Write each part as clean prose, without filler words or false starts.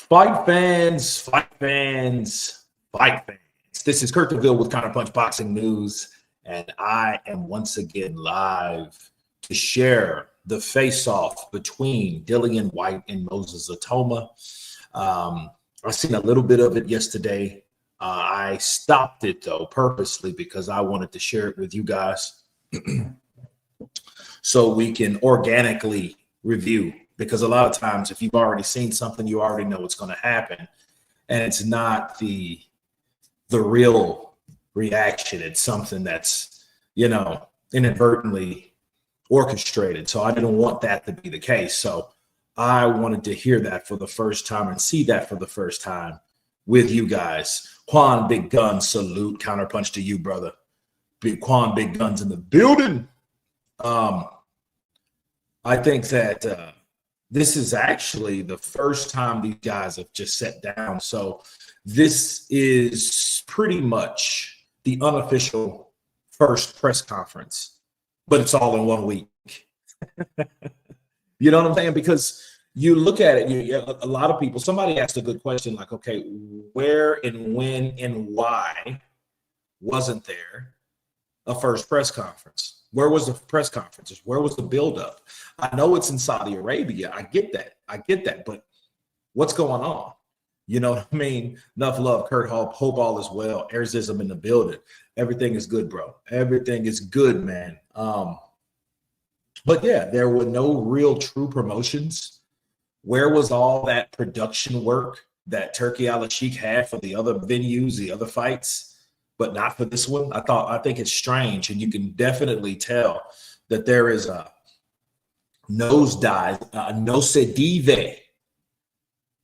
Fight fans, fight fans, fight fans. This is Kurt DeVille with Counterpunch Boxing News, and I am once again live to share the face-off between Dillian Whyte and Moses Itauma. I seen a little bit of it yesterday. I stopped it, though, purposely because I wanted to share it with you guys so we can organically review. Because a lot of times, if you've already seen something, you already know what's going to happen. And it's not the real reaction. It's something that's, inadvertently orchestrated. So I didn't want that to be the case. So I wanted to hear that for the first time and see that for the first time with you guys. Quan Big Guns, salute. Counterpunch to you, brother. Big Quan Big Guns in the building. I think that this is actually the first time these guys have just sat down. So this is pretty much the unofficial first press conference, but it's all in 1 week. You know what I'm saying? Because you look at it, a lot of people, somebody asked a good question like, okay, where and when and why wasn't there a first press conference? Where was the press conferences? Where was the buildup? I know it's in Saudi Arabia. I get that. But what's going on? You know what I mean? Enough love, Kurt. Hope all is well. Airzism in the building. Everything is good, bro. Everything is good, man. But yeah, there were no real true promotions. Where was all that production work that Turkey Al-Sheikh had for the other venues, the other fights? But not for this one. I think it's strange, and you can definitely tell that there is a nosedive, nosedive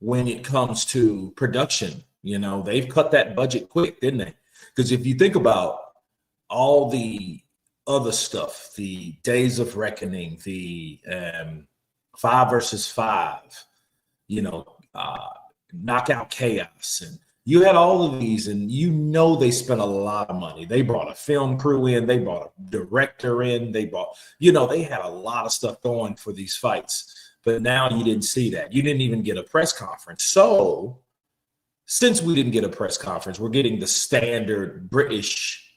when it comes to production. They've cut that budget quick, didn't they? Because if you think about all the other stuff, the Days of Reckoning, the 5 versus 5, Knockout Chaos, and you had all of these, and they spent a lot of money. They brought a film crew in, they brought a director in, they had a lot of stuff going for these fights. But now you didn't see that. You didn't even get a press conference. So since we didn't get a press conference, we're getting the standard British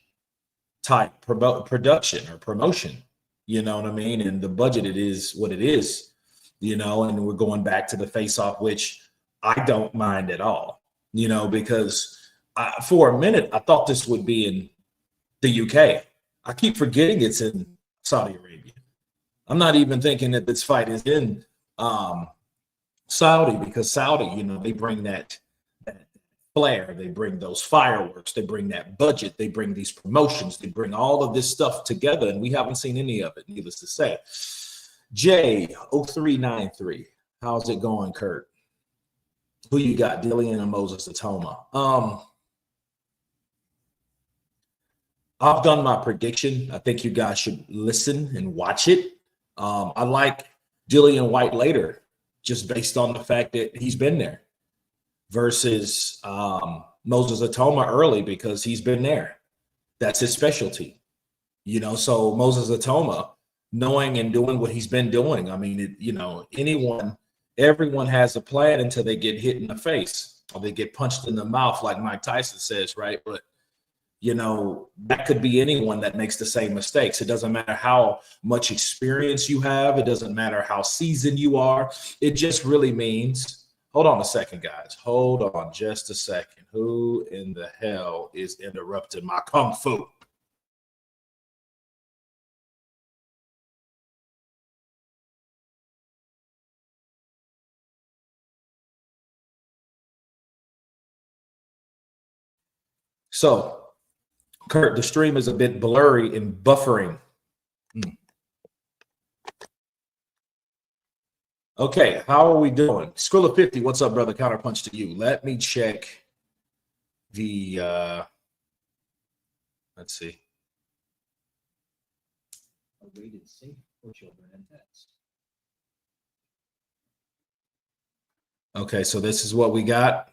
type production or promotion. You know what I mean? And the budget, it is what it is, and we're going back to the face-off, which I don't mind at all. Because for a minute, I thought this would be in the UK. I keep forgetting it's in Saudi Arabia. I'm not even thinking that this fight is in Saudi, because Saudi, they bring that flair. They bring those fireworks. They bring that budget. They bring these promotions. They bring all of this stuff together, and we haven't seen any of it, needless to say. J0393, how's it going, Kurt? Who you got, Dillian and Moses Itauma? I've done my prediction. I think you guys should listen and watch it. I like Dillian Whyte later, just based on the fact that he's been there, versus Moses Itauma early, because he's been there. That's his specialty. So Moses Itauma, knowing and doing what he's been doing. I mean, everyone has a plan until they get hit in the face or they get punched in the mouth, like Mike Tyson says, right? But, that could be anyone that makes the same mistakes. It doesn't matter how much experience you have. It doesn't matter how seasoned you are. It just really means, hold on a second, guys. Hold on just a second. Who in the hell is interrupting my kung fu? So, Kurt, the stream is a bit blurry and buffering. Okay, how are we doing? Skrilla 50, what's up, brother? Counterpunch to you. Let me check the, let's see. Okay, so this is what we got.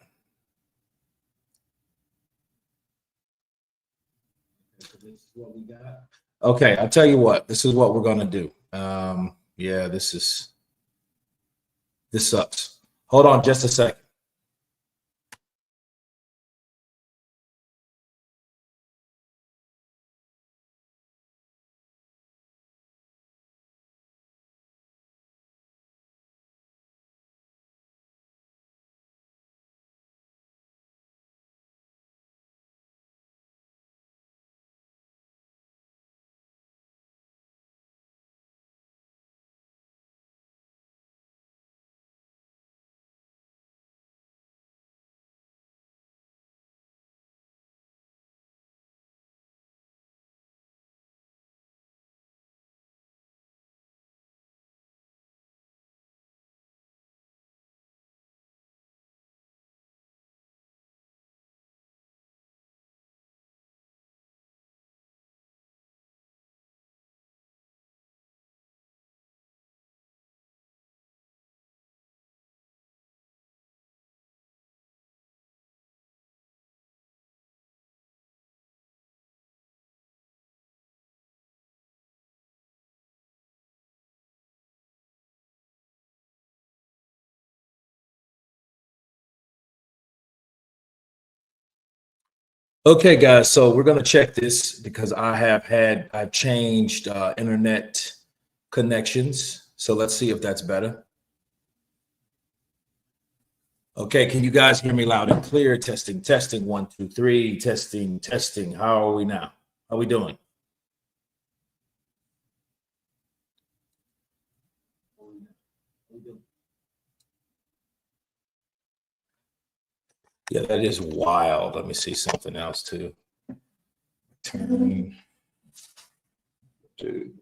Okay, I'll tell you what. This is what we're going to do. Yeah, this sucks. Hold on just a second. Okay, guys, so we're going to check this because I've changed internet connections. So let's see if that's better. Okay, can you guys hear me loud and clear? Testing, testing, 1, 2, 3, testing, testing. How are we now? How are we doing? Yeah, that is wild. Let me see something else too. Turn to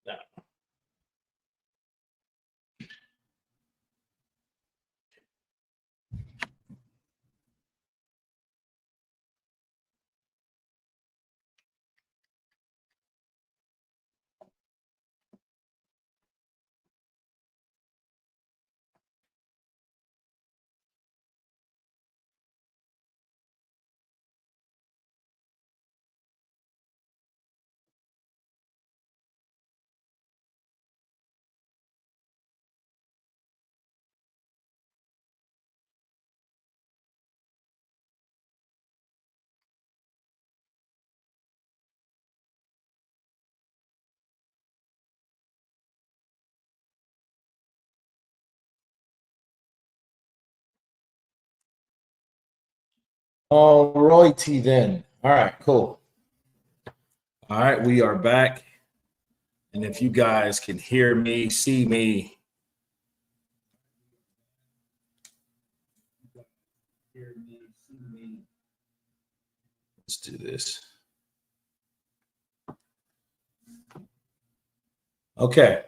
now. All righty then. All right, cool. All right, we are back. And if you guys can hear me, see me, let's do this. Okay.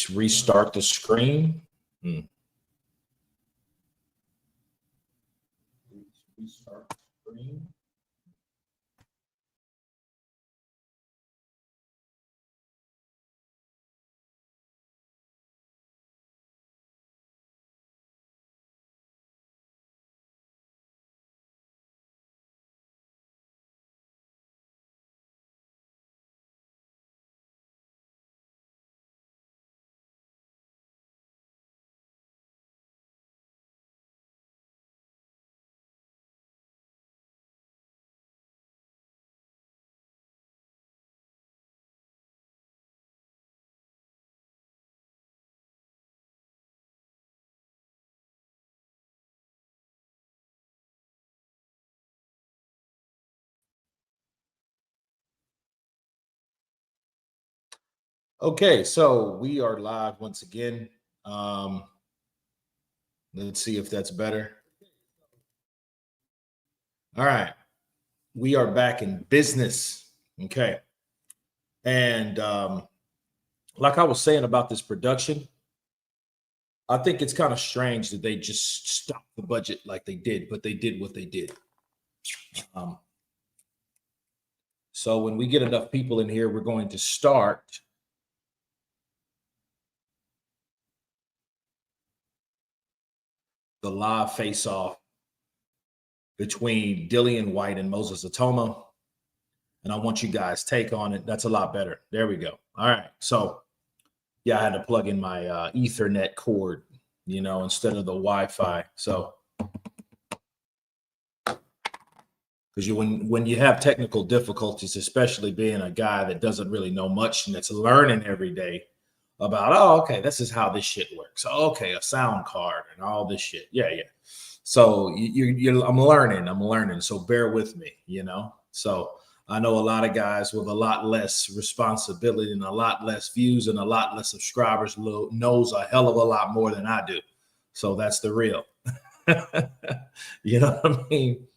Restart the screen. Restart the screen. Okay, so we are live once again. Let's see if that's better. All right, we are back in business. Okay, and like I was saying about this production, I think it's kind of strange that they just stopped the budget like they did, but they did what they did. So when we get enough people in here, we're going to start the live face-off between Dillian Whyte and Moses Itauma. And I want you guys' take on it. That's a lot better. There we go. All right. So yeah, I had to plug in my Ethernet cord, instead of the Wi-Fi. So because when you have technical difficulties, especially being a guy that doesn't really know much and that's learning every day about, oh, okay, this is how this shit works. Okay, a sound card and all this shit. Yeah. So I'm learning. So bear with me, So I know a lot of guys with a lot less responsibility and a lot less views and a lot less subscribers knows a hell of a lot more than I do. So that's the real. You know what I mean?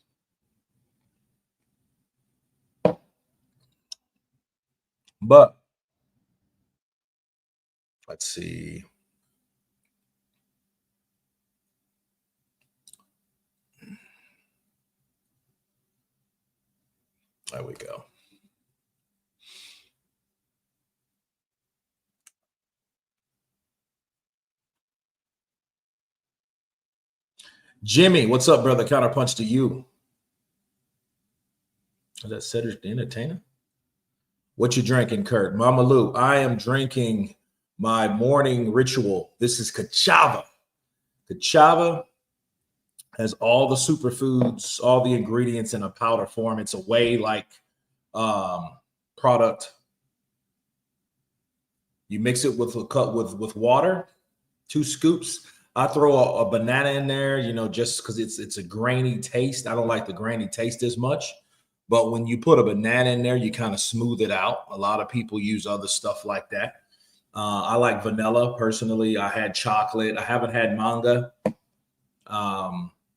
But let's see. There we go. Jimmy, what's up, brother? Counterpunch to you. Is that Cedric the Entertainer? What you drinking, Kurt? Mama Lou, I am drinking my morning ritual. This is Cachava. Cachava has all the superfoods, all the ingredients in a powder form. It's a whey-like product. You mix it with a cup with water, 2 scoops. I throw a banana in there, you know, just because it's a grainy taste. I don't like the grainy taste as much. But when you put a banana in there, you kind of smooth it out. A lot of people use other stuff like that. I like vanilla personally. I had chocolate. I haven't had manga.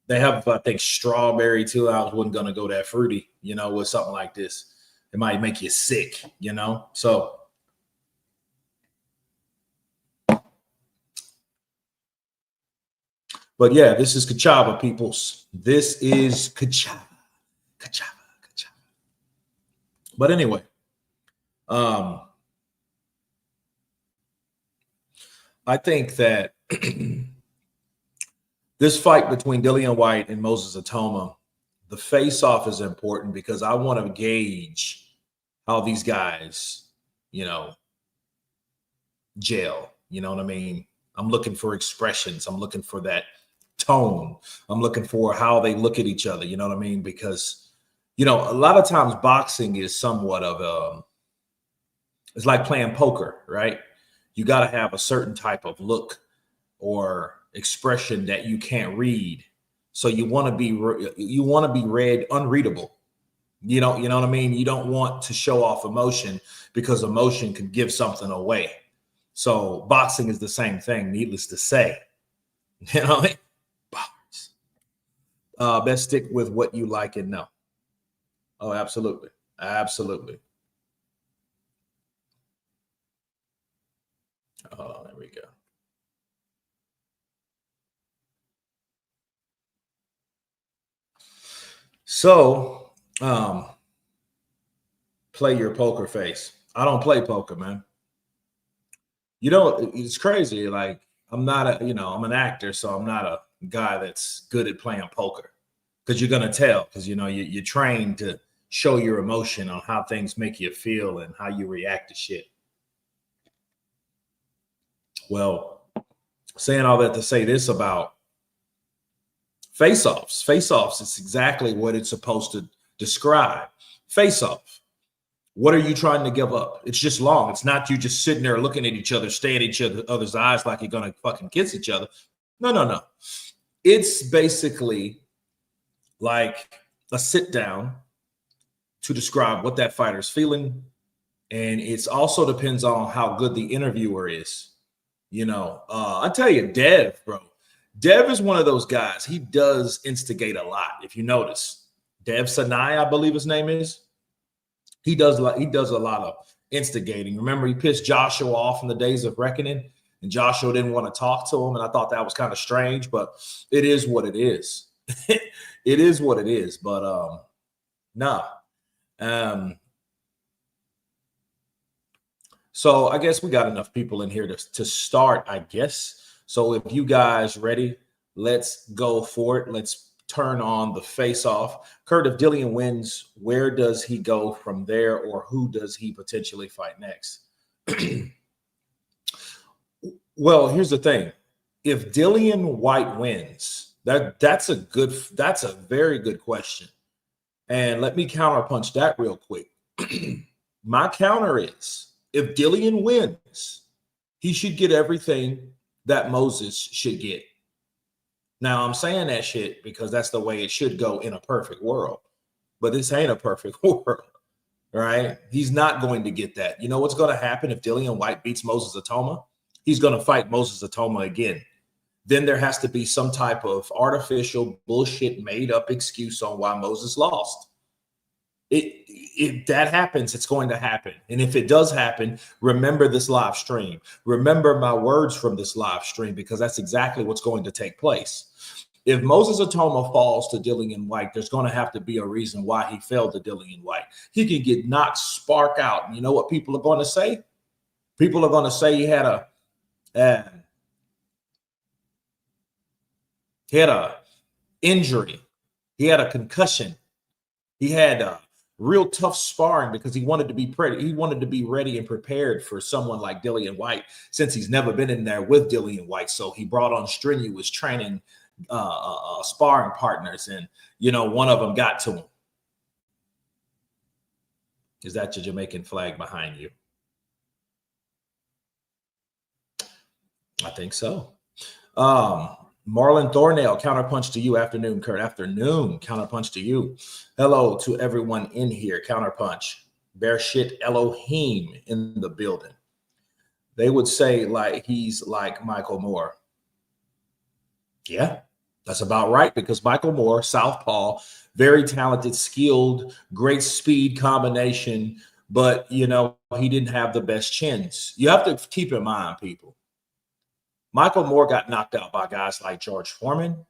They have, I think, strawberry too. I wasn't going to go that fruity, you know, with something like this. It might make you sick, you know. So, but yeah, this is Cachava, peoples. This is Cachava. Cachava. But anyway, I think that this fight between Dillian Whyte and Moses Itauma, the face-off is important because I want to gauge how these guys, you know, gel. You know what I mean? I'm looking for expressions. I'm looking for that tone. I'm looking for how they look at each other. You know what I mean? Because you know, a lot of times boxing is somewhat of it's like playing poker, right? You got to have a certain type of look or expression that you can't read. So you want to be read unreadable. You know what I mean? You don't want to show off emotion because emotion can give something away. So boxing is the same thing, needless to say. You know what I mean? Best stick with what you like and know. Oh, absolutely. Absolutely. Oh, there we go. So, play your poker face. I don't play poker, man. You know, it's crazy. Like, I'm not I'm an actor, so I'm not a guy that's good at playing poker because you're going to tell because, you know, you're trained to show your emotion on how things make you feel and how you react to shit. Well, saying all that to say this about face-offs. Face-offs is exactly what it's supposed to describe. Face-off. What are you trying to give up? It's just long. It's not you just sitting there looking at each other, staring at each other's eyes like you're going to fucking kiss each other. No. It's basically like a sit down to describe what that fighter's feeling. And it also depends on how good the interviewer is. You know, I tell you, Dev, bro. Dev is one of those guys. He does instigate a lot. If you notice, Dev Sanai, I believe his name is. He does a lot of instigating. Remember, he pissed Joshua off in the days of reckoning, and Joshua didn't want to talk to him. And I thought that was kind of strange, but it is what it is. It is what it is. But nah. So I guess we got enough people in here to start, I guess. So if you guys ready, let's go for it. Let's turn on the face-off. Kurt, if Dillian wins, where does he go from there, or who does he potentially fight next? Well, here's the thing. If Dillian Whyte wins, that's a very good question. And let me counterpunch that real quick. My counter is, if Dillian wins, he should get everything that Moses should get. Now, I'm saying that shit because that's the way it should go in a perfect world. But this ain't a perfect world, right? He's not going to get that. You know what's going to happen if Dillian Whyte beats Moses Itauma? He's going to fight Moses Itauma again. Then there has to be some type of artificial bullshit made up excuse on why Moses lost. If that happens, it's going to happen. And if it does happen, remember this live stream. Remember my words from this live stream, because that's exactly what's going to take place. If Moses Itauma falls to Dillian Whyte, there's going to have to be a reason why he fell to Dillian Whyte. He can get knocked spark out. And you know what people are going to say? People are going to say he had a injury. He had a concussion. He had real tough sparring because he wanted to be ready and prepared for someone like Dillian Whyte, since he's never been in there with Dillian Whyte. So he brought on strenuous training sparring partners, and one of them got to him. Is that your Jamaican flag behind you? I think so. Marlon Thornell, counterpunch to you. Afternoon, Kurt. Afternoon, counterpunch to you. Hello to everyone in here. Counterpunch. Bear shit Elohim in the building. They would say like he's like Michael Moore. Yeah, that's about right, because Michael Moore, southpaw, very talented, skilled, great speed combination, but he didn't have the best chins. You have to keep in mind, people, Michael Moore got knocked out by guys like George Foreman,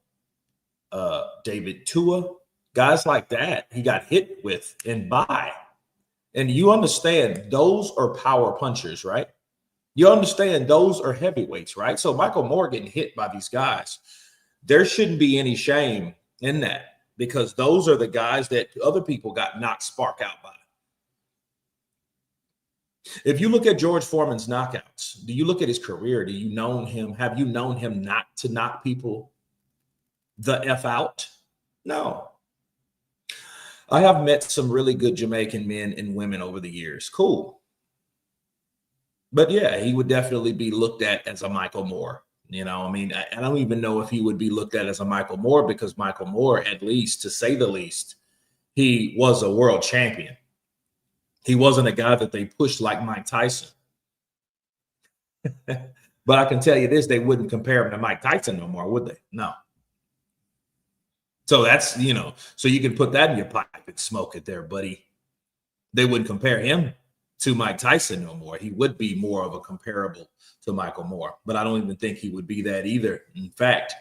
David Tua, guys like that. He got hit with and by. And you understand those are power punchers, right? You understand those are heavyweights, right? So Michael Moore getting hit by these guys, there shouldn't be any shame in that, because those are the guys that other people got knocked spark out by. If you look at George Foreman's knockouts, do you look at his career? Do you know him? Have you known him not to knock people the F out? No. I have met some really good Jamaican men and women over the years. Cool. But yeah, he would definitely be looked at as a Michael Moore. I don't even know if he would be looked at as a Michael Moore, because Michael Moore, at least, to say the least, he was a world champion. He wasn't a guy that they pushed like Mike Tyson. But I can tell you this, they wouldn't compare him to Mike Tyson no more, would they? No. So that's, so you can put that in your pipe and smoke it there, buddy. They wouldn't compare him to Mike Tyson no more. He would be more of a comparable to Michael Moore, but I don't even think he would be that either. In fact,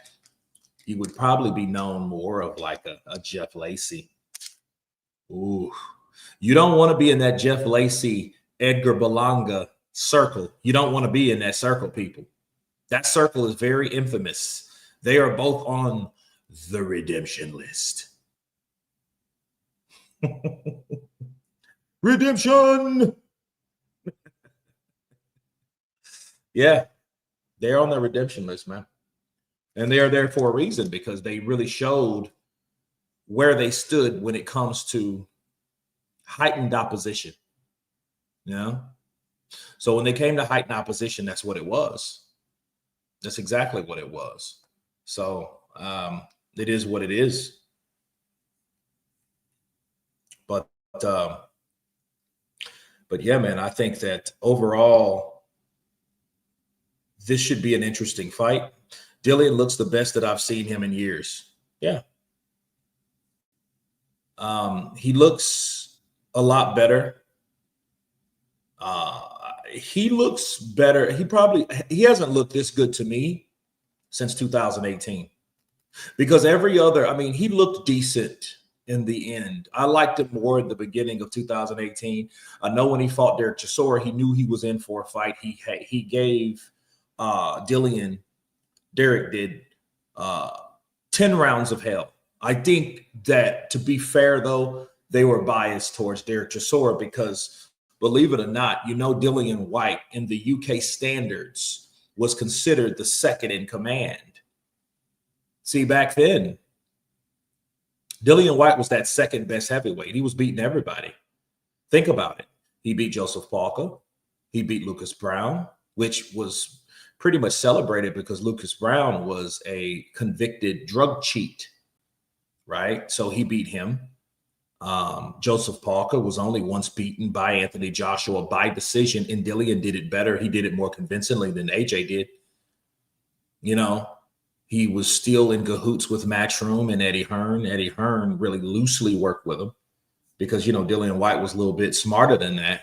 he would probably be known more of like a Jeff Lacey. Ooh. You don't want to be in that Jeff Lacey, Edgar Berlanga circle. You don't want to be in that circle, people. That circle is very infamous. They are both on the redemption list. Redemption. Yeah, they're on the redemption list, man. And they are there for a reason, because they really showed where they stood when it comes to heightened opposition. So when they came to heightened opposition, that's what it was. That's exactly what it was. So it is what it is. But yeah, man, I think that overall this should be an interesting fight. Dillian looks the best that I've seen him in years. Yeah. He looks a lot better. He looks better. He hasn't looked this good to me since 2018, because he looked decent in the end. I liked him more in the beginning of 2018. I know when he fought Derek Chisora, he knew he was in for a fight. He gave Dillian, Derek did, 10 rounds of hell. I think that, to be fair, though, they were biased towards Derek Chisora because, believe it or not, Dillian Whyte in the UK standards was considered the second in command. See, back then, Dillian Whyte was that second best heavyweight. He was beating everybody. Think about it. He beat Joseph Parker. He beat Lucas Brown, which was pretty much celebrated because Lucas Brown was a convicted drug cheat, right? So he beat him. Joseph Parker was only once beaten by Anthony Joshua by decision, and Dillian did it better. He did it more convincingly than AJ did. He was still in cahoots with Matchroom and Eddie Hearn. Eddie Hearn really loosely worked with him because, Dillian Whyte was a little bit smarter than that,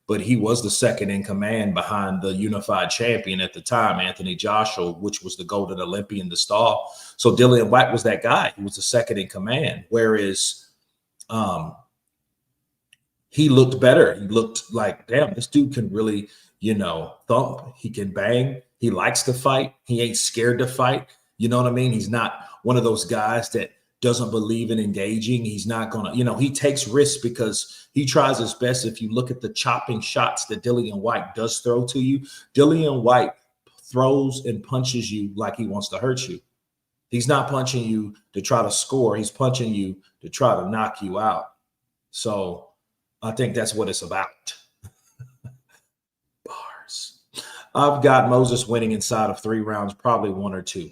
but he was the second in command behind the unified champion at the time, Anthony Joshua, which was the Golden Olympian, the star. So Dillian Whyte was that guy. He was the second in command, whereas he looked better. He looked like, damn, this dude can really, thump. He can bang. He likes to fight. He ain't scared to fight. You know what I mean? He's not one of those guys that doesn't believe in engaging. He's not going to, you know, he takes risks because he tries his best. If you look at the chopping shots that Dillian Whyte does throw to you, Dillian Whyte throws and punches you like he wants to hurt you. He's not punching you to try to score. He's punching you to try to knock you out. So I think that's what it's about. Bars. I've got Moses winning inside of 3 rounds, probably 1 or 2.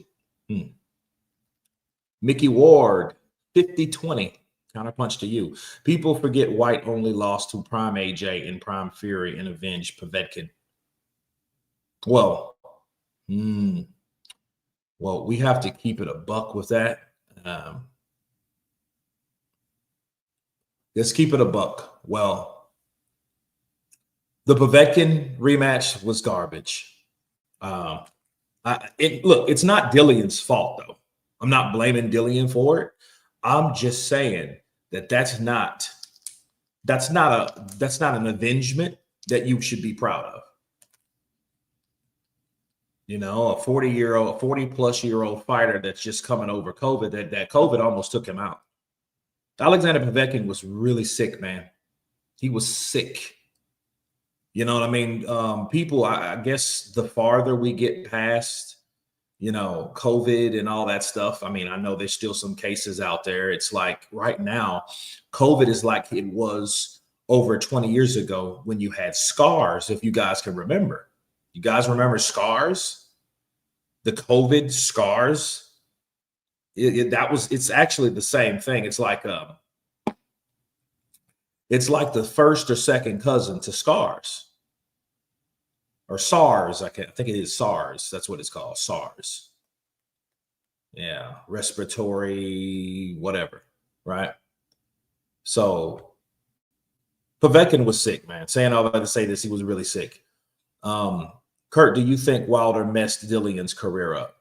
Mickey Ward, 50-20. Counterpunch to you. People forget Whyte only lost to Prime AJ and Prime Fury and avenged Povetkin. Well, well, we have to keep it a buck with that. Let's keep it a buck. Well, the Povetkin rematch was garbage. Look, it's not Dillian's fault, though. I'm not blaming Dillian for it. I'm just saying that that's not an avengement that you should be proud of. You know, a 40-plus-year-old fighter that's just coming over COVID, that COVID almost took him out. Alexander Povetkin was really sick, man. He was sick. You know what I mean? People, I guess the farther we get past, you know, COVID and all that stuff. I mean, I know there's still some cases out there. It's like right now, COVID is like it was over 20 years ago when you had SCARS, if you guys can remember. You guys remember SCARS? The COVID SCARS? It's actually the same thing. It's like the first or second cousin to SCARS. Or SARS, I think it is SARS. That's what it's called, SARS. Yeah, respiratory, whatever, right? So Povetkin was sick, man. Saying all that to say this, he was really sick. Kurt, do you think Wilder messed Dillian's career up?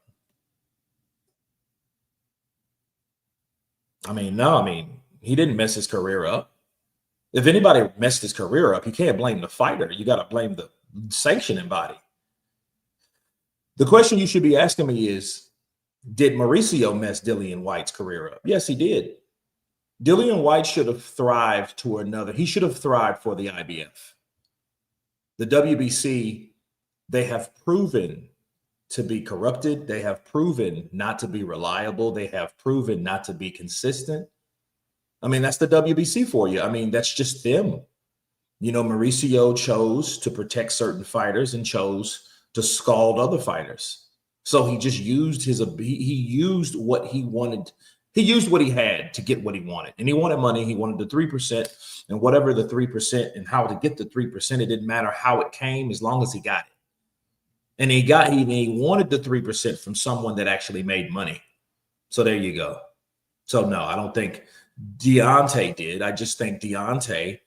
I mean, no, I mean, he didn't mess his career up. If anybody messed his career up, you can't blame the fighter. You got to blame the sanctioning body. The question you should be asking me is, did Mauricio mess Dillian Whyte's career up? Yes, he did. Dillian Whyte should have thrived to another. He should have thrived for the IBF. The WBC, they have proven to be corrupted. They have proven not to be reliable. They have proven not to be consistent. I mean, that's the WBC for you. I mean, that's just them. You know, Mauricio chose to protect certain fighters and chose to scald other fighters. So he just used he used what he wanted. He used what he had to get what he wanted. And he wanted money. He wanted the 3%, and whatever the 3% and how to get the 3%, it didn't matter how it came as long as he got it. And he wanted the 3% from someone that actually made money. So there you go. So no, I don't think Deontay did. I just think Deontay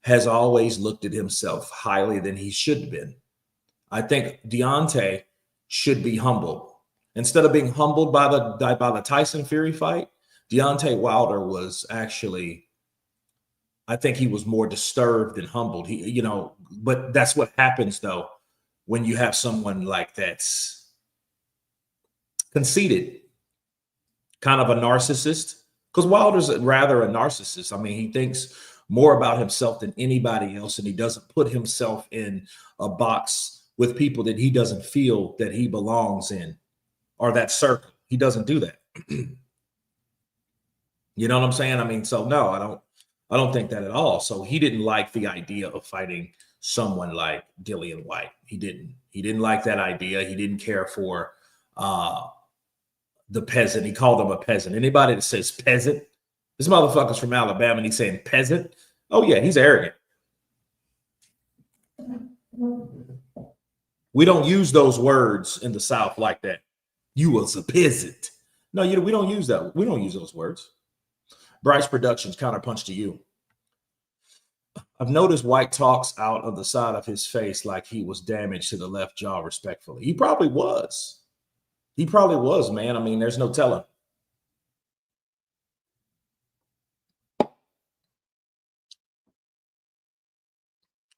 has always looked at himself highly than he should have been. I think Deontay should be humbled. Instead of being humbled by the Tyson Fury fight, Deontay Wilder was actually, I think he was more disturbed than humbled. But that's what happens though when you have someone like that's conceited, kind of a narcissist. Because Wilder's rather a narcissist. I mean, he thinks more about himself than anybody else, and he doesn't put himself in a box with people that he doesn't feel that he belongs in, or that circle. He doesn't do that. You know what I'm saying? I mean, so no, I don't think that at all. So he didn't like the idea of fighting someone like Dillian Whyte. He didn't like that idea. He didn't care for the peasant. He called him a peasant. Anybody that says peasant, this motherfucker's from Alabama and he's saying peasant. Oh yeah, he's arrogant. We don't use those words in the South like that. You was a peasant. No, we don't use that. We don't use those words. Bryce Productions, counterpunch to you. I've noticed Whyte talks out of the side of his face like he was damaged to the left jaw, respectfully. He probably was. He probably was, man. I mean, there's no telling.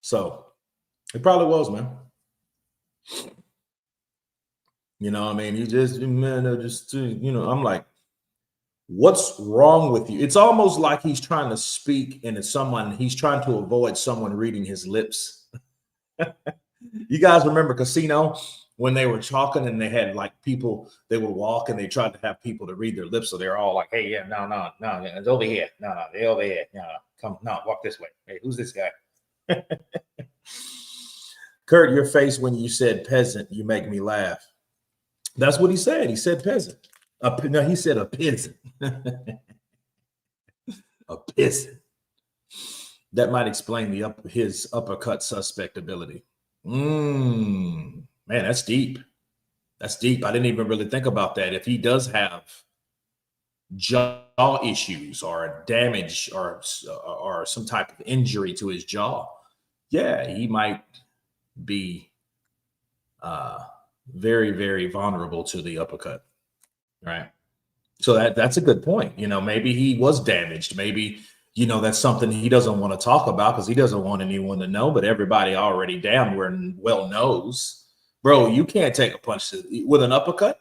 So it probably was, man. You know, I mean, I'm like, What's wrong with you? It's almost like he's trying to speak and it's he's trying to avoid someone reading his lips. You guys remember Casino when they were talking and they had like people, they would walk and they tried to have people to read their lips. So they're all like, hey, yeah, no, it's over here. No, they're over here. No, come, no, walk this way. Hey, who's this guy? Kurt, your face when you said peasant, you make me laugh. That's what he said. He said peasant. No, he said a peasant. A peasant. That might explain his uppercut suspectability. Man, that's deep. That's deep. I didn't even really think about that. If he does have jaw issues or damage or some type of injury to his jaw, yeah, he might be very, very vulnerable to the uppercut, right? So that's a good point. You know, maybe he was damaged. Maybe, you know, that's something he doesn't want to talk about because he doesn't want anyone to know, but everybody already damn well knows. Bro, you can't take a punch with an uppercut.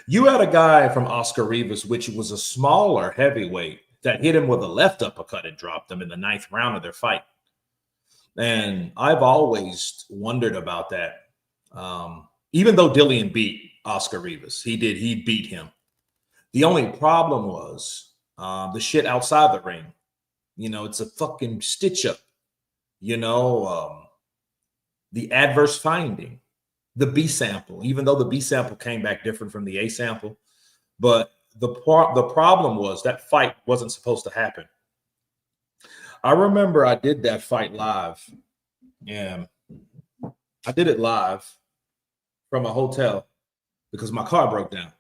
You had a guy from Oscar Rivas, which was a smaller heavyweight, that hit him with a left uppercut and dropped him in the 9th round of their fight. And I've always wondered about that. Even though Dillian beat Oscar Rivas, he beat him. The only problem was the shit outside the ring. You know, it's a fucking stitch up. You know, the adverse finding, the B sample, even though the B sample came back different from the A sample. But the problem was that fight wasn't supposed to happen. I remember I did that fight live. Yeah, I did it live from a hotel because my car broke down.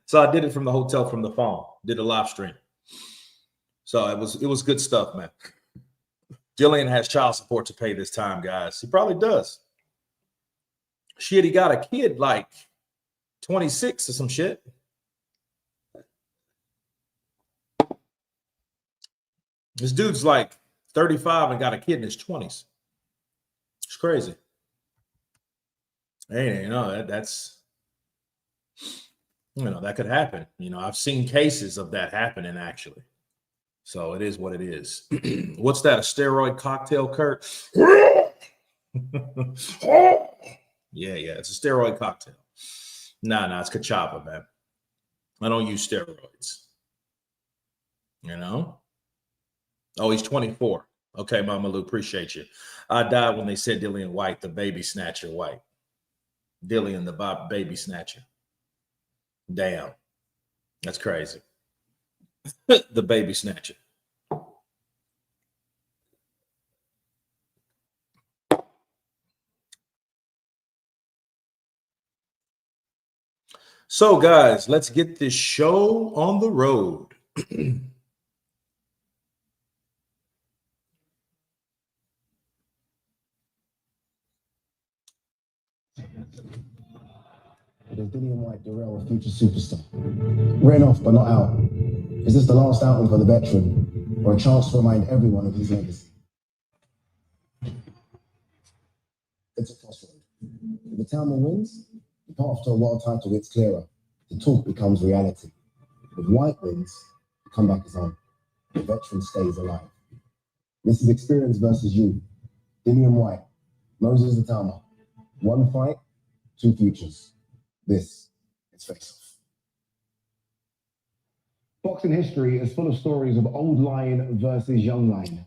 So I did it from the hotel from the phone, did a live stream. So it was good stuff, man. Dillian has child support to pay this time, guys. He probably does. Shit, he got a kid like 26 or some shit. This dude's like 35 and got a kid in his 20s. It's crazy. Hey, you know, that's, you know, that could happen. You know, I've seen cases of that happening, actually. So it is what it is. What's that, a steroid cocktail, Kurt? Yeah, it's a steroid cocktail. Nah, it's cachava, man. I don't use steroids. You know? Oh, he's 24. Okay, Mama Lou, appreciate you. I died when they said Dillian Whyte, the baby snatcher Whyte. Dillian, the baby snatcher. Damn. That's crazy. The baby snatcher. So, guys, let's get this show on the road. There's Dillian Whyte, Jerrell, a future superstar. Written off but not out. Is this the last outing for the veteran, or a chance to remind everyone of his legacy? It's a crossroad. If the Itauma wins, the path to a world title gets clearer. The talk becomes reality. If Whyte wins, the comeback is on. The veteran stays alive. This is experience versus you. Dillian Whyte, Moses Itauma. One fight, two futures. This is Faceoff. Boxing history is full of stories of old lion versus young lion.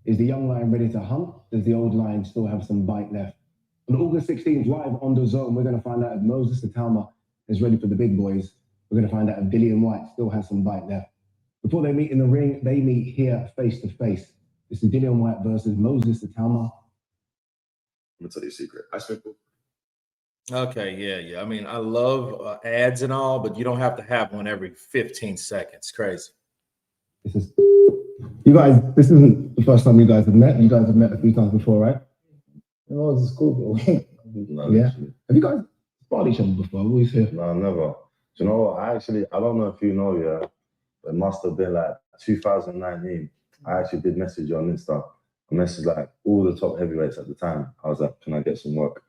Is the young lion ready to hunt? Does the old lion still have some bite left? On August 16th, live on DAZN, we're going to find out if Moses Itauma is ready for the big boys. We're going to find out if Dillian Whyte still has some bite left. Before they meet in the ring, they meet here face to face. This is Dillian Whyte versus Moses Itauma. I'm going to tell you a secret. I spent. Okay, yeah. I mean, I love ads and all, but you don't have to have one every 15 seconds. Crazy. You guys, this isn't the first time you guys have met. You guys have met a few times before, right? Oh, this is cool, bro. No, yeah. Have you guys fought each other before? Always here. No, never. Do you know what? I don't know if you know, yeah, but it must have been like 2019. I actually did message you on Insta. I messaged like all the top heavyweights at the time. I was like, can I get some work?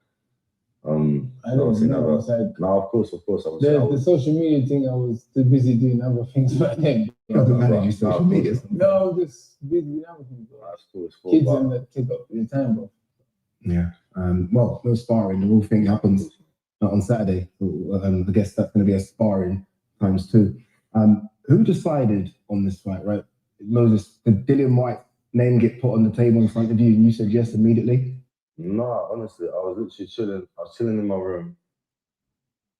I don't obviously know. It's like, no, of course. the social media thing, I was too busy doing other things back then. Doesn't manage your social media. No, just busy doing other things, bro. That's cool. It's cool, Kids but and that take up your time, bro. Yeah. Well, no sparring. The whole thing happens on Saturday. I guess that's going to be a sparring ×2. Who decided on this fight, right? Moses, did Dillian Whyte name get put on the table in front of you and you said yes immediately? no, honestly, I was literally chilling. I was chilling in my room,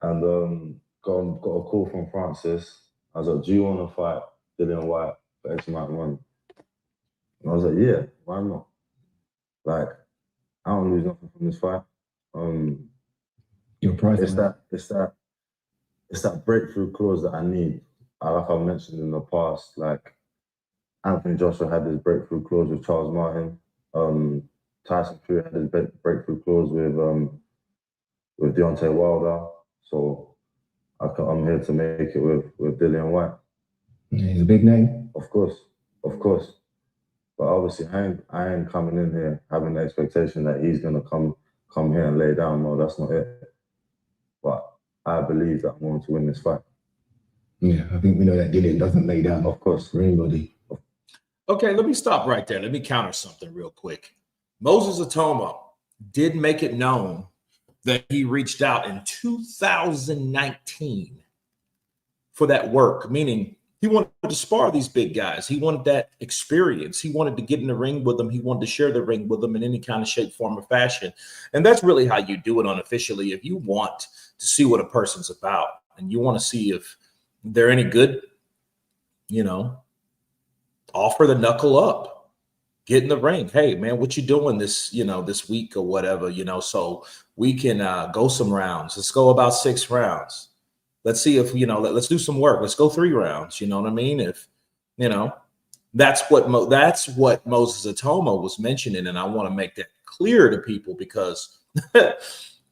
and got a call from Francis. I was like, "Do you want to fight Dillian Whyte for X amount of money?" And I was like, "Yeah, why not? Like, I don't lose nothing from this fight. Your price. It's that breakthrough clause that I need. Like I've mentioned in the past, like Anthony Joshua had this breakthrough clause with Charles Martin. Tyson Fury had his breakthrough clause with Deontay Wilder. So I'm here to make it with Dillian Whyte. Yeah, he's a big name. Of course. But obviously, I ain't coming in here having the expectation that he's gonna come here and lay down. No, that's not it. But I believe that I'm going to win this fight. Yeah, I think we know that Dillian doesn't lay down, of course, for anybody. Okay, let me stop right there. Let me counter something real quick. Moses Itauma did make it known that he reached out in 2019 for that work, meaning he wanted to spar these big guys. He wanted that experience. He wanted to get in the ring with them. He wanted to share the ring with them in any kind of shape, form, or fashion. And that's really how you do it unofficially. If you want to see what a person's about and you want to see if they're any good, offer the knuckle up, get in the ring. Hey, man, what you doing this week or whatever, so we can go some rounds. Let's go about 6 rounds. Let's see if, let's do some work. Let's go 3 rounds. You know what I mean? If, that's what Moses Itauma was mentioning. And I want to make that clear to people because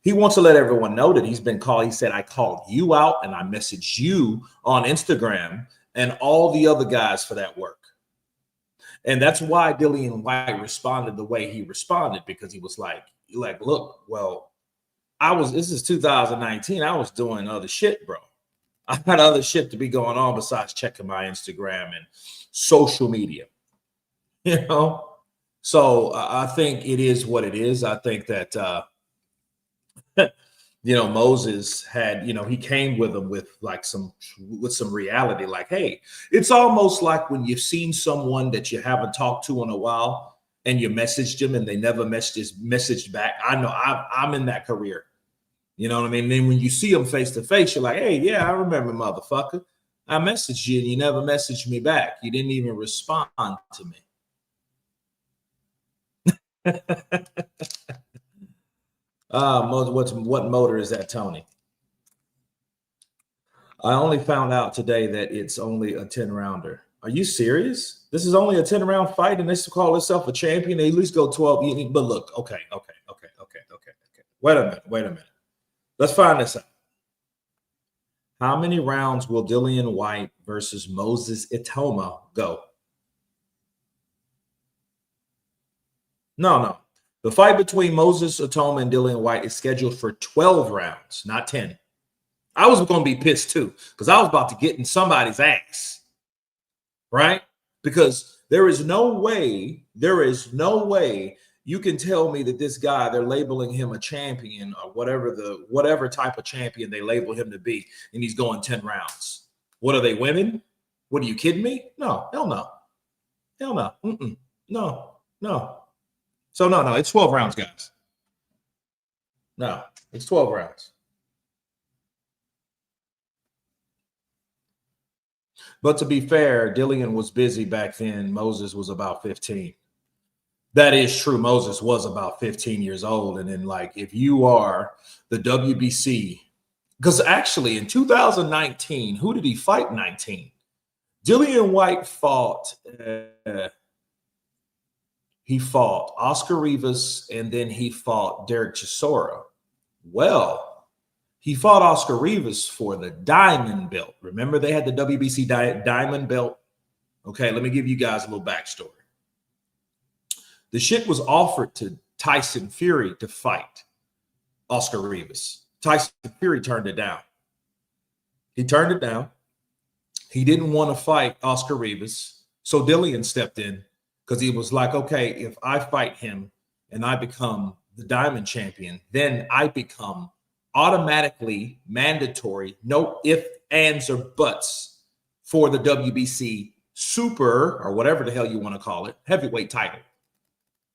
he wants to let everyone know that he's been called. He said, I called you out and I messaged you on Instagram and all the other guys for that work. And that's why Dillian Whyte responded the way he responded, because he was like, look, well, this is 2019. I was doing other shit, bro. I had other shit to be going on besides checking my Instagram and social media, So I think it is what it is. I think that, Moses had, he came with him with some reality, like, hey, it's almost like when you've seen someone that you haven't talked to in a while and you messaged them and they never messaged back. I know I'm in that career. You know what I mean? And then when you see them face to face, you're like, hey, yeah, I remember, motherfucker. I messaged you and you never messaged me back. You didn't even respond to me. What motor is that, Tony? I only found out today that it's only a 10-rounder. Are you serious? This is only a 10-round fight and they still call itself a champion. They at least go 12. But look, okay. Wait a minute. Let's find this out. How many rounds will Dillian Whyte versus Moses Itauma go? No. The fight between Moses Itauma and Dillian Whyte is scheduled for 12 rounds, not 10. I was going to be pissed too, because I was about to get in somebody's ass, right? Because there is no way you can tell me that this guy, they're labeling him a champion or whatever type of champion they label him to be, and he's going 10 rounds. What are they, women? What, are you kidding me? No, hell no. No. So no, it's 12 rounds, guys. No, it's 12 rounds. But to be fair, Dillian was busy back then. Moses was about 15. That is true. Moses was about 15 years old. And then, if you are the WBC, because actually in 2019, who did he fight in 19? Dillian Whyte fought Oscar Rivas, and then he fought Derek Chisora. Well, he fought Oscar Rivas for the diamond belt. Remember, they had the WBC diamond belt? Okay, let me give you guys a little backstory. The shit was offered to Tyson Fury to fight. Oscar Rivas. Tyson Fury turned it down. He turned it down. He didn't want to fight Oscar Rivas. So Dillian stepped in because he was like, okay, if I fight him and I become the Diamond Champion, then I become automatically mandatory, no ifs, ands, or buts for the WBC Super, or whatever the hell you want to call it, heavyweight title,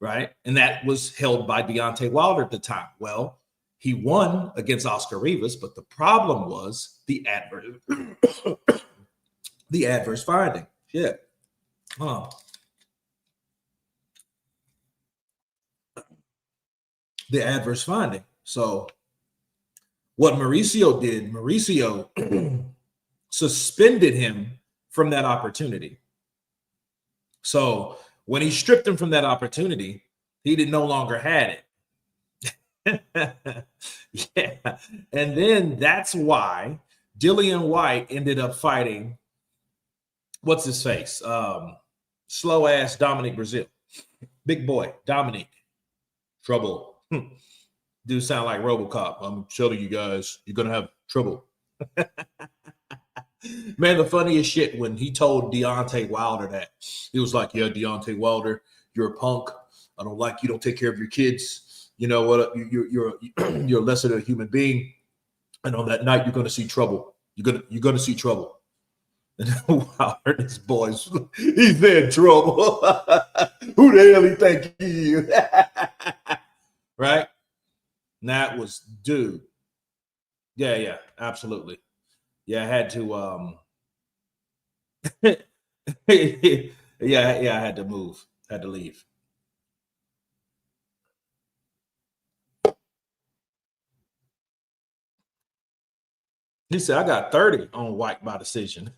right? And that was held by Deontay Wilder at the time. Well, he won against Oscar Rivas, but the problem was the adverse the adverse finding. Yeah. The adverse finding. So what Mauricio did, Mauricio suspended him from that opportunity. So when he stripped him from that opportunity, he no longer had it. Yeah. And then that's why Dillian Whyte ended up fighting, what's his face? Slow ass Dominic Brazil. Big boy, Dominic. Trouble. Dude sound like RoboCop. I'm telling you guys, you're going to have trouble. Man, the funniest shit when he told Deontay Wilder that. He was like, yeah, Deontay Wilder, you're a punk. I don't like you. Don't take care of your kids. You know what? You're lesser than a human being. And on that night, you're going to see trouble. You're going to see trouble. And Wilder, his boys, he's in trouble. Who the hell he think he is? Right? And that was, dude. Yeah, absolutely. Yeah, I had to I had to move, had to leave. He said, I got 30 on Whyte by decision.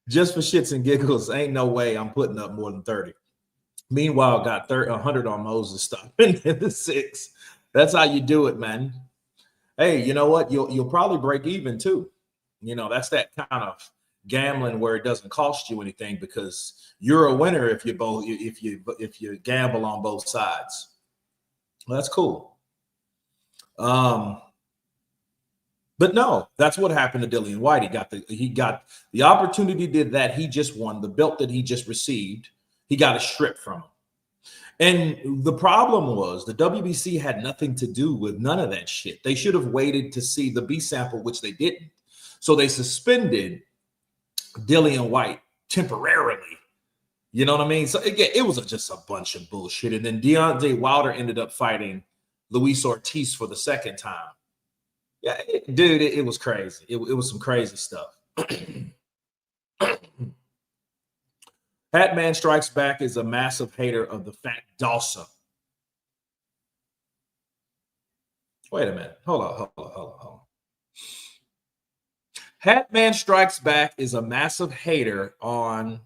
Just for shits and giggles, ain't no way I'm putting up more than 30. Meanwhile, got 100 on Moses stopping in the 6. That's how you do it, man. Hey, you know what? You'll probably break even too. You know, that's that kind of gambling where it doesn't cost you anything because you're a winner if you gamble on both sides. Well, that's cool. But no, that's what happened to Dillian Whyte. He got the opportunity that he just won, the belt that he just received. He got it stripped from him. And the problem was the WBC had nothing to do with none of that shit. They should have waited to see the B sample, which they didn't. So they suspended Dillian Whyte temporarily. You know what I mean? So again, it was just a bunch of bullshit. And then Deontay Wilder ended up fighting Luis Ortiz for the second time. Yeah, dude, it was crazy. It was some crazy stuff. Hatman Strikes Back is a massive hater of the fat Dalsa. Wait a minute. Hold on. Hatman Strikes Back is a massive hater on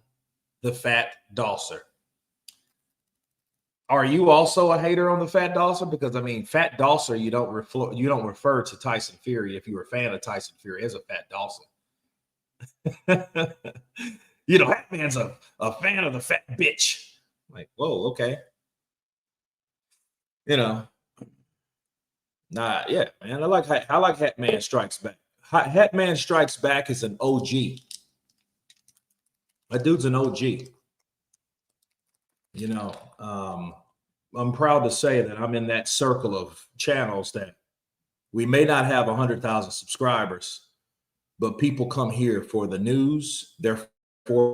the fat Dalser. Are you also a hater on the fat Dalser? Because I mean, fat Dalser, you don't refer to Tyson Fury if you're a fan of Tyson Fury as a fat Dalser. You know, Hatman's a fan of the fat bitch. Like, whoa, okay. You know, yeah, man. I like Hatman Strikes Back. Hatman Strikes Back is an OG. That dude's an OG. You know, I'm proud to say that I'm in that circle of channels that we may not have 100,000 subscribers, but people come here for the news. Therefore,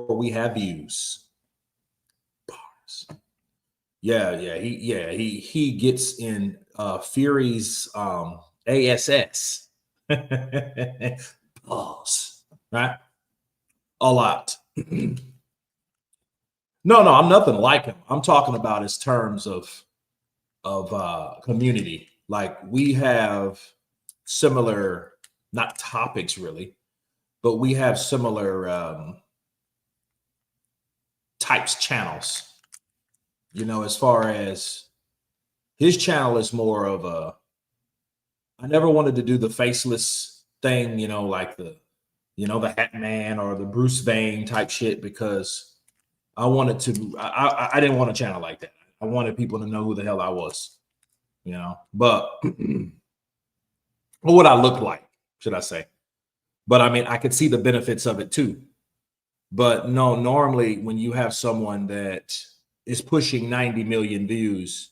we have views. Bars. Yeah. He gets in Fury's ASS. Pause. Right? A lot. No, I'm nothing like him. I'm talking about his terms of community. Like we have similar, not topics really, but we have similar types channels. You know, as far as his channel is more of a, I never wanted to do the faceless thing, you know, like the Hat Man or the Bruce Wayne type shit, because I wanted to, I didn't want a channel like that. I wanted people to know who the hell I was. you know, but or what I look like, should I say. But I mean, I could see the benefits of it too. But no, normally when you have someone that is pushing 90 million views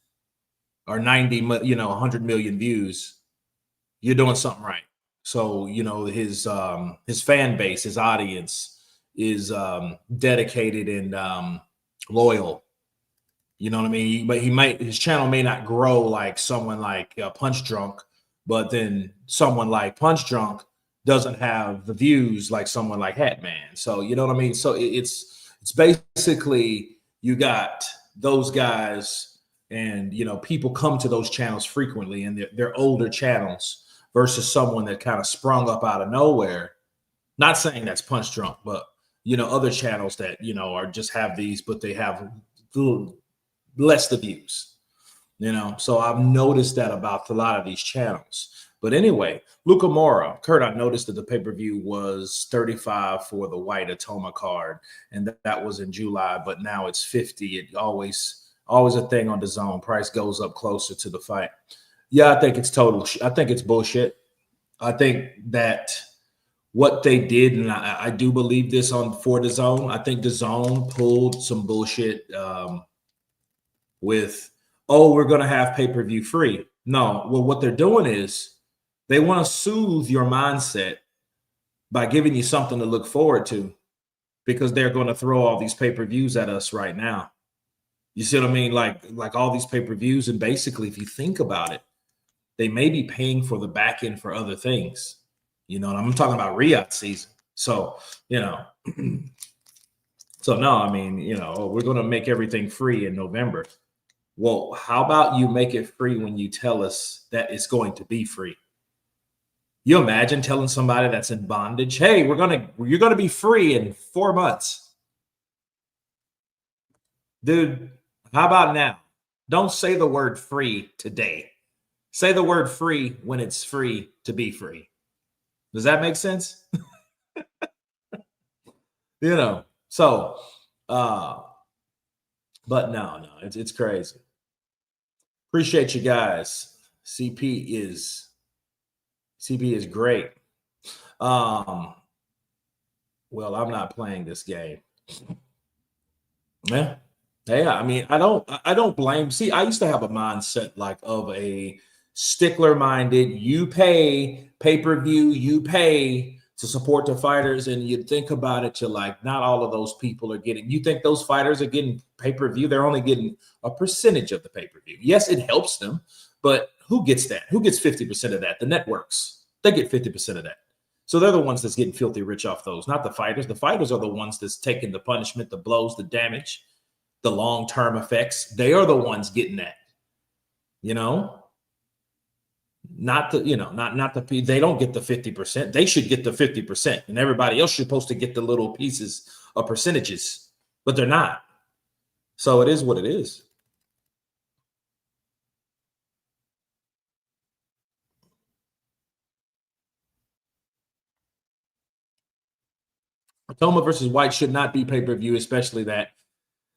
or 100 million views, you're doing something right. So, you know, his fan base, his audience is dedicated and loyal. You know what I mean? But his channel may not grow like someone like Punch Drunk, but then someone like Punch Drunk doesn't have the views like someone like Hatman. So, you know what I mean? So it's basically you got those guys, and, you know, people come to those channels frequently, and they're older channels versus someone that kind of sprung up out of nowhere. Not saying that's Punch Drunk, but, you know, other channels that, you know, are just have these, but they have less the views, you know. So I've noticed that about a lot of these channels. But anyway, Luka Mora, Kurt, I noticed that the pay-per-view was 35 for the Whyte Automa card, and that was in July, but now it's 50. It always a thing on the zone. Price goes up closer to the fight. Yeah, I think it's I think it's bullshit. I think that what they did, and I do believe this for the zone, I think the zone pulled some bullshit with, oh, we're going to have pay-per-view free. No, well, what they're doing is they want to soothe your mindset by giving you something to look forward to, because they're going to throw all these pay-per-views at us right now. You see what I mean? Like all these pay-per-views, and basically, if you think about it, they may be paying for the back end for other things. You know, and I'm talking about Riyadh season. So, you know, so no, I mean, you know, we're going to make everything free in November. Well, how about you make it free when you tell us that it's going to be free? You imagine telling somebody that's in bondage, hey, you're going to be free in 4 months. Dude, how about now? Don't say the word free today. Say the word free when it's free to be free. Does that make sense? You know, so, but no, it's crazy. Appreciate you guys. CP is great. Well, I'm not playing this game. Yeah. Yeah, I mean, I don't blame. See, I used to have a mindset like of a stickler minded. You pay pay-per-view, you pay to support the fighters, and you think about it, you're like, not all of those people are getting. You think those fighters are getting pay-per-view? They're only getting a percentage of the pay-per-view. Yes, it helps them, but who gets that? Who gets 50% of that? The networks. They get 50% of that. So they're the ones that's getting filthy rich off those, not the fighters. The fighters are the ones that's taking the punishment, the blows, the damage, the long-term effects. They are the ones getting that, you know, not the, you know, not the, they don't get the 50%. They should get the 50%, and everybody else should supposed to get the little pieces of percentages, but they're not. So it is what it is. Automa versus Whyte should not be pay-per-view, especially that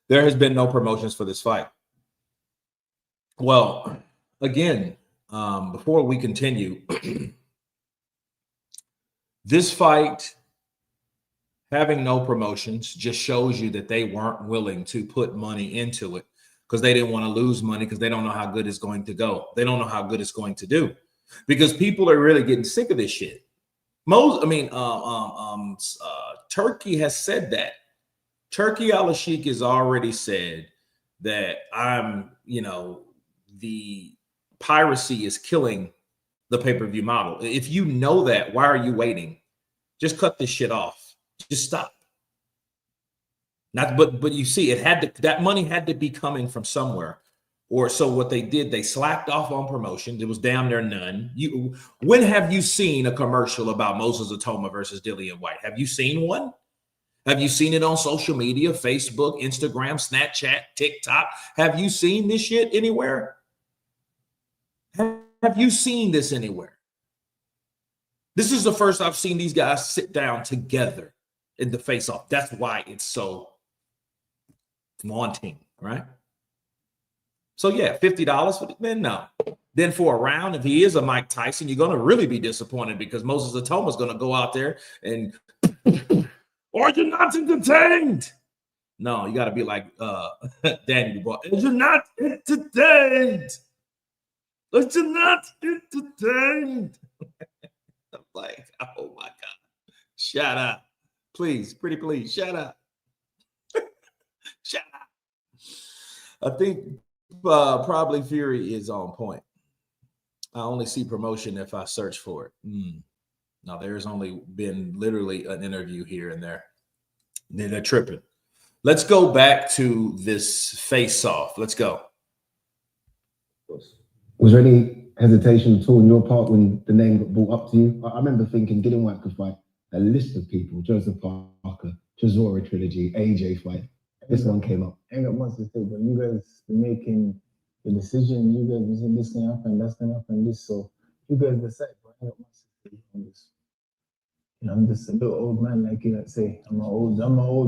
there has been no promotions for this fight. Well, again, before we continue, this fight having no promotions just shows you that they weren't willing to put money into it because they didn't want to lose money, because they don't know how good it's going to go. They don't know how good it's going to do, because people are really getting sick of this shit. Turkey has said that. Turkey Al-Sheikh has already said that the piracy is killing the pay-per-view model. If you know that, why are you waiting? Just cut this shit off. Just stop. But you see, that money had to be coming from somewhere. Or so what they did, they slacked off on promotion. There was damn near none. When have you seen a commercial about Moses Itauma versus Dillian Whyte? Have you seen one? Have you seen it on social media, Facebook, Instagram, Snapchat, TikTok? Have you seen this shit anywhere? Have you seen this anywhere? This is the first I've seen these guys sit down together in the face-off. That's why it's so wanting, right? So yeah, $50 for the man. No, Then for a round, if he is a Mike Tyson, you're going to really be disappointed because Moses Itauma is going to go out there and are you not entertained? No, you got to be like Danny Dubois. Is you not entertained? Is you not entertained? I'm like, oh my God. Shut up. Please, pretty please, shut up. Shut up. I think probably Fury is on point. I only see promotion if I search for it. Now, there's only been literally an interview here and there. They're tripping. Let's go back to this face-off. Let's go. Was there any hesitation at all on your part when the name got brought up to you? I remember thinking Dillian Whyte could fight a list of people: Joseph Parker, Chisora trilogy, AJ fight. This one came up. I ain't got much to say, but you guys been making the decision. You guys been saying this can happen, that's gonna happen, this. So you guys decide. But I ain't got much to say on this. You know, I'm just a little old man, like you say. I'm an old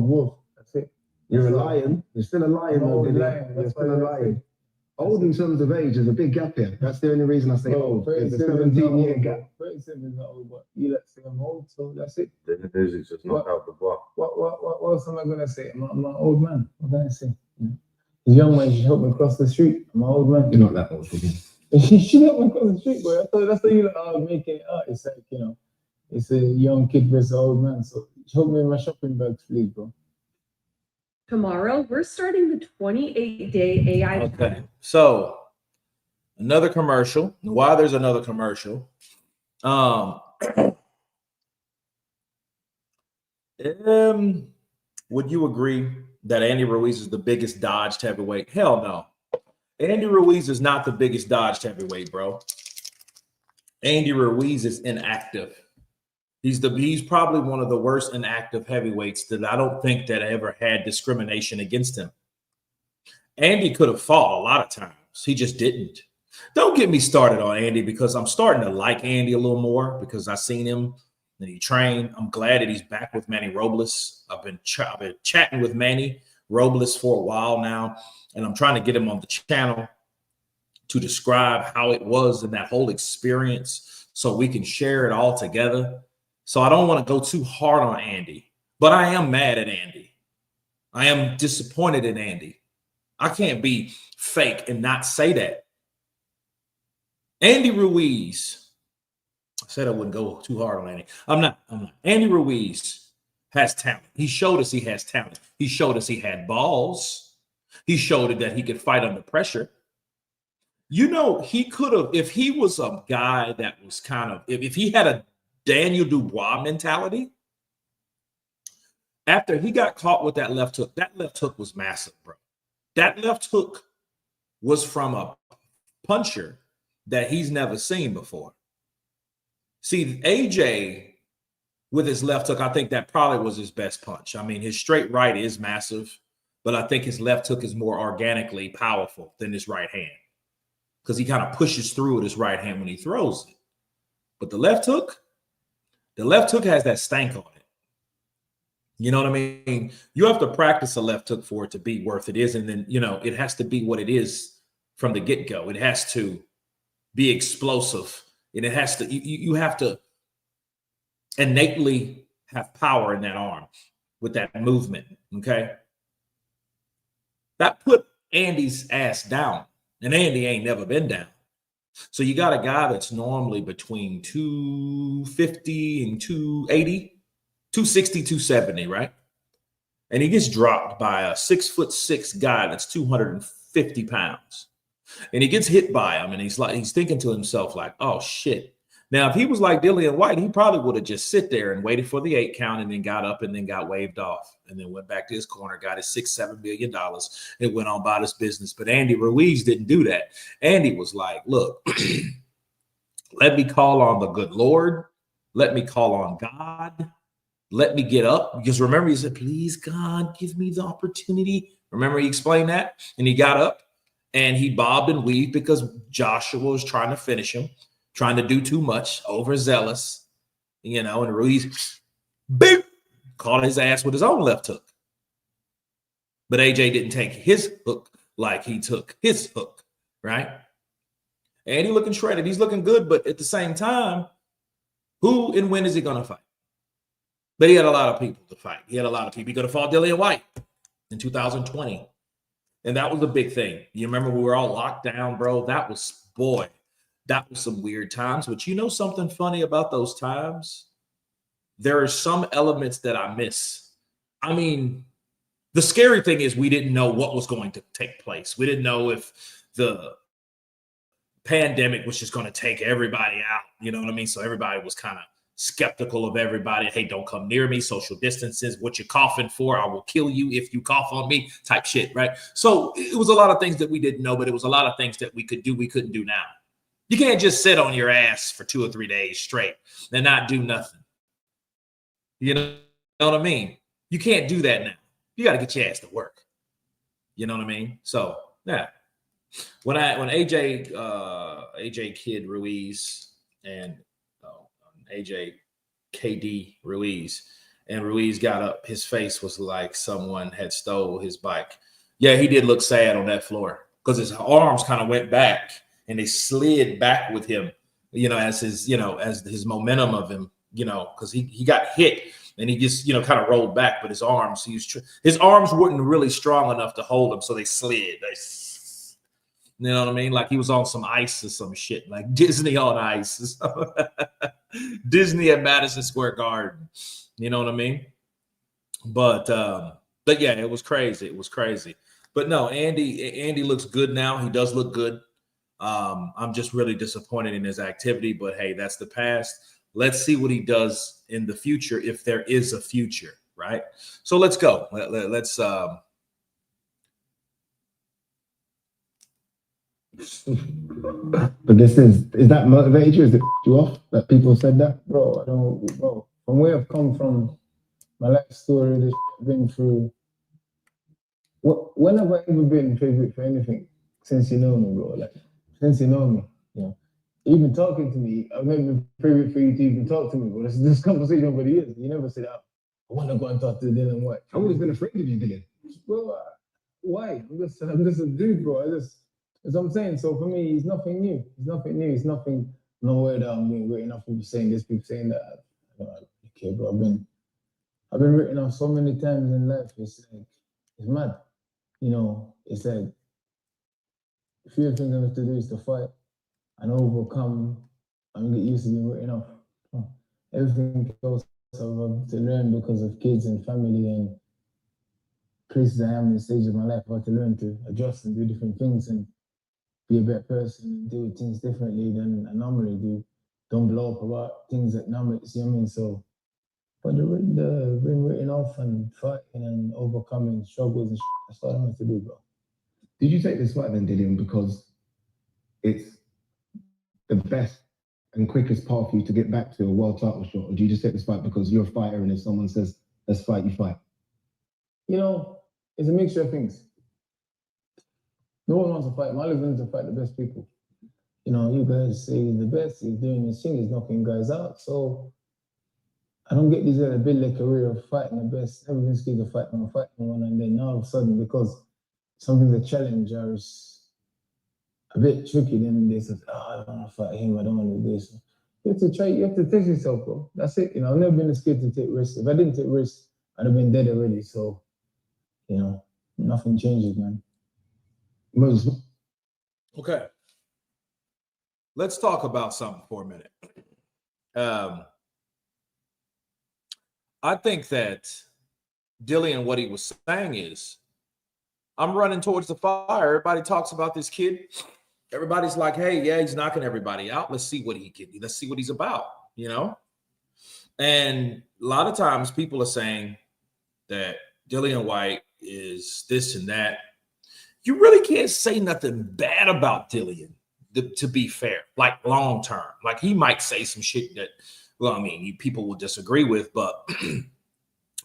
wolf. That's it. You're a lion. You're still a lion, though, Dillian. You're still a lion. Old in terms of age, there's a big gap here. That's the only reason I say old. There's a 17-year gap. 37 is not old, but you like say I'm old, so that's it. The music's just knocked out the bar. What else am I gonna say? I'm an old man. What can I say? The young man should help me cross the street. I'm an old man. You're not that old, Dillian. You should help me cross the street, boy. That's how you are making it out. It's like, you know, it's a young kid versus an old man. So help me in my shopping bags, please, bro. Tomorrow, we're starting the 28-day AI. Okay. So another commercial. Why there's another commercial? Would you agree that Andy Ruiz is the biggest dodged heavyweight? Hell no. Andy Ruiz is not the biggest dodged heavyweight, bro. Andy Ruiz is inactive. He's probably one of the worst inactive heavyweights that I don't think that ever had discrimination against him. Andy could have fought a lot of times. He just didn't. Don't get me started on Andy because I'm starting to like Andy a little more because I've seen him and he trained. I'm glad that he's back with Manny Robles. I've been chatting with Manny Robles for a while now, and I'm trying to get him on the channel to describe how it was in that whole experience so we can share it all together. So I don't want to go too hard on Andy, but I am mad at Andy. I am disappointed in Andy. I can't be fake and not say that. Andy Ruiz, I said I wouldn't go too hard on Andy. I'm not. Andy Ruiz has talent. He showed us he has talent. He showed us he had balls. He showed it that he could fight under pressure. You know, he could have, if he was a guy that was kind of, if he had a Daniel Dubois mentality, after he got caught with that left hook was massive, bro. That left hook was from a puncher that he's never seen before. See, AJ with his left hook, I think that probably was his best punch. I mean, his straight right is massive, but I think his left hook is more organically powerful than his right hand because he kind of pushes through with his right hand when he throws it. But the left hook has that stank on it. You know what I mean? You have to practice a left hook for it to be worth it is. And then, you know, it has to be what it is from the get-go. It has to be explosive. And it has to, you have to innately have power in that arm with that movement. Okay. That put Andy's ass down. And Andy ain't never been down. So you got a guy that's normally between 250 and 280, 260, 270, right? And he gets dropped by a 6'6" guy that's 250 pounds. And he gets hit by him, and he's thinking to himself, like, oh shit. Now, if he was like Dillian Whyte, he probably would have just sit there and waited for the 8 count and then got up and then got waved off and then went back to his corner, got his $6-7 million and went on about his business. But Andy Ruiz didn't do that. Andy was like, look, let me call on the good Lord. Let me call on God. Let me get up. Because remember, he said, please, God, give me the opportunity. Remember, he explained that? And he got up and he bobbed and weaved because Joshua was trying to finish him. Trying to do too much, overzealous, you know, and Ruiz, boop, caught his ass with his own left hook. But AJ didn't take his hook like he took his hook, right? And he's looking shredded. He's looking good, but at the same time, who and when is he going to fight? But he had a lot of people to fight. He had a lot of people. He could have fought Dillian Whyte in 2020. And that was a big thing. You remember we were all locked down, bro? That was some weird times. But you know something funny about those times? There are some elements that I miss. I mean, the scary thing is we didn't know what was going to take place. We didn't know if the pandemic was just going to take everybody out. You know what I mean? So everybody was kind of skeptical of everybody. Hey, don't come near me. Social distances. What you coughing for? I will kill you if you cough on me type shit, right? So it was a lot of things that we didn't know, but it was a lot of things that we could do we couldn't do now. You can't just sit on your ass for 2 or 3 days straight and not do nothing. You know what I mean? You can't do that now. You got to get your ass to work. You know what I mean? So, yeah. When AJ Kid Ruiz and AJ KD Ruiz, and Ruiz got up, his face was like someone had stole his bike. Yeah, he did look sad on that floor because his arms kind of went back and they slid back with him, as his momentum of him, because he got hit and he just, kind of rolled back, but his arms, his arms weren't really strong enough to hold him. So they slid. You know what I mean? Like he was on some ice or some shit, like Disney on ice. Disney at Madison Square Garden. You know what I mean? But yeah, it was crazy. It was crazy. But no, Andy looks good now. He does look good. I'm just really disappointed in his activity, but hey, that's the past. Let's see what he does in the future, if there is a future, right? So let's go. Let's But is that motivated you? Is it you off that people said that? Bro, I don't, bro. From where I've come from, my life story, this I've been through. When have I ever been favorite for anything since you know me, bro? Like, since you know me, even talking to me, I've never been favorite for you to even talk to me, bro. This conversation over the years, you never said, I want to go and talk to Dillian Whyte. I've always been afraid of you, Dillian. Bro, why? I'm just a dude, bro. That's what I'm saying. So for me, it's nothing new. It's nothing nowhere that I'm being written off. People saying this, people saying that. Okay, bro. I've been written off so many times in life. It's like, it's mad. It's like a few things I have to do is to fight and overcome and get used to being written off. Everything else I've had to learn because of kids and family and places I am in the stage of my life. I've had to learn to adjust and do different things and be a better person and deal with things differently than I normally do. Don't blow up about things that normally, see what I mean? So, but the being written off and fighting and overcoming struggles and that's what I have to do, bro. Did you take this fight then, Dillian, because it's the best and quickest path for you to get back to a world title shot? Or do you just take this fight because you're a fighter and if someone says, let's fight, you fight? It's a mixture of things. No one wants to fight. My living to fight the best people. You guys say the best, he's doing his thing, he's knocking guys out. So I don't get these to build a career of fighting the best. Never been scared of fighting one, and then all of a sudden, because something's a challenge or is a bit tricky, then they say, I don't want to fight him, I don't want to do this. You have to try, you have to test yourself, bro. That's it. I've never been scared to take risks. If I didn't take risks, I'd have been dead already. So, nothing changes, man. Okay. Let's talk about something for a minute. I think that Dillian, what he was saying is, I'm running towards the fire. Everybody talks about this kid. Everybody's like, hey, yeah, he's knocking everybody out. Let's see what he can do. Let's see what he's about, And a lot of times people are saying that Dillian Whyte is this and that. You really can't say nothing bad about Dillian, to be fair, like long term. Like he might say some shit that, people will disagree with, but,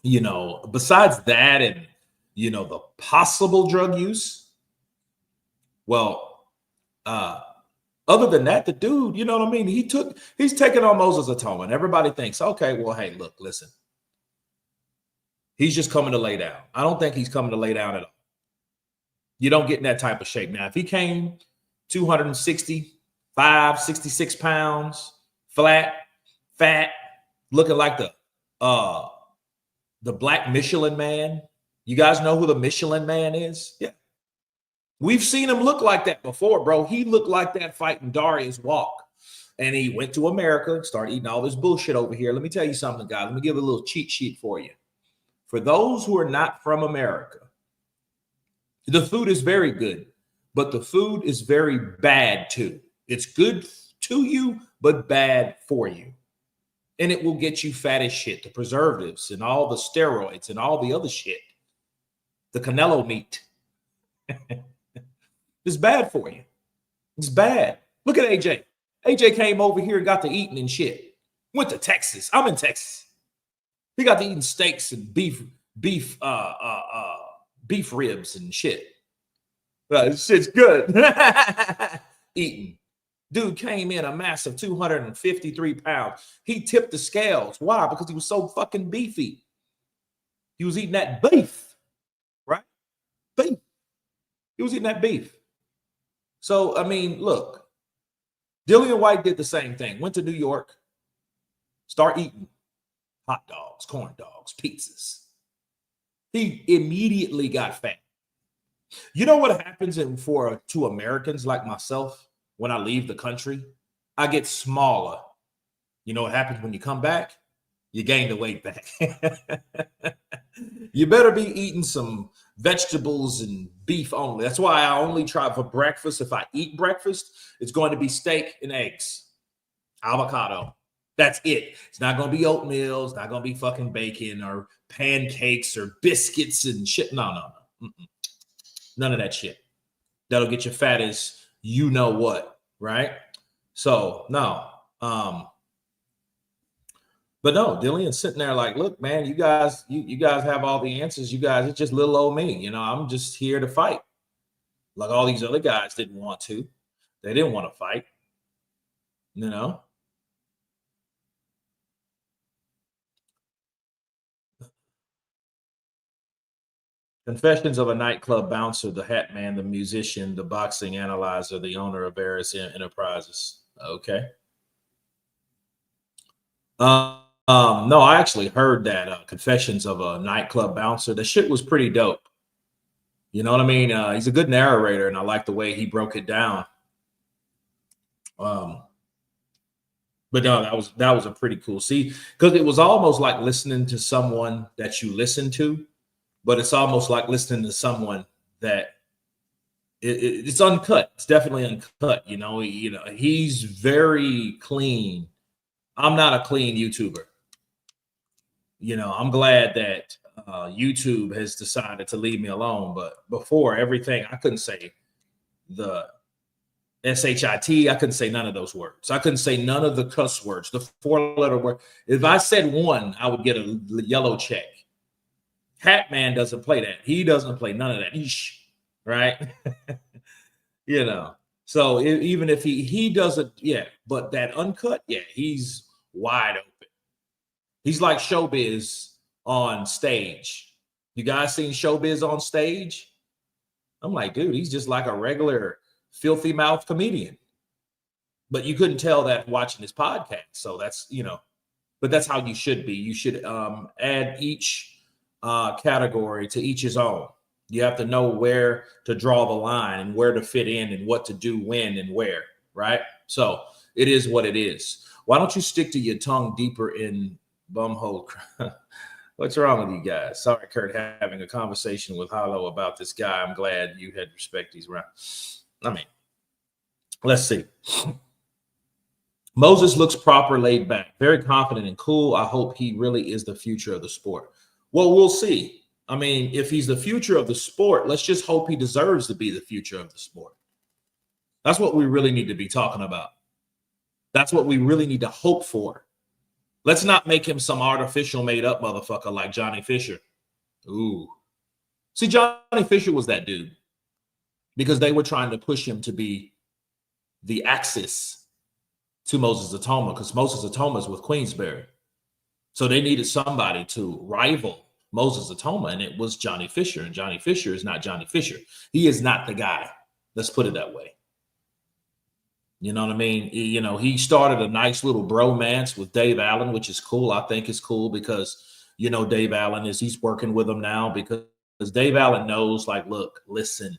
besides that and, the possible drug use, well, other than that, the dude, he's taking on Moses Automa, and everybody thinks, okay, well, hey, look, listen, he's just coming to lay down. I don't think he's coming to lay down at all. You don't get in that type of shape. Now, if he came 260, 66 pounds, flat, fat, looking like the Black Michelin Man. You guys know who the Michelin Man is? Yeah. We've seen him look like that before, bro. He looked like that fighting Darius Walk. And he went to America, started eating all this bullshit over here. Let me tell you something, guys. Let me give a little cheat sheet for you. For those who are not from America, the food is very good, but the food is very bad too. It's good to you, but bad for you. And it will get you fat as shit. The preservatives and all the steroids and all the other shit. The Canelo meat. It's bad for you. It's bad. Look at AJ. AJ came over here and got to eating and shit. Went to Texas. I'm in Texas. He got to eating steaks and beef ribs and shit. This shit's good. Eating. Dude came in a massive 253 pounds. He tipped the scales. Why? Because he was so fucking beefy. He was eating that beef, right? Beef. He was eating that beef. So, I mean, look, Dillian Whyte did the same thing. Went to New York, start eating hot dogs, corn dogs, pizzas. He immediately got fat. You know what happens to Americans like myself when I leave the country? I get smaller. You know what happens when you come back? You gain the weight back. You better be eating some vegetables and beef only. That's why I only try for breakfast. If I eat breakfast, it's going to be steak and eggs, avocado. That's it. It's not going to be oatmeal. It's not going to be fucking bacon or pancakes or biscuits and shit. No. None of that shit. That'll get you fat as you know what, right? So, no. But no, Dillian's sitting there like, look, man, you guys have all the answers. You guys, it's just little old me. You know, I'm just here to fight. Like all these other guys didn't want to. They didn't want to fight. You know? Confessions of a nightclub bouncer, the hat man, the musician, the boxing analyzer, the owner of various enterprises. Okay. No, I actually heard that Confessions of a Nightclub Bouncer. The shit was pretty dope. You know what I mean? He's a good narrator, and I like the way he broke it down. But no, that was a pretty cool. See, because it was almost like listening to someone that you listen to, but it's almost like listening to someone that it's uncut. It's definitely uncut. You know, he's very clean. I'm not a clean YouTuber. You know, I'm glad that YouTube has decided to leave me alone. But before everything, I couldn't say the SHIT. I couldn't say none of those words. I couldn't say none of the cuss words, the 4-letter word. If I said one, I would get a yellow check. Hat Man doesn't play that. He doesn't play none of that. Right? You know. So even if he doesn't, yeah. But that uncut, yeah, he's wide open. He's like Showbiz on stage. You guys seen Showbiz on stage? I'm like, dude, he's just like a regular filthy mouth comedian. But you couldn't tell that watching his podcast. So that's, you know, but that's how you should be. You should add each category to each his own. You have to know where to draw the line and where to fit in and what to do when and where, right? So it is what it is. Why don't you stick to your tongue deeper in bumhole? What's wrong with you guys? Sorry, Kurt, having a conversation with Hollow about this guy. I'm glad you had respect. He's around. I mean, let's see. Moses looks proper, laid back, very confident and cool. I hope he really is the future of the sport. Well, we'll see. I mean, if he's the future of the sport, let's just hope he deserves to be the future of the sport. That's what we really need to be talking about. That's what we really need to hope for. Let's not make him some artificial made up motherfucker like Johnny Fisher. Ooh. See, Johnny Fisher was that dude because they were trying to push him to be the axis to Moses Itauma because Moses Itauma is with Queensberry. So they needed somebody to rival Moses Itauma, and it was Johnny Fisher. And Johnny Fisher is not Johnny Fisher. He is not the guy. Let's put it that way. You know what I mean? You know, he started a nice little bromance with Dave Allen, which is cool. I think it's cool because, you know, Dave Allen he's working with him now because Dave Allen knows, like, look, listen,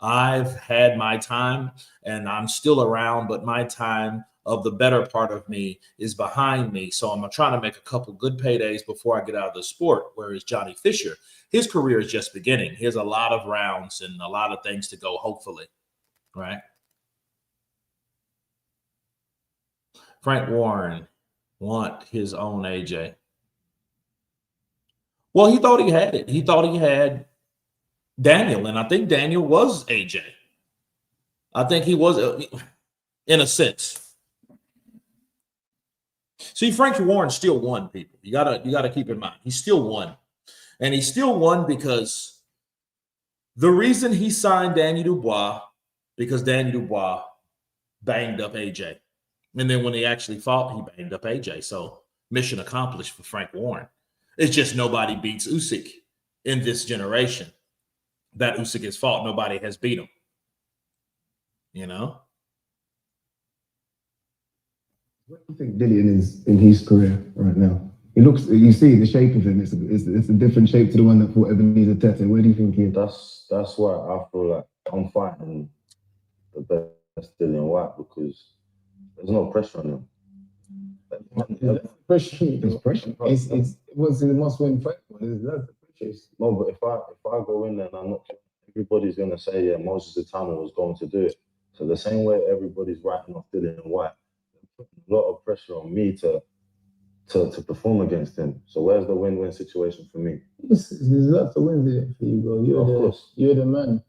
I've had my time and I'm still around, but my time of the better part of me is behind me. So I'm trying to make a couple good paydays before I get out of the sport. Whereas Johnny Fisher, his career is just beginning. He has a lot of rounds and a lot of things to go, hopefully. Right? Frank Warren want his own AJ. Well, he thought he had it. He thought he had Daniel, and I think Daniel was AJ. I think he was, in a sense. See, Frank Warren still won, people. You gotta keep in mind he still won, and he still won because the reason he signed Daniel Dubois because Daniel Dubois banged up AJ. And then when he actually fought, he banged up AJ. So mission accomplished for Frank Warren. It's just nobody beats Usyk in this generation. That Usyk has fought, nobody has beat him. You know? What do you think Dillian is in his career right now? He looks, you see the shape of him, it's a different shape to the one that fought Ebenezer Tete. Where do you think he is? That's why I feel like I'm fighting the best Dillian Whyte because there's no pressure on him. Pressure. There's pressure. It was the must-win fight. There's lots of pressures. No, but if I go in there and I'm not, everybody's gonna say, yeah, Moses Itauma was going to do it. So the same way everybody's writing off Dillian Whyte, a lot of pressure on me to perform against him. So where's the win-win situation for me? There's lots of wins there for you, bro. You're the man.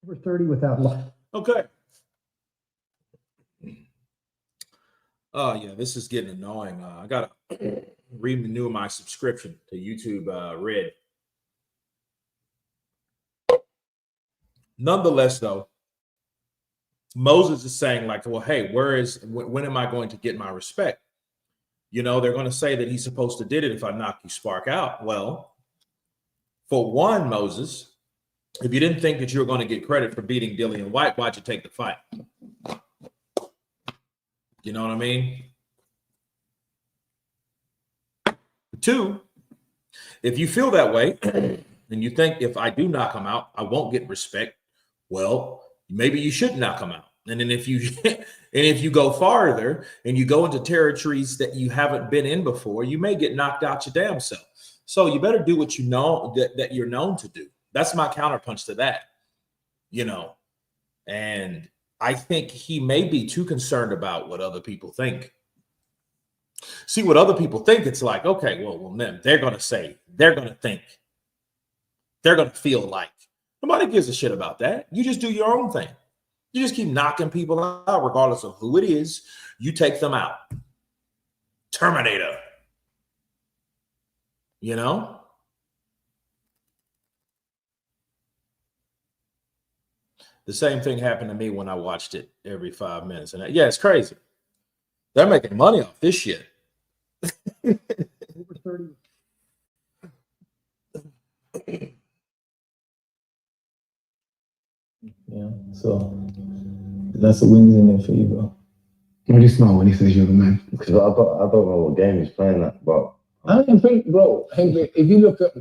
Over 30 without luck. Okay. Oh, yeah, this is getting annoying. I got to renew my subscription to YouTube Red. Nonetheless, though, Moses is saying, like, well, hey, when am I going to get my respect? You know, they're going to say that he's supposed to did it if I knock you spark out. Well, for one, Moses, if you didn't think that you were going to get credit for beating Dillian Whyte, why'd you take the fight? You know what I mean? Two, if you feel that way and you think if I do knock him out, I won't get respect, well, maybe you should knock him out. And then if you go farther and you go into territories that you haven't been in before, you may get knocked out your damn self. So you better do what you know that you're known to do. That's my counterpunch to that, you know. And I think he may be too concerned about what other people think. See, what other people think, it's like, okay, well, then they're going to say, they're going to think, they're going to feel like. Nobody gives a shit about that. You just do your own thing. You just keep knocking people out, regardless of who it is. You take them out. Terminator. You know? The same thing happened to me when I watched it every 5 minutes. And yeah, it's crazy. They're making money off this shit. Over 30. Yeah, so that's the wins in there for you, bro. Why do you smile when he says you're the man? Because I don't know what game he's playing at, but I don't think, bro. If you look at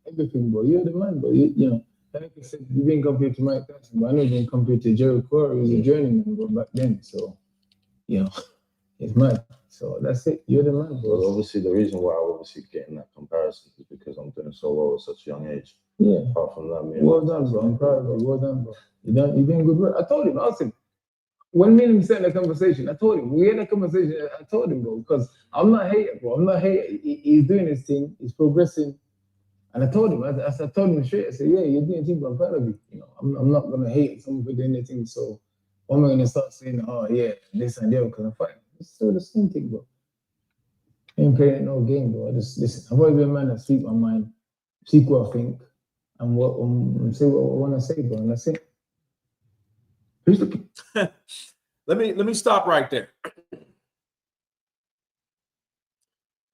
everything, bro, you're the man, bro. You know, like I said, you've been compared to Mike Tyson, but I know you've been compared to Jerrell, who was a journeyman, bro, back then. So, you know, it's mad. So that's it. You're the man, bro. well, obviously the reason why I'm obviously getting that comparison is because I'm doing so well at such a young age. Yeah. Apart from that, Well done, bro. I'm proud of you. Well done, bro. You're doing good work. I told him, I asked him. When me and him sat in a conversation, I told him, we had a conversation, I told him, bro, because I'm not hating, bro. I'm not hating. He's doing his thing, he's progressing. And I told him, I told him straight, I said, yeah, you're doing things, but I'm proud of you. You know, I'm not going to hate someone for doing anything. So why am I going to start saying, oh, yeah, this and that, because I'm fighting? It's still the same thing, bro. I ain't playing no game, bro. I just listen. I've always been a man that speak my mind, speak what I think, and say what I want to say, bro. And that's it. Who's the... Let me stop right there.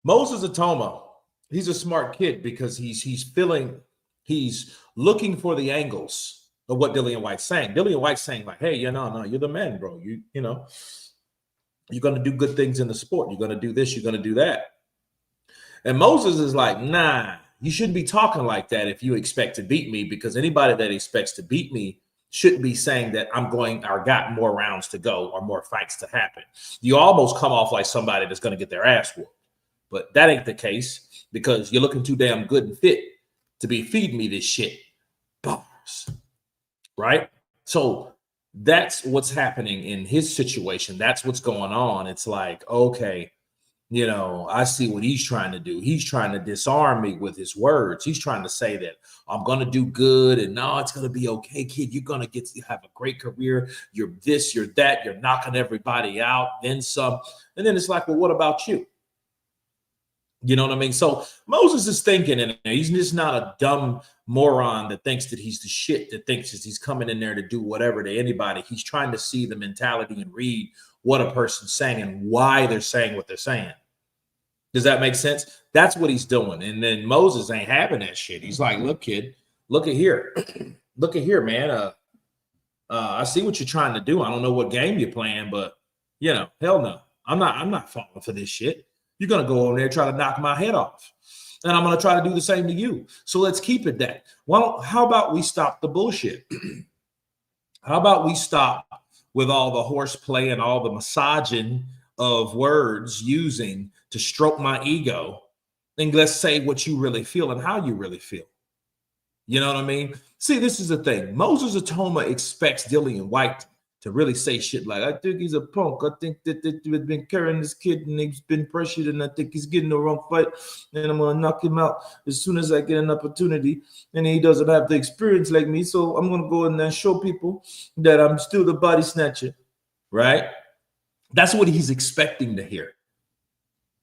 Moses Automa, he's a smart kid because he's feeling He's looking for the angles of what Dillian Whyte's saying. Dillian Whyte's saying like, hey, no, you're the man, bro. You know, you're going to do good things in the sport. You're going to do this. You're going to do that. And Moses is like, nah, you shouldn't be talking like that if you expect to beat me, because anybody that expects to beat me shouldn't be saying that I'm going or got more rounds to go or more fights to happen. You almost come off like somebody that's going to get their ass whooped. But that ain't the case, because you're looking too damn good and fit to be feeding me this shit. Bars. Right? So that's what's happening in his situation. That's what's going on. It's like, okay, you know, I see what he's trying to do. He's trying to disarm me with his words. He's trying to say that I'm going to do good and no, it's going to be okay, kid. You're going to have a great career. You're this, you're that. You're knocking everybody out, then some. And then it's like, well, what about you? You know what I mean? So Moses is thinking in there. He's just not a dumb moron that thinks that he's the shit, that thinks that he's coming in there to do whatever to anybody. He's trying to see the mentality and read what a person's saying and why they're saying what they're saying. Does that make sense? That's what he's doing. And then Moses ain't having that shit. He's like, look, kid, look at here. Look at here, man. I see what you're trying to do. I don't know what game you're playing, but, you know, hell no. I'm not falling for this shit. You're going to go over there and try to knock my head off. And I'm going to try to do the same to you. So let's keep it that. Well, how about we stop the bullshit? How about we stop with all the horseplay and all the massaging of words using to stroke my ego, and let's say what you really feel and how you really feel. You know what I mean? See, this is the thing. Moses Itauma expects Dillian Whyte to really say shit like, I think he's a punk. I think that we've been carrying this kid and he's been pressured and I think he's getting the wrong fight and I'm going to knock him out as soon as I get an opportunity. And he doesn't have the experience like me, so I'm going to go in there and show people that I'm still the body snatcher, right? That's what he's expecting to hear.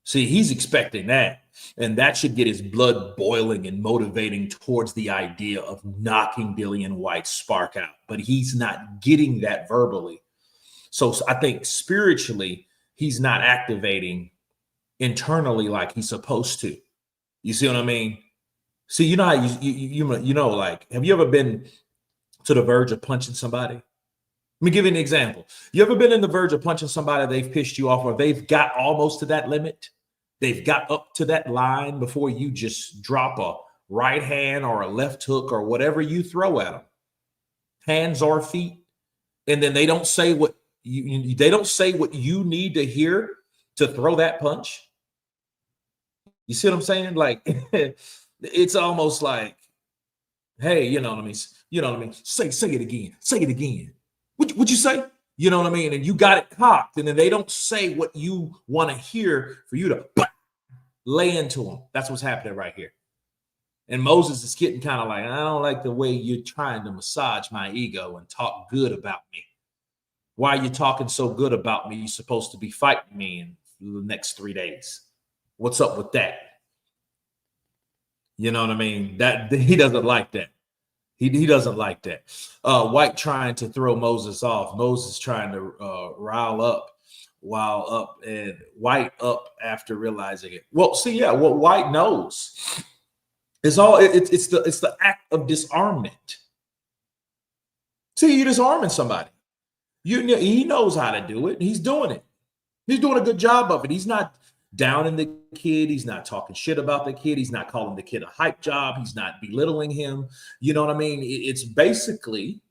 See, he's expecting that, and that should get his blood boiling and motivating towards the idea of knocking Dillian Whyte's spark out. But he's not getting that verbally. So I think spiritually, he's not activating internally like he's supposed to. You see what I mean? See, you know how you know, like, have you ever been to the verge of punching somebody? Let me give you an example. You ever been in the verge of punching somebody, they've pissed you off, or they've got almost to that limit? They've got up to that line before you just drop a right hand or a left hook or whatever you throw at them, hands or feet, and then they don't say what you need to hear to throw that punch. You see what I'm saying? Like, it's almost like, hey, you know what I mean? You know what I mean? Say it again. Say it again. What'd you say? You know what I mean? And you got it cocked, and then they don't say what you want to hear for you to lay into them. That's what's happening right here. And Moses is getting kind of like, I don't like the way you're trying to massage my ego and talk good about me. Why are you talking so good about me? You're supposed to be fighting me in the next 3 days. What's up with that? You know what I mean? That he doesn't like that. He doesn't like that. Whyte trying to throw Moses off. Moses trying to rile up while up, and Whyte up after realizing it. Well, see, yeah, what Whyte knows is it's the act of disarmament. See, you're disarming somebody. He knows how to do it. He's doing it. He's doing a good job of it. He's not downing the kid. He's not talking shit about the kid. He's not calling the kid a hype job. He's not belittling him. You know what I mean? It's basically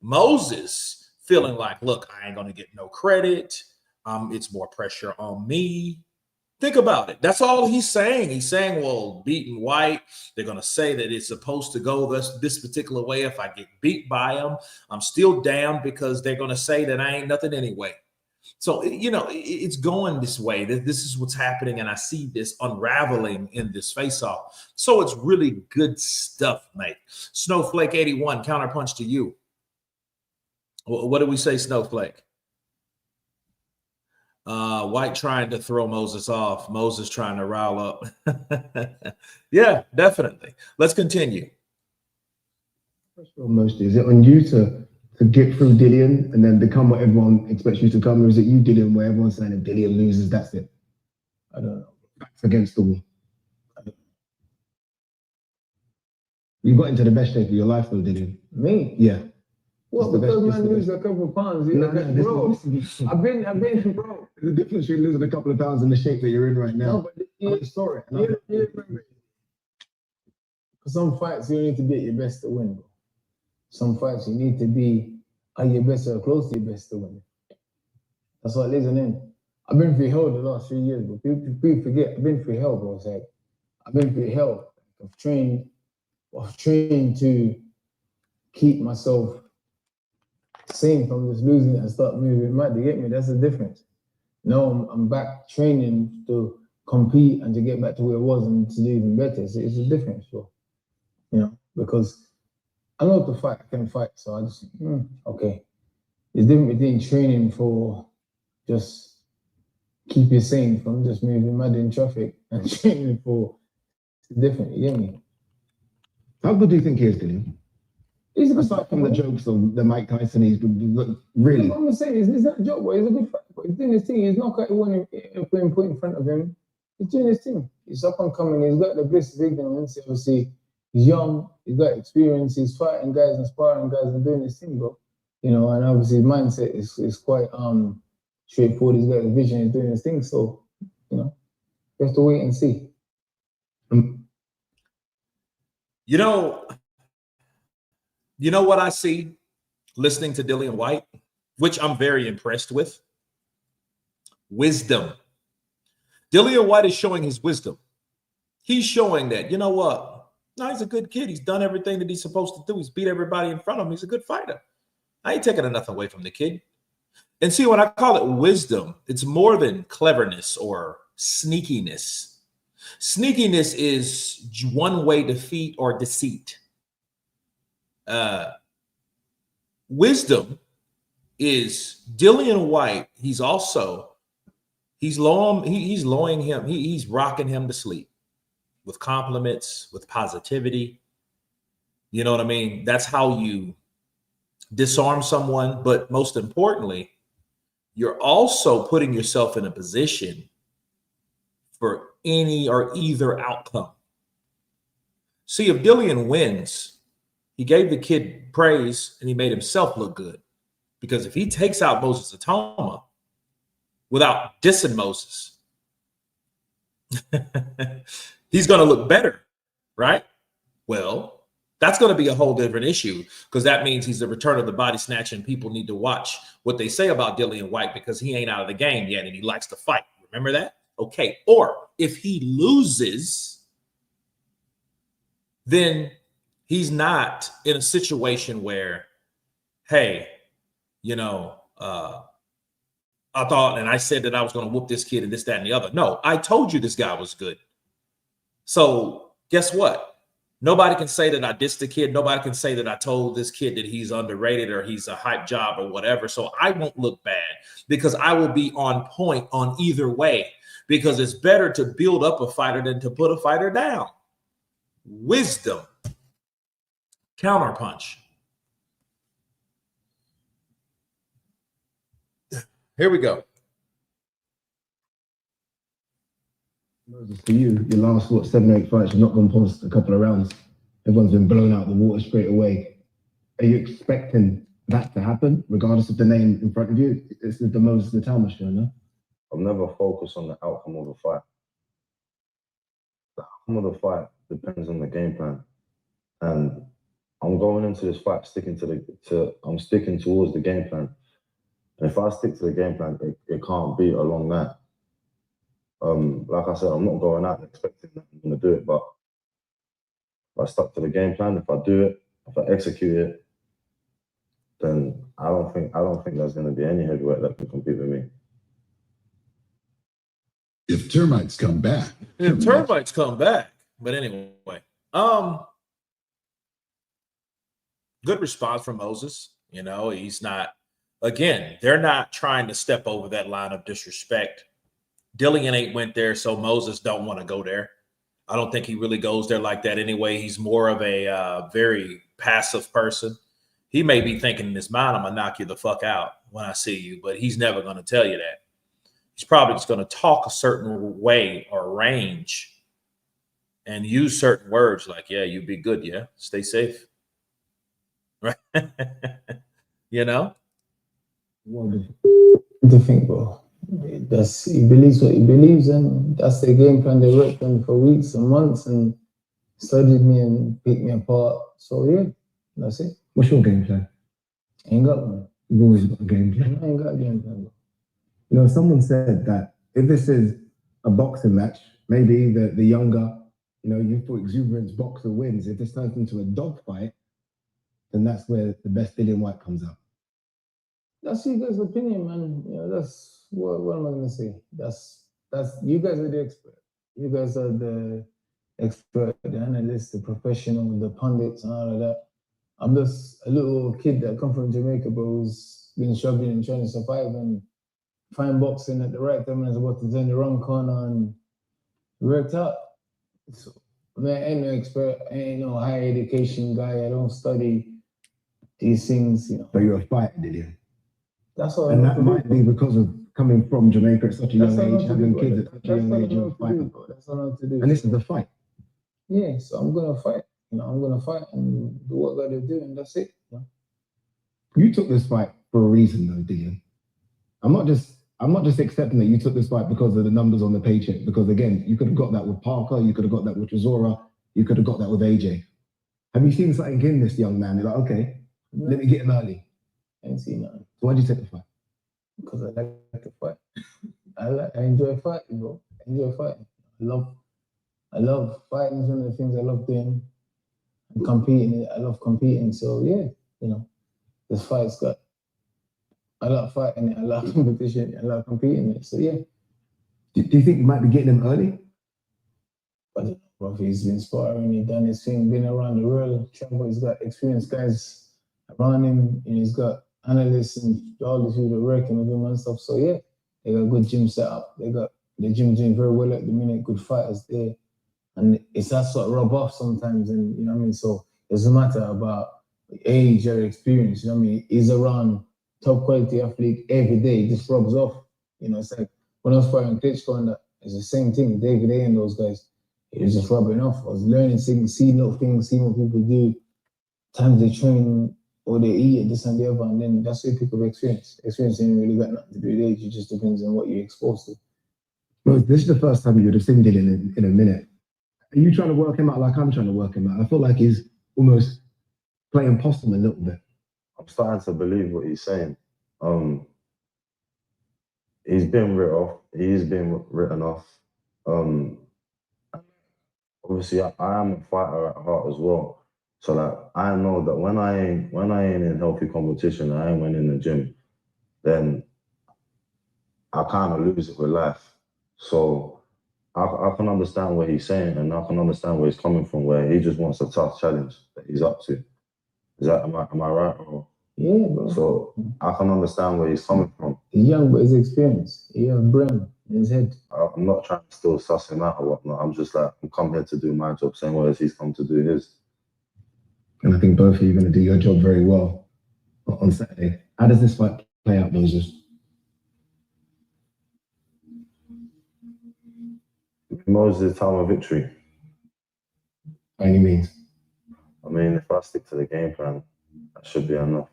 Moses feeling like, look, I ain't going to get no credit. It's more pressure on me. Think about it. That's all he's saying. He's saying, well, beating Whyte, they're going to say that it's supposed to go this particular way. If I get beat by him, I'm still damned because they're going to say that I ain't nothing anyway. So, you know, it's going this way. This is what's happening, and I see this unraveling in this face-off. So it's really good stuff, mate. Snowflake 81, counterpunch to you. What did we say, Snowflake? Whyte trying to throw Moses off. Moses trying to rile up. Yeah, definitely. Let's continue. Mostly, is it on you to get through Dillian and then become what everyone expects you to become, or is it you, Dillian, where everyone's saying if Dillian loses, that's it? I don't know. Backs against the wall. You got into the best shape of your life, though, Dillian. Me? Yeah. Well, It's the because best- man it's the lose a couple of pounds, bro. listen. I've been, bro. There's a difference between losing a couple of pounds and the shape that you're in right now. No, but I saw it. For some fights, you need to be at your best to win, bro. Some fights, you need to be at your best or close to your best to win. That's what it is, and then I've been through hell the last 3 years, but people forget I've been through hell, bro. It's like I've been through hell. I've trained to keep myself sane from just losing it and start moving mad. You get me? That's the difference. Now I'm back training to compete and to get back to where I was and to do even better. It's a difference, bro. You know, because I know to fight, I can fight. So I just, okay. It's different between training for just keep you sane from just moving mad in traffic and training for, it's different, you get me? How good do you think he is, Dillian? He's a good Aside from the jokes of the Mike Tyson, he's really. I'm saying it's not a joke, but he's a good fighter. But he's doing his thing. He's not got anyone playing put in front of him. He's doing his thing. He's up and coming. He's got the bliss of ignorance. Obviously, he's young. He's got experience. He's fighting guys, inspiring guys, and doing his thing, bro. You know, and obviously his mindset is quite straightforward. He's got his vision. He's doing his thing. So, you know, you have to wait and see. You know what I see listening to Dillian Whyte, which I'm very impressed with? Wisdom. Dillian Whyte is showing his wisdom. He's showing that, you know what? No, he's a good kid. He's done everything that he's supposed to do. He's beat everybody in front of him. He's a good fighter. I ain't taking nothing away from the kid. And see, when I call it wisdom, it's more than cleverness or sneakiness. Sneakiness is one-way defeat or deceit. Wisdom is Dillian Whyte. He's rocking him to sleep with compliments, with positivity. You know what I mean? That's how you disarm someone. But most importantly, you're also putting yourself in a position for any or either outcome. See, if Dillian wins, he gave the kid praise and he made himself look good. Because if he takes out Moses Itauma without dissing Moses, he's going to look better, right? Well, that's going to be a whole different issue because that means he's the return of the body snatch and people need to watch what they say about Dillian Whyte because he ain't out of the game yet and he likes to fight. Remember that? Okay. Or if he loses, then he's not in a situation where, hey, you know, I thought and I said that I was going to whoop this kid and this, that, and the other. No, I told you this guy was good. So guess what? Nobody can say that I dissed the kid. Nobody can say that I told this kid that he's underrated or he's a hype job or whatever. So I won't look bad because I will be on point on either way because it's better to build up a fighter than to put a fighter down. Wisdom. Counterpunch. Here we go. For you, your last 7 or 8 fights, you've not gone past a couple of rounds. Everyone's been blown out of the water straight away. Are you expecting that to happen, regardless of the name in front of you? This is the Moses Itauma show, no? I've never focused on the outcome of a fight. The outcome of the fight depends on the game plan, and I'm going into this fight sticking towards the game plan. And if I stick to the game plan, it can't be along that. Like I said, I'm not going out expecting that I'm going to do it, but if I stuck to the game plan, if I do it, if I execute it, then I don't think there's going to be any heavyweight that can compete with me. If termites come back. If termites come back. But anyway, good response from Moses. You know, he's not, again, they're not trying to step over that line of disrespect. Dillian ain't went there, so Moses don't want to go there. I don't think he really goes there like that anyway. He's more of a very passive person. He may be thinking in his mind, I'm going to knock you the fuck out when I see you, but he's never going to tell you that. He's probably just going to talk a certain way or range and use certain words like, yeah, you be good, yeah, stay safe. Right? You know? What do you think, bro? He believes what he believes, and that's the game plan they worked on for weeks and months and studied me and picked me apart. So yeah, that's it. What's your game plan? Ain't got one. You've always got a game plan. I ain't got a game plan, bro. You know, someone said that if this is a boxing match, maybe the younger, you know, youthful exuberance boxer wins. If this turns into a dog fight, then that's where the best Dillian Whyte comes out. That's you guys' opinion, man. You know, that's what am I gonna say? That's you guys are the expert. You guys are the expert, the analyst, the professional, the pundits, and all of that. I'm just a little kid that come from Jamaica, but who's been struggling and trying to survive and find boxing at the right time and I was about to turn the wrong corner and worked out. So, man, I ain't no expert, I ain't no higher education guy. I don't study these things, you know. But you're a fighter, Dillian. That's all. And that might be because of coming from Jamaica at such a young age, having kids at such a young age, you're a fighter. That's all I have to do. And this is a fight. Yeah, so I'm gonna fight. You know, I'm gonna fight and do what I gotta do, and that's it. You know? You took this fight for a reason, though, Dillian. I'm not just accepting that you took this fight because of the numbers on the paycheck. Because again, you could have got that with Parker, you could have got that with Chisora, you could have got that with AJ. Have you seen something in this young man? You're like, okay, let me get him early. I ain't seen nothing. So why'd you take the fight? Because I like to fight. I enjoy fighting, bro. I enjoy fighting. I love fighting. Is one of the things I love doing. And competing. I love competing. So yeah, you know, this fight's got. I love fighting it. I love competition. I love competing it. So yeah. Do you think you might be getting him early? But bro, he's been sparring. He's done his thing. Been around the world. Travel. He's got experienced guys around him, and he's got analysts and all these people working with him and stuff. So yeah, they got a good gym set up. They got the gym doing very well at the minute. Good fighters there, and it's that sort of rub off sometimes. And you know what I mean. So it doesn't matter about age or experience. You know what I mean. He's around top quality athlete every day. It just rubs off. You know, it's like when I was fighting Klitschko and that, it's the same thing. David A and those guys, it was just rubbing off. I was learning things, seeing little things, seeing what people do, times they train. Or they eat this and the other, and then that's what you pick up experience. Experience ain't really got nothing to do with age. It just depends on what you're exposed to. Well, this is the first time you would have seen Dillian in a minute. Are you trying to work him out like I'm trying to work him out? I feel like he's almost playing possum a little bit. I'm starting to believe what he's saying. He's been written off. He's been written off. Obviously, I am a fighter at heart as well. So like I know that when I ain't in healthy competition, I ain't when in the gym, then I kind of lose it with life. So I can understand what he's saying, and I can understand where he's coming from, where he just wants a tough challenge that he's up to. Am I right? Or? Yeah, bro. So I can understand where he's coming from. He's young, but he's experienced. He has brain in his head. I'm not trying to still suss him out or whatnot. I'm just like, I'm come here to do my job, same way as he's come to do his. And I think both of you are going to do your job very well on Saturday. How does this fight play out, Moses? Moses' time of victory. By any means. I mean, if I stick to the game plan, that should be enough.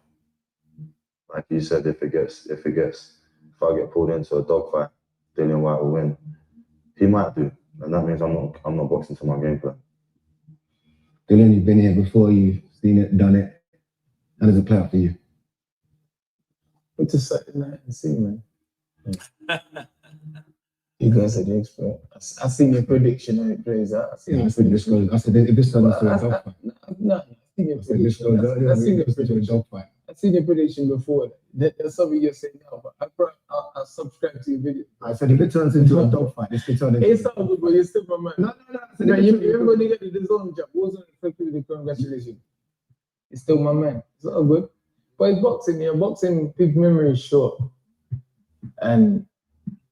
Like you said, if I get pulled into a dogfight, Dillian Whyte will win. He might do, and that means I'm not boxing to my game plan. Dillian, you've been here before, you've seen it, done it. How does it play out for you? It's a Saturday night and see, man. You guys are the expert. I seen your prediction how it plays out. I said if this turns into a dogfight. No, I seen your prediction before. That's something you're saying now, but I subscribe to your video. I said if it turns into a dogfight, this could turn into. It's all good, but you're still my man. No. You're going to get the zone job. Wasn't effective with the congratulations. It's still my man. It's all good. But it's boxing. You know, boxing, people's memory is short. And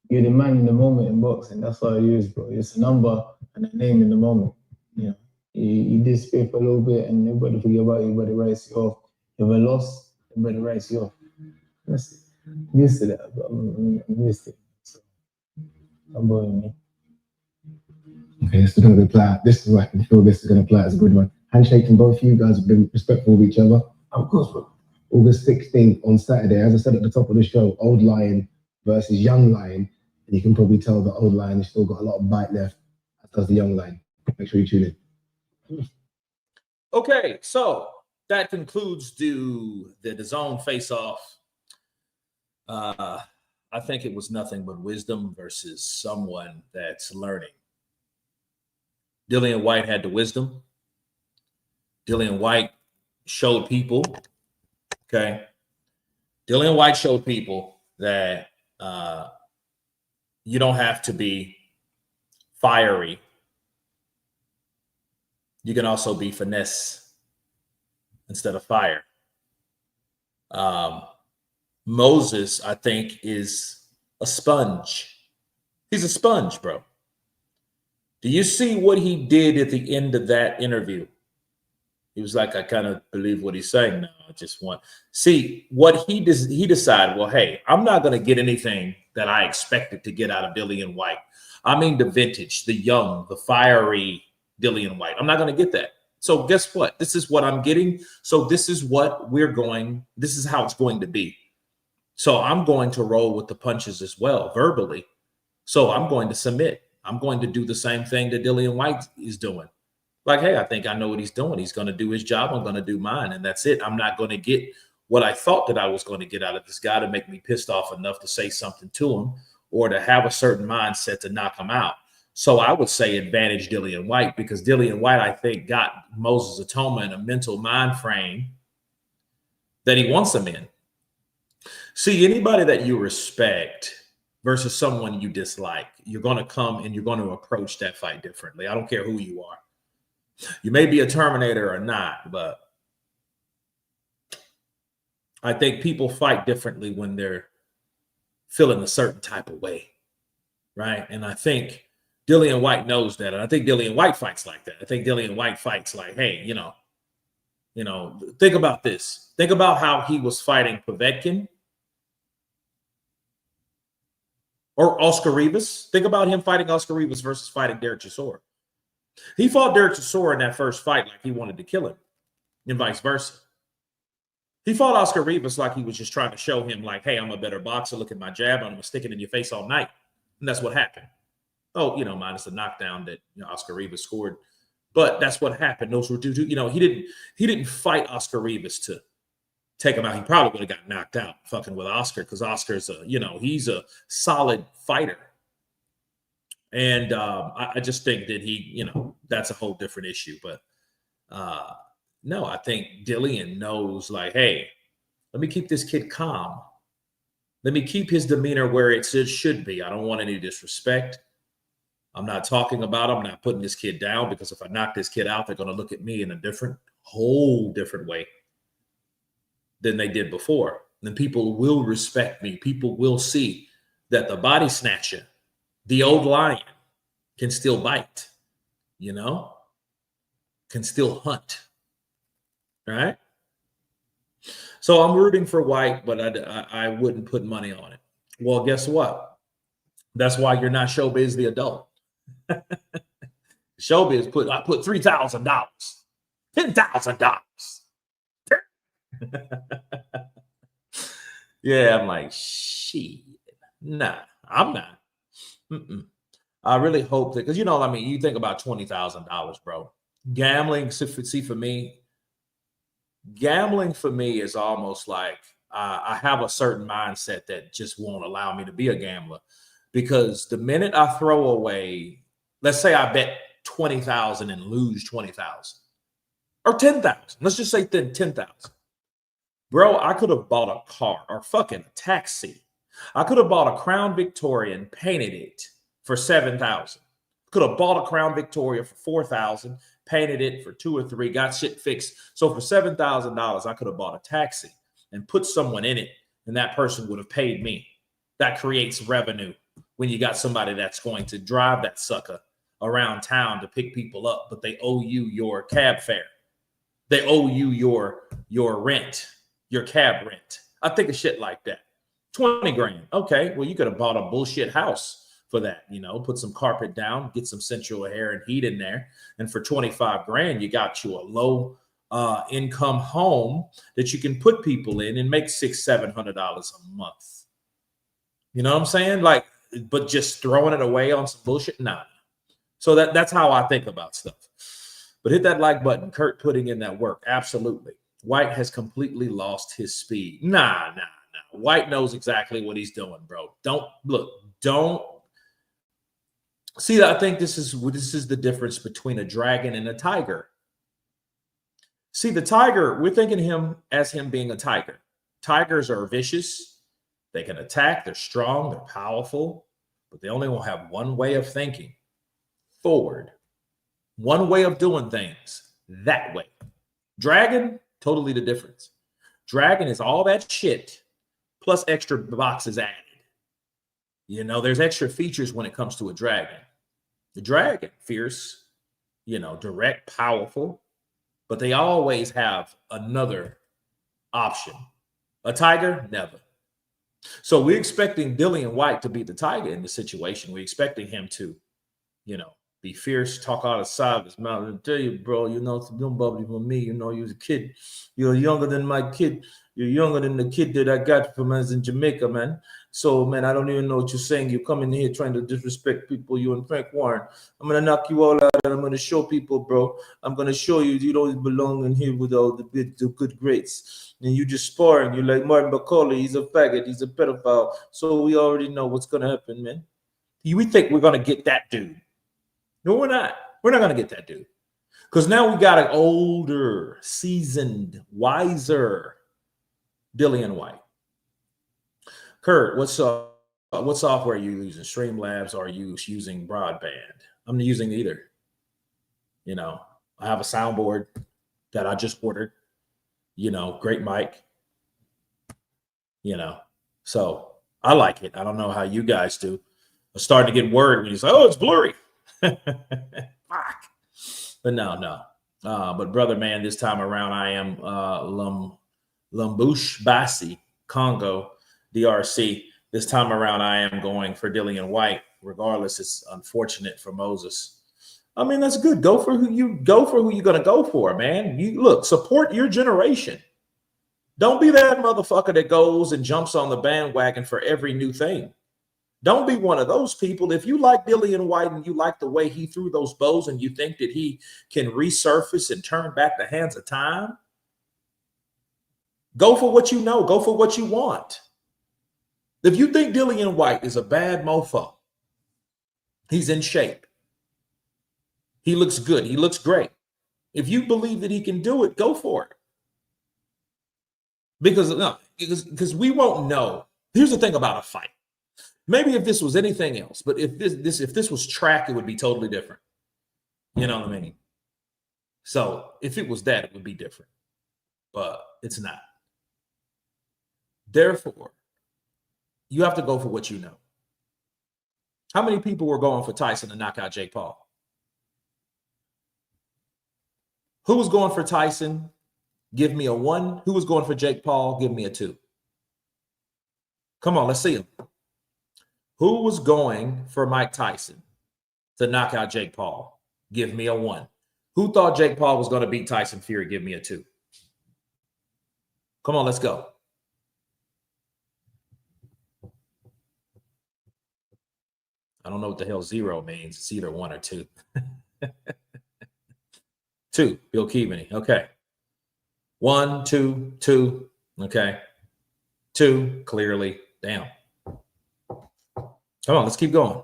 you're the man in the moment in boxing. That's all it is, bro. It's a number and a name in the moment. You know, you disappear for a little bit and everybody forget about you, everybody writes you off. You have a loss, everybody writes you off. That's it. I'm used to that, bro. I'm used to it. So, don't bother me. Okay, this is going to play out. This is what I can feel. This is going to play out as a good one. Handshake from both of you guys have been respectful of each other. Of course, bro. August 16th on Saturday, as I said at the top of the show, Old Lion versus Young Lion. And you can probably tell the Old Lion has still got a lot of bite left, as does the Young Lion. Make sure you tune in. Okay, so that concludes the DAZN face-off. I think it was nothing but wisdom versus someone that's learning. Dillian Whyte had the wisdom. Dillian Whyte showed people, okay? Dillian Whyte showed people that you don't have to be fiery. You can also be finesse instead of fire. Moses, I think, is a sponge. He's a sponge, bro. Do you see what he did at the end of that interview? He was like, I kind of believe what he's saying now. I just want see what he does. He decided, well, hey, I'm not going to get anything that I expected to get out of Dillian Whyte. I mean, the vintage, the young, the fiery Dillian Whyte. I'm not going to get that. So guess what? This is what I'm getting. So this is what we're going. This is how it's going to be. So I'm going to roll with the punches as well, verbally. So I'm going to submit. I'm going to do the same thing that Dillian Whyte is doing. Like, hey, I think I know what he's doing. He's going to do his job. I'm going to do mine. And that's it. I'm not going to get what I thought that I was going to get out of this guy to make me pissed off enough to say something to him or to have a certain mindset to knock him out. So I would say advantage Dillian Whyte, because Dillian Whyte, I think, got Moses Itauma in a mental mind frame that he wants him in. See, anybody that you respect versus someone you dislike, you're going to come and you're going to approach that fight differently. I don't care who you are. You may be a Terminator or not, but I think people fight differently when they're feeling a certain type of way, right? And I think Dillian Whyte knows that. And I think Dillian Whyte fights like that. I think Dillian Whyte fights like, hey, you know, think about this. Think about how he was fighting Povetkin or Oscar Rivas. Think about him fighting Oscar Rivas versus fighting Derek Chisora. He fought Derek Chisora in that first fight like he wanted to kill him, and vice versa. He fought Oscar Rivas like he was just trying to show him, like, hey, I'm a better boxer. Look at my jab. I'm going to stick it in your face all night. And that's what happened. Oh, minus the knockdown that Oscar Rivas scored. But that's what happened. Those were he didn't fight Oscar Rivas to take him out. He probably would have got knocked out fucking with Oscar, because Oscar's he's a solid fighter. And I just think that he, that's a whole different issue. But no, I think Dillian knows, like, hey, let me keep this kid calm. Let me keep his demeanor where it should be. I don't want any disrespect. I'm not talking about him. I'm not putting this kid down, because if I knock this kid out, they're going to look at me in a whole different way than they did before. Then people will respect me. People will see that the body snatcher, the old lion, can still bite, can still hunt, right? So I'm rooting for Whyte, but I wouldn't put money on it. Well, guess what? That's why you're not Showbiz the adult. Showbiz I put $3,000, $10,000. Yeah, I'm like, shit. Nah, I'm not. I really hope that, because you think about $20,000, bro. Gambling, for me, gambling for me is almost like I have a certain mindset that just won't allow me to be a gambler, because the minute I throw away, let's say I bet 20,000 and lose 20,000 or 10,000. Let's just say 10,000. Bro, I could have bought a car or fucking a taxi. I could have bought a Crown Victoria and painted it for 7,000. Could have bought a Crown Victoria for 4,000, painted it for 2 or 3, got shit fixed. So for $7,000, I could have bought a taxi and put someone in it, and that person would have paid me. That creates revenue when you got somebody that's going to drive that sucker around town to pick people up, but they owe you your cab fare. They owe you your rent, your cab rent. I think of shit like that. 20 grand. Okay, well, you could have bought a bullshit house for that. You know, put some carpet down, get some central air and heat in there. And for 25 grand, you got you a low income home that you can put people in and make $600-700 a month. You know what I'm saying? Like, but just throwing it away on some bullshit? Nah. So that's how I think about stuff. But hit that like button. Kurt putting in that work. Absolutely. Whyte has completely lost his speed. Nah. Whyte knows exactly what he's doing, bro. Don't see. I think this is the difference between a dragon and a tiger. See, the tiger, we're thinking him as him being a tiger. Tigers are vicious. They can attack. They're strong. They're powerful. But they only will have one way of thinking. Forward. One way of doing things. That way. Dragon, totally the difference. Dragon is all that shit plus extra boxes added. You know, there's extra features when it comes to a dragon. The dragon, fierce, you know, direct, powerful, but they always have another option. A tiger, never. So we're expecting Dillian Whyte to be the tiger in the situation. We're expecting him to, you know, be fierce, talk out of the side of his mouth and tell you, bro, you know, don't bother with me. You know, you're a kid. You're younger than my kid. You're younger than the kid that I got from us in Jamaica, man. So, man, I don't even know what you're saying. You come in here trying to disrespect people, you and Frank Warren. I'm going to knock you all out, and I'm going to show people, bro. I'm going to show you don't belong in here with all the good greats. And you just sparring. You're like Martin McCauley. He's a faggot. He's a pedophile. So we already know what's going to happen, man. We think we're going to get that dude. No, we're not. We're not going to get that dude. Because now we got an older, seasoned, wiser Dillian Whyte. Kurt, what software are you using? Streamlabs, or are you using broadband? I'm not using either. You know, I have a soundboard that I just ordered. You know, great mic. You know, so I like it. I don't know how you guys do. I'm starting to get worried when you say, "Oh, it's blurry." Fuck. But no. But brother, man, this time around I am Lubumbashi, Congo, DRC. This time around I am going for Dillian Whyte. Regardless, it's unfortunate for Moses. I mean, that's good. Go for who you're gonna go for, man. You look, support your generation. Don't be that motherfucker that goes and jumps on the bandwagon for every new thing. Don't be one of those people. If you like Dillian Whyte and you like the way he threw those bows and you think that he can resurface and turn back the hands of time, go for what you know. Go for what you want. If you think Dillian Whyte is a bad mofo, he's in shape. He looks good. He looks great. If you believe that he can do it, go for it. Because we won't know. Here's the thing about a fight. Maybe if this was anything else, but if this was track, it would be totally different. You know what I mean? So if it was that, it would be different. But it's not. Therefore, you have to go for what you know. How many people were going for Tyson to knock out Jake Paul? Who was going for Tyson? Give me a 1. Who was going for Jake Paul? Give me a 2. Come on, let's see him. Who was going for Mike Tyson to knock out Jake Paul? Give me a 1. Who thought Jake Paul was going to beat Tyson Fury? Give me a 2. Come on, let's go. I don't know what the hell 0 means. It's either 1 or 2. 2, Bill Keevaney. Okay. 1, 2, 2. Okay. 2, clearly. Damn. Come on, let's keep going.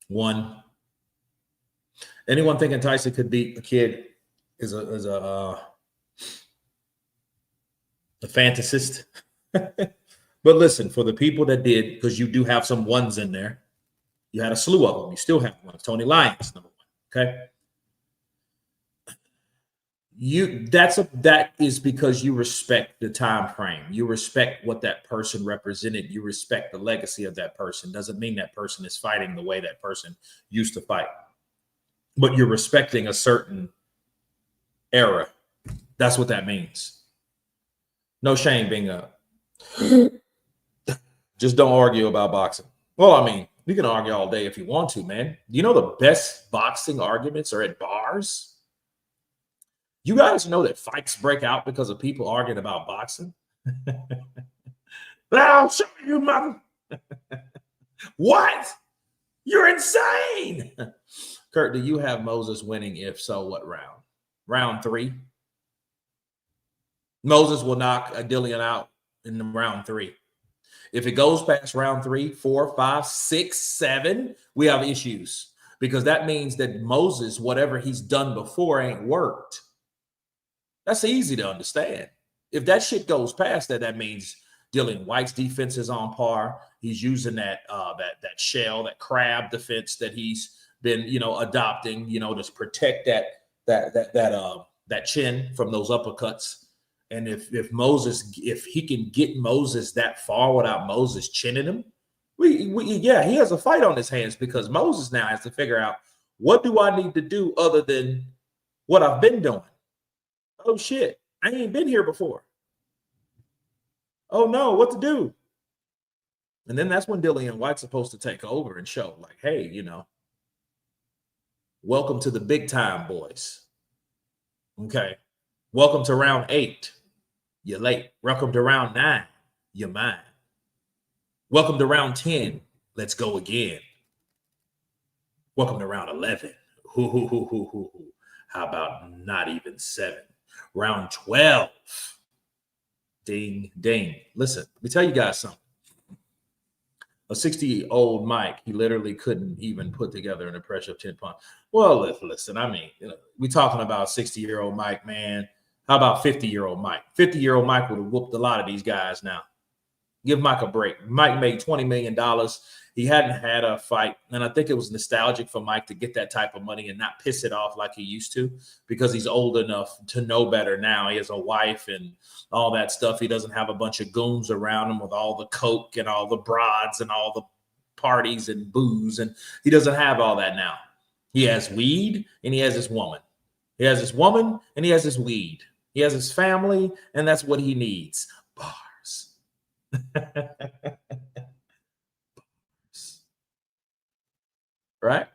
One. Anyone thinking Tyson could beat a kid is a fantasist. But listen, for the people that did, because you do have some 1s in there, you had a slew of them. You still have 1. Tony Lyons, number 1. Okay. That is because you respect the time frame. You respect what that person represented. You respect the legacy of that person. Doesn't mean that person is fighting the way that person used to fight, but you're respecting a certain era. That's what that means. No shame being up. Just don't argue about boxing. Well, I mean, you can argue all day if you want to, man. You know the best boxing arguments are at bars? You guys know that fights break out because of people arguing about boxing? I'll show you, mother. What? You're insane. Kurt, do you have Moses winning? If so, what round? Round 3. Moses will knock Dillian out in round 3. If it goes past round 3, 4, 5, 6, 7, we have issues, because that means that Moses, whatever he's done before, ain't worked. That's easy to understand. If that shit goes past that, that means Dillian Whyte's defense is on par. He's using that shell, that crab defense that he's been, adopting, to protect that chin from those uppercuts. And if he can get Moses that far without Moses chinning him, he has a fight on his hands, because Moses now has to figure out, what do I need to do other than what I've been doing? Oh shit, I ain't been here before. Oh no, what to do? And then that's when Dillian Whyte's supposed to take over and show, like, hey, welcome to the big time, boys. Okay. Welcome to round 8. You're late. Welcome to round 9. You're mine. Welcome to round 10. Let's go again. Welcome to round 11. How about not even 7? Round 12. Ding, ding. Listen, let me tell you guys something. A 60-year-old Mike, he literally couldn't even put together an impressive 10 punch. Well, listen, I mean, we're talking about 60-year-old Mike, man. How about 50-year-old Mike? 50-year-old Mike would have whooped a lot of these guys now. Give Mike a break. Mike made $20 million. He hadn't had a fight, and I think it was nostalgic for Mike to get that type of money and not piss it off like he used to, because he's old enough to know better now. He has a wife and all that stuff. He doesn't have a bunch of goons around him with all the coke and all the broads and all the parties and booze, and he doesn't have all that now. He has weed and he has his woman. He has his woman and he has his weed. He has his family, and that's what he needs. Bars. Right?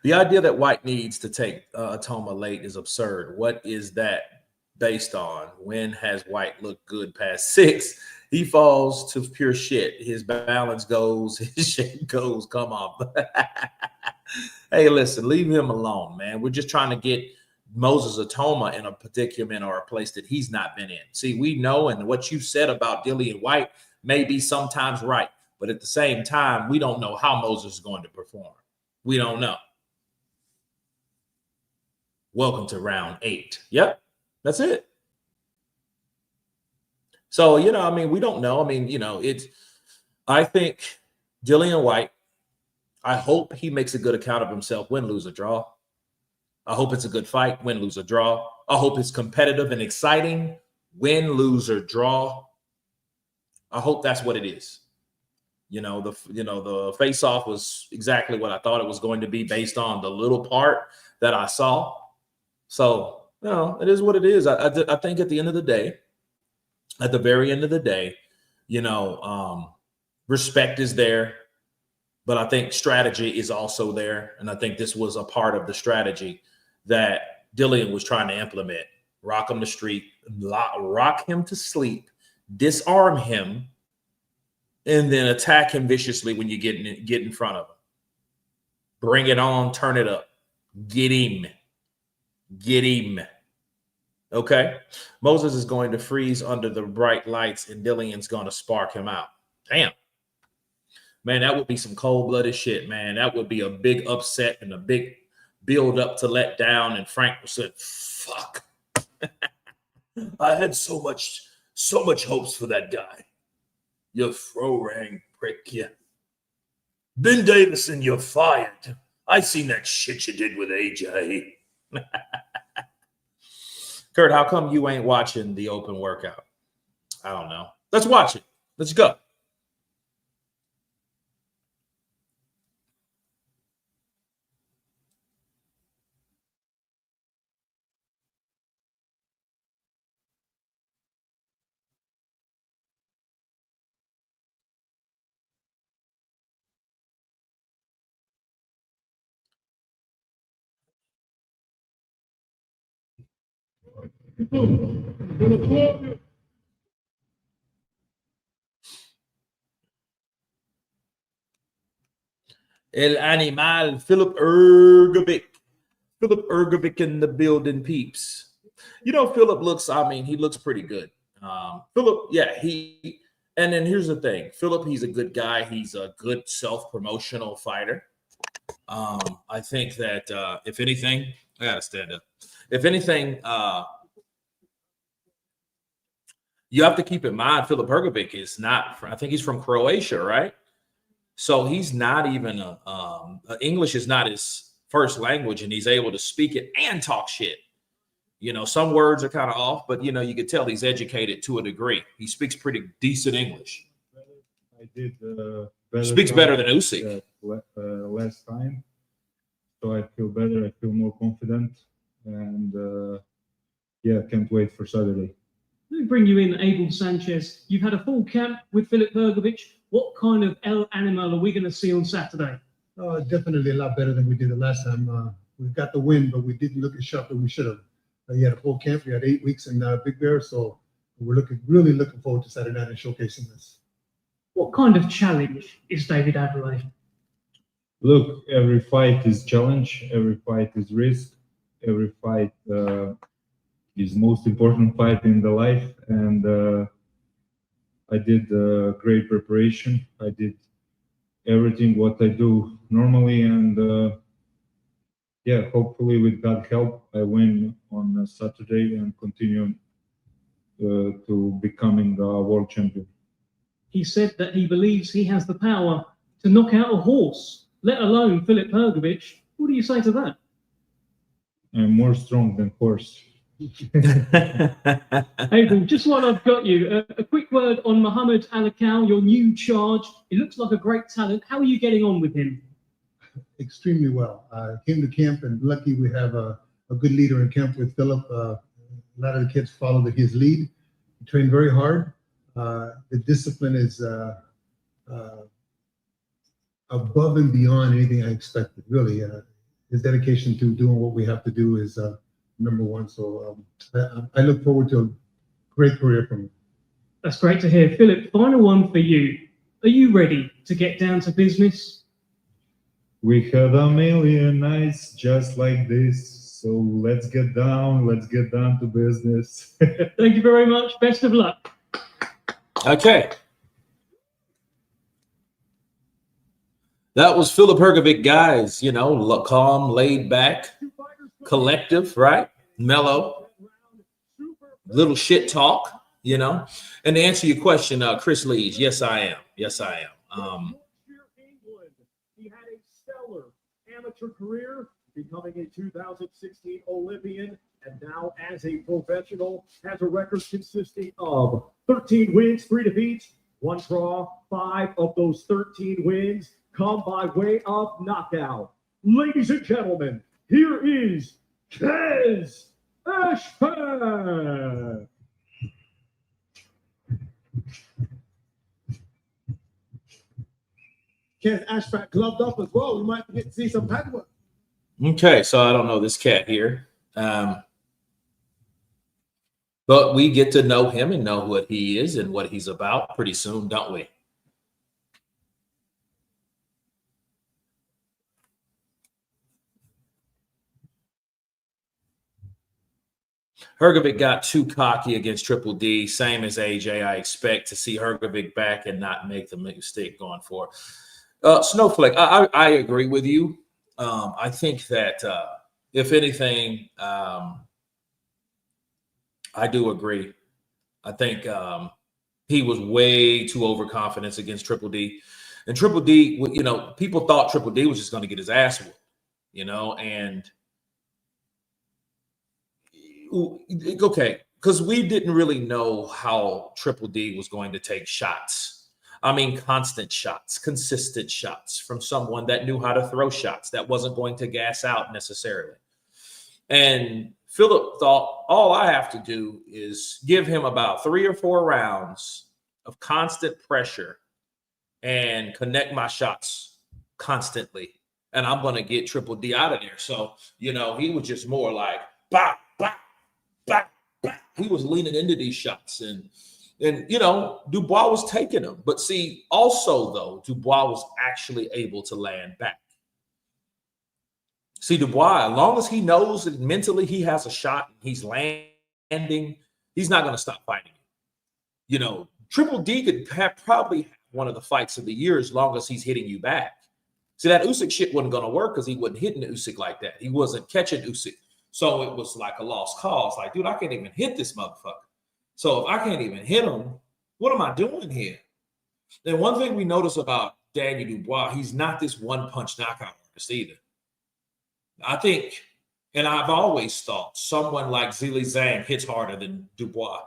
The idea that Whyte needs to take Automa late is absurd. What is that based on? When has Whyte looked good past 6? He falls to pure shit. His balance goes, his shape goes. Come on. Hey, listen, leave him alone, man. We're just trying to get Moses Automa in a predicament or a place that he's not been in. See, we know, and what you said about Dillian Whyte may be sometimes right, but at the same time, we don't know how Moses is going to perform. We don't know. Welcome to round 8. Yep, that's it. So, I mean, we don't know. I mean, I think Dillian Whyte, I hope he makes a good account of himself, win, lose, or draw. I hope it's a good fight, win, lose, or draw. I hope it's competitive and exciting, win, lose, or draw. I hope that's what it is. The face-off was exactly what I thought it was going to be based on the little part that I saw. So, it is what it is. I think at the end of the day, at the very end of the day, respect is there, but I think strategy is also there. And I think this was a part of the strategy that Dillian was trying to implement. Rock him to street, rock him to sleep, disarm him, and then attack him viciously when you get in front of him. Bring it on, turn it up. Get him. Get him. Okay? Moses is going to freeze under the bright lights, and Dillian's going to spark him out. Damn. Man, that would be some cold-blooded shit, man. That would be a big upset and a big build up to let down. And Frank said, fuck. I had so much hopes for that guy. You throw-rang prick, yeah. Ben Davidson, you're fired. I seen that shit you did with AJ. Kurt, how come you ain't watching the open workout? I don't know. Let's watch it. Let's go. El Animal, Philip Ergovic. Philip Ergovic in the building, peeps. You know, Philip looks, I mean, he looks pretty good. Philip, yeah, and then here's the thing. Philip, he's a good guy. He's a good self-promotional fighter. I think that if anything, I gotta stand up. If anything, you have to keep in mind Philip Ergovic is not, I think he's from Croatia, right? So he's not even English is not his first language, and he's able to speak it and talk shit. You know, some words are kind of off, but you know, you could tell he's educated to a degree. He speaks pretty decent English. I did Speaks better than Usyk. Last time, so I feel better. I feel more confident, and yeah, can't wait for Saturday. Let me bring you in, Abel Sanchez. You've had a full camp with Philip Ergovic. What kind of El Animal are we going to see on Saturday? Definitely a lot better than we did the last time. We got the win, but we didn't look as sharp as we should have. He had a full camp. We had 8 weeks in Big Bear, so we're really looking forward to Saturday night and showcasing this. What kind of challenge is David Adelaide? Look, every fight is challenge. Every fight is risk. Every fight is most important fight in the life, and I did great preparation. I did everything what I do normally, and yeah, hopefully with God's help, I win on Saturday and continue to becoming a world champion. He said that he believes he has the power to knock out a horse, let alone Philip Ergovic. What do you say to that? I'm more strong than horse. Abel, just while I've got you, a quick word on Muhammad Alakal, your new charge. He looks like a great talent. How are you getting on with him? Extremely well. Came to camp, and lucky we have a good leader in camp with Philip. A lot of the kids followed his lead. He trained very hard. The discipline is above and beyond anything I expected. Really, his dedication to doing what we have to do is number one. So I look forward to a great career from him. That's great to hear. Philip, final one for you. Are you ready to get down to business? We had a million nights just like this, so let's get down to business. Thank you very much. Best of luck. Okay. That was Philip Ergovic, guys. You know, calm, laid back, collective, right? Mellow, little shit talk, you know. And to answer your question, Chris Leeds, yes, I am. Yes, I am. He had a stellar amateur career, becoming a 2016 Olympian, and now as a professional has a record consisting of 13 wins, 3 defeats, 1 draw. 5 of those 13 wins come by way of knockout. Ladies and gentlemen, here is Kez Ashford. Kez Ashford gloved up as well. We might get to see some paddwork. Okay, so I don't know this cat here. But we get to know him and know what he is and what he's about pretty soon, don't we? Ergovic got too cocky against Triple D, same as AJ. I expect to see Ergovic back and not make the mistake going forward. Snowflake, I agree with you. I think that if anything, I do agree. I think he was way too overconfident against Triple D. And Triple D, you know, people thought Triple D was just going to get his ass whooped, you know, and okay, because we didn't really know how Triple D was going to take shots. I mean, constant shots, consistent shots from someone that knew how to throw shots, that wasn't going to gas out necessarily. And Philip thought, all I have to do is give him about 3 or 4 rounds of constant pressure and connect my shots constantly, and I'm going to get Triple D out of there. So, you know, he was just more like, bah, bah, bah, bah, he was leaning into these shots, and you know, Dubois was taking them. But see, also though, Dubois was actually able to land back. See, Dubois, as long as he knows that mentally he has a shot and he's landing, he's not going to stop fighting. You know, Triple D could have probably one of the fights of the year as long as he's hitting you back. See, that Usyk shit wasn't going to work because he wasn't hitting Usyk like that. He wasn't catching Usyk. So it was like a lost cause. Like, dude, I can't even hit this motherfucker. So if I can't even hit him, what am I doing here? And one thing we notice about Daniel Dubois, he's not this one-punch knockout artist either. I think, and I've always thought, someone like Zhilei Zhang hits harder than Dubois.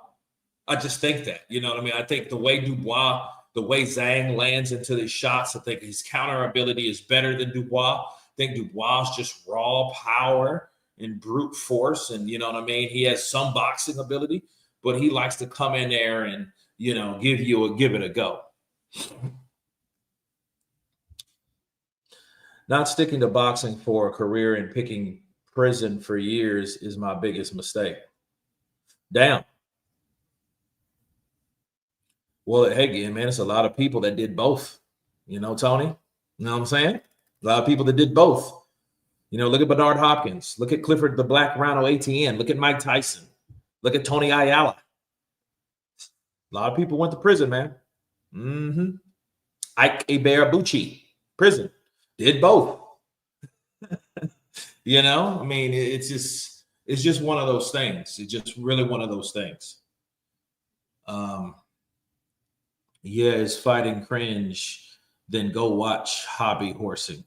I just think that, you know what I mean? I think the way Zhang lands into these shots, I think his counter ability is better than Dubois. I think Dubois is just raw power and brute force, and you know what I mean? He has some boxing ability, but he likes to come in there and, you know, give it a go. Not sticking to boxing for a career and picking prison for years is my biggest mistake. Damn. Well, hey, again, man, it's a lot of people that did both. You know, Tony? You know what I'm saying? A lot of people that did both. You know, look at Bernard Hopkins. Look at Clifford the Black Rhino ATN. Look at Mike Tyson. Look at Tony Ayala. A lot of people went to prison, man. Mm-hmm. Ike Iberebuchi, prison. Did both. You know, I mean, it's just one of those things. It's just really one of those things. Yeah, is fighting cringe? Then go watch hobby horsing.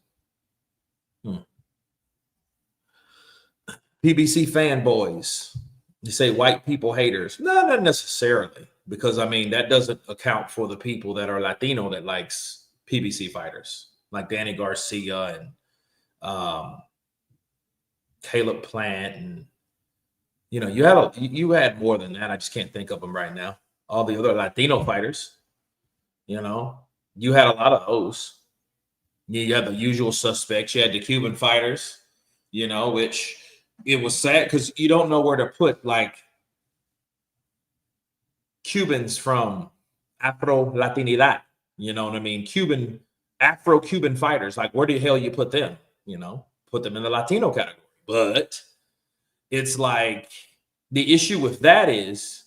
PBC fanboys. You say white people haters. No, not necessarily. Because, I mean, that doesn't account for the people that are Latino that likes PBC fighters. Like Danny Garcia and Caleb Plant, and you know, you had more than that. I just can't think of them right now. All the other Latino fighters, you know, you had a lot of those. You had the usual suspects. You had the Cuban fighters, you know, which it was sad because you don't know where to put like Cubans from Afro Latinidad. You know what I mean? Afro-Cuban fighters, like where the hell you put them? You know, put them in the Latino category. But it's like the issue with that is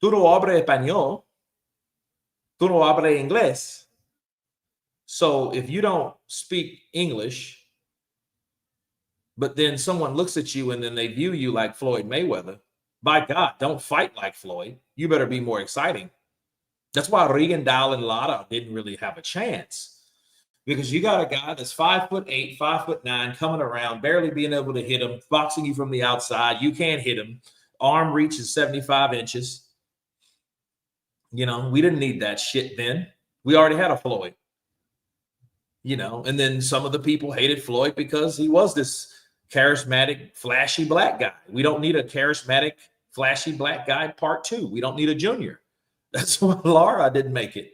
tú no hablas español, tú no hablas inglés. So if you don't speak English, but then someone looks at you and then they view you like Floyd Mayweather, by God, don't fight like Floyd. You better be more exciting. That's why Rigondeaux and Lara didn't really have a chance. Because you got a guy that's 5'8", 5'9", coming around, barely being able to hit him, boxing you from the outside. You can't hit him. Arm reach is 75 inches. You know, we didn't need that shit then. We already had a Floyd. You know, and then some of the people hated Floyd because he was this charismatic, flashy black guy. We don't need a charismatic, flashy black guy part 2. We don't need a junior. That's why Lara didn't make it.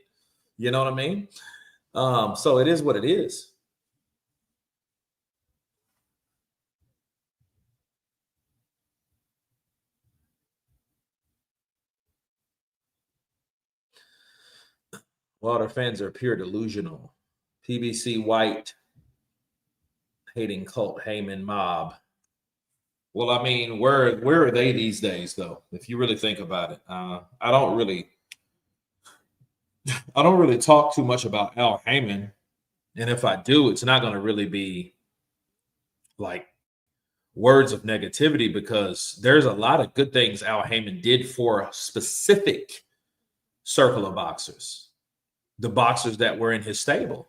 You know what I mean? So it is what it is. Wilder fans are pure delusional. PBC Whyte hating cult Heyman mob. Well, I mean, where are they these days, though? If you really think about it, I don't really talk too much about Al Heyman. And if I do, it's not going to really be like words of negativity because there's a lot of good things Al Heyman did for a specific circle of boxers, the boxers that were in his stable.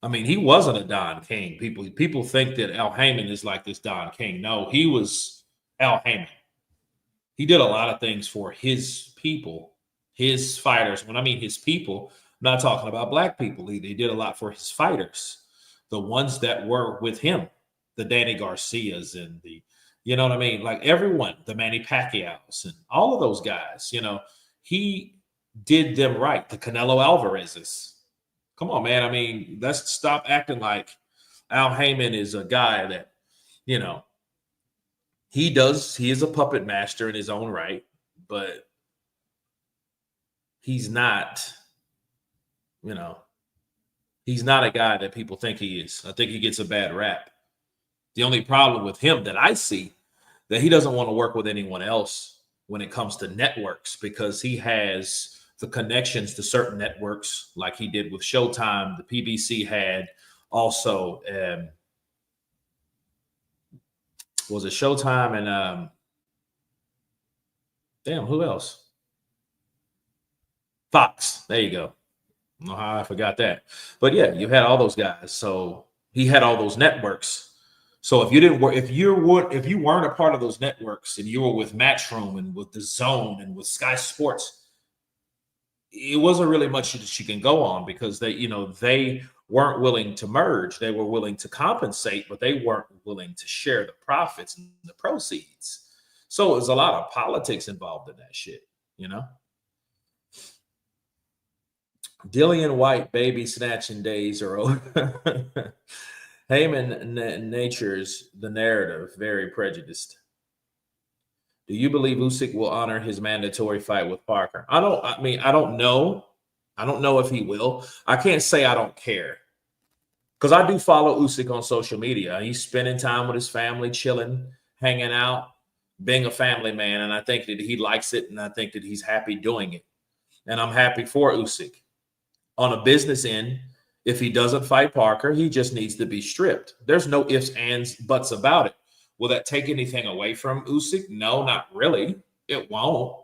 I mean, he wasn't a Don King. People think that Al Heyman is like this Don King. No, he was Al Heyman. He did a lot of things for his people, his fighters. When I mean his people, I'm not talking about black people. He did a lot for his fighters, the ones that were with him, the Danny Garcias and the, you know what I mean? Like everyone, the Manny Pacquiaos and all of those guys, you know, he did them right. The Canelo Alvarez's. Come on, man. I mean, let's stop acting like Al Heyman is a guy that, you know, He is a puppet master in his own right, but he's not, he's not a guy that people think he is. I think he gets a bad rap. The only problem with him that I see, that he doesn't want to work with anyone else when it comes to networks, because he has the connections to certain networks like he did with Showtime. The PBC had also, was it Showtime and who else? Fox. There you go. I don't know how I forgot that. But yeah, you had all those guys. So he had all those networks. So if you didn't work, if you weren't a part of those networks and you were with Matchroom and with The Zone and with Sky Sports, it wasn't really much that you can go on, because they weren't willing to merge. They were willing to compensate, but they weren't willing to share the profits and the proceeds. So there's a lot of politics involved in that shit, Dillian Whyte baby snatching days are over. Heyman natures the narrative very prejudiced. Do you believe Usyk will honor his mandatory fight with Parker? I don't know. I don't know if he will. I can't say I don't care, because I do follow Usyk on social media. He's spending time with his family, chilling, hanging out, being a family man, and I think that he likes it, and I think that he's happy doing it. And I'm happy for Usyk. On a business end, if he doesn't fight Parker, he just needs to be stripped. There's no ifs, ands, buts about it. Will that take anything away from Usyk? No, not really. It won't.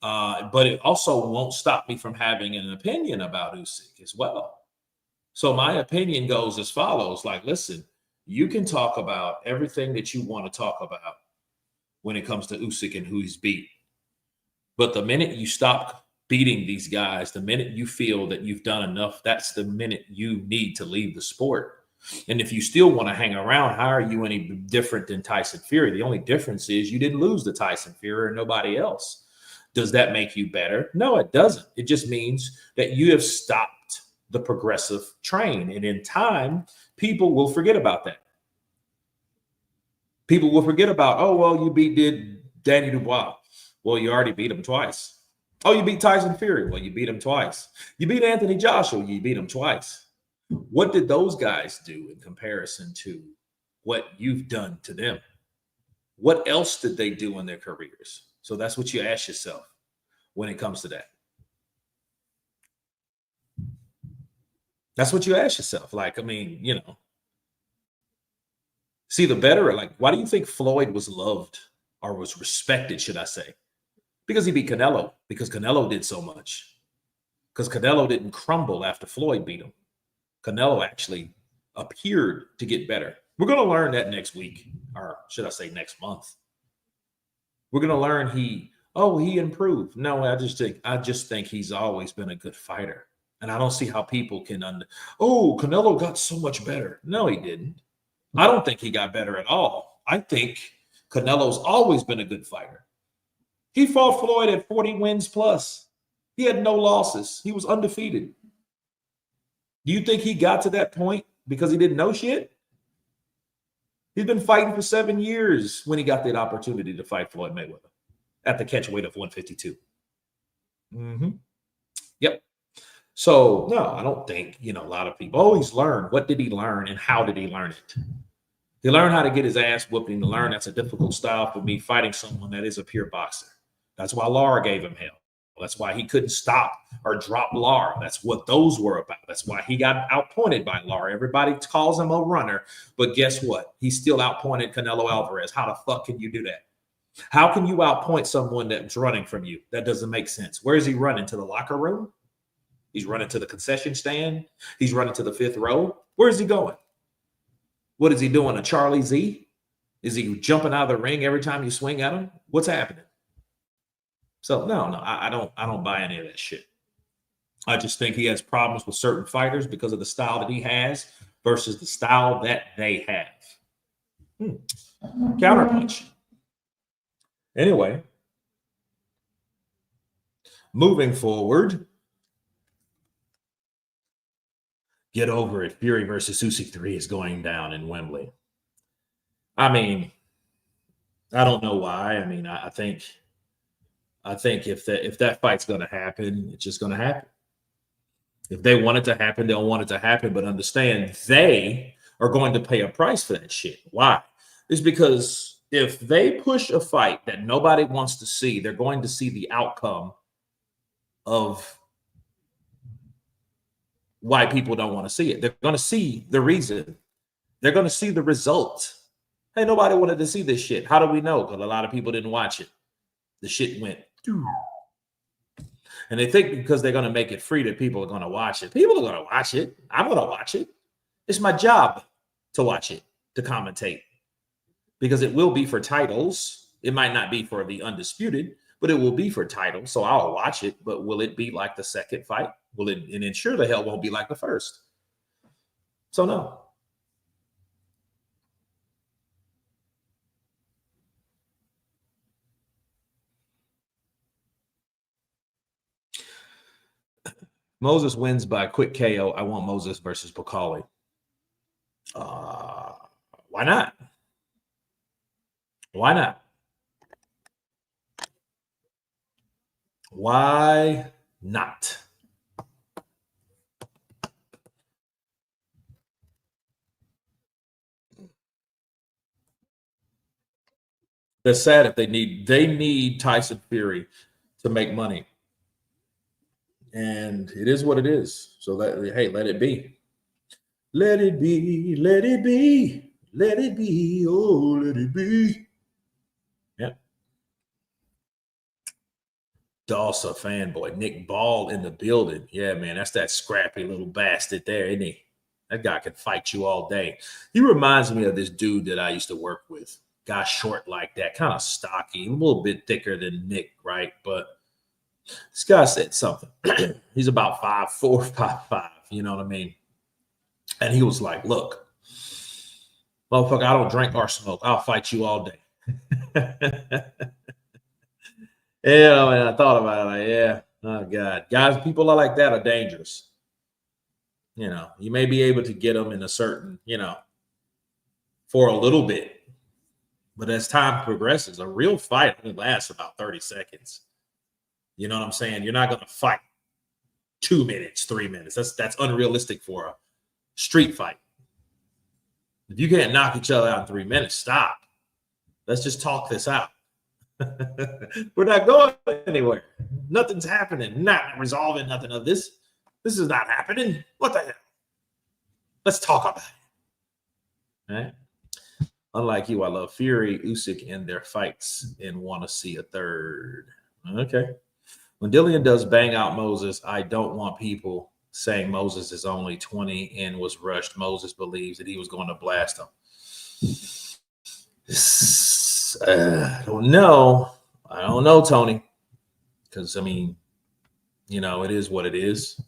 But it also won't stop me from having an opinion about Usyk as well. So my opinion goes as follows. Like, listen, you can talk about everything that you want to talk about when it comes to Usyk and who he's beat. But the minute you stop beating these guys, the minute you feel that you've done enough, that's the minute you need to leave the sport. And if you still want to hang around, how are you any different than Tyson Fury? The only difference is you didn't lose to Tyson Fury or nobody else. Does that make you better? No, it doesn't. It just means that you have stopped the progressive train. And in time, people will forget about that. People will forget about, oh, well, you did Danny Dubois. Well, you already beat him twice. Oh, you beat Tyson Fury. Well, you beat him twice. You beat Anthony Joshua. You beat him twice. What did those guys do in comparison to what you've done to them? What else did they do in their careers? So that's what you ask yourself when it comes to that. That's what you ask yourself. Like, see the better, like, why do you think Floyd was loved or was respected, should I say? Because he beat Canelo, because Canelo did so much. Because Canelo didn't crumble after Floyd beat him. Canelo actually appeared to get better. We're going to learn that next week, or should I say next month. We're going to learn he improved. No, I just think he's always been a good fighter. And I don't see how people can Canelo got so much better. No, he didn't. I don't think he got better at all. I think Canelo's always been a good fighter. He fought Floyd at 40 wins plus. He had no losses. He was undefeated. Do you think he got to that point because he didn't know shit? He's been fighting for 7 years when he got that opportunity to fight Floyd Mayweather at the catch weight of 152. Yep. So, no, I don't think, a lot of people always learn. What did he learn and how did he learn it? He learned how to get his ass whooped, and to learn that's a difficult style for me, fighting someone that is a pure boxer. That's why Lara gave him hell. That's why he couldn't stop or drop Lara. That's what those were about. That's why he got outpointed by Lara. Everybody calls him a runner, but guess what? He still outpointed Canelo Alvarez. How the fuck can you do that? How can you outpoint someone that's running from you? That doesn't make sense. Where is he running? To the locker room? He's running to the concession stand. He's running to the fifth row. Where is he going? What is he doing? A Charlie Z? Is he jumping out of the ring every time you swing at him? What's happening? So no, I don't buy any of that shit. I just think he has problems with certain fighters because of the style that he has versus the style that they have. Counterpunch. Anyway, moving forward. Get over it. Fury versus Usyk 3 is going down in Wembley. I don't know why. I mean, I think if that fight's going to happen, it's just going to happen. If they want it to happen, they'll want it to happen. But understand, they are going to pay a price for that shit. Why? It's because if they push a fight that nobody wants to see, they're going to see the outcome of why people don't want to see it. They're going to see the reason. They're going to see the result. Hey, nobody wanted to see this shit. How do we know? Because a lot of people didn't watch it. The shit went. And they think because they're going to make it free that people are going to watch it. People are going to watch it. I'm going to watch it. It's my job to watch it, to commentate. Because it will be for titles. It might not be for the undisputed, but it will be for titles. So I'll watch it. But will it be like the second fight? Will it? And ensure the hell won't be like the first. So no. Moses wins by quick KO. I want Moses versus Bakali. Why not? Why not? Why not? They're sad if they need Tyson Fury to make money. And it is what it is. So hey, let it be. Let it be, let it be, let it be, oh, let it be. Yeah. Dawsa fanboy, Nick Ball in the building. Yeah, man, that's that scrappy little bastard there, isn't he? That guy can fight you all day. He reminds me of this dude that I used to work with. Guy short like that, kind of stocky, a little bit thicker than Nick, right? But this guy said something. He's about 5'4", 5'5", you know what I mean? And he was like, look, motherfucker, I don't drink or smoke. I'll fight you all day. Yeah, I mean, I thought about it. Like, yeah, oh, God. Guys, people are like that are dangerous. You know, you may be able to get them in a certain, for a little bit. But as time progresses, a real fight only lasts about 30 seconds. You know what I'm saying? You're not going to fight 2 minutes, 3 minutes. That's unrealistic for a street fight. If you can't knock each other out in 3 minutes, stop. Let's just talk this out. We're not going anywhere. Nothing's happening. Not resolving nothing of this. This is not happening. What the hell? Let's talk about it. All right? Unlike you, I love Fury, Usyk, and their fights and want to see a third. Okay. When Dillian does bang out Moses, I don't want people saying Moses is only 20 and was rushed. Moses believes that he was going to blast him. I don't know. I don't know, Tony. Because, I mean, it is what it is.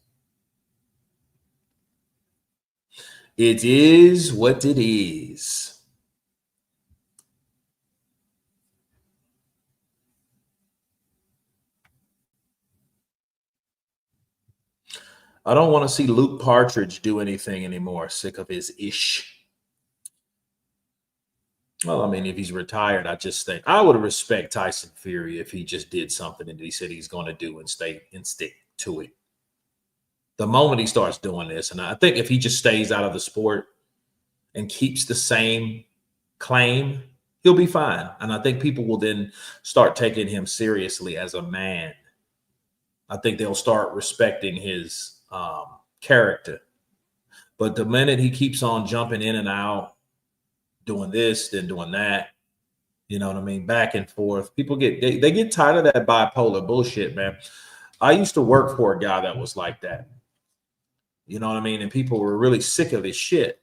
It is what it is. I don't want to see Luke Partridge do anything anymore. Sick of his ish. Well, I mean, if he's retired, I just think I would respect Tyson Fury if he just did something that he said he's going to do and stick to it. The moment he starts doing this, and I think if he just stays out of the sport and keeps the same claim, he'll be fine. And I think people will then start taking him seriously as a man. I think they'll start respecting his character. But the minute he keeps on jumping in and out, doing this, then doing that, you know what I mean, back and forth, people they get tired of that bipolar bullshit, man. I used to work for a guy that was like that. You know what I mean? And people were really sick of his shit.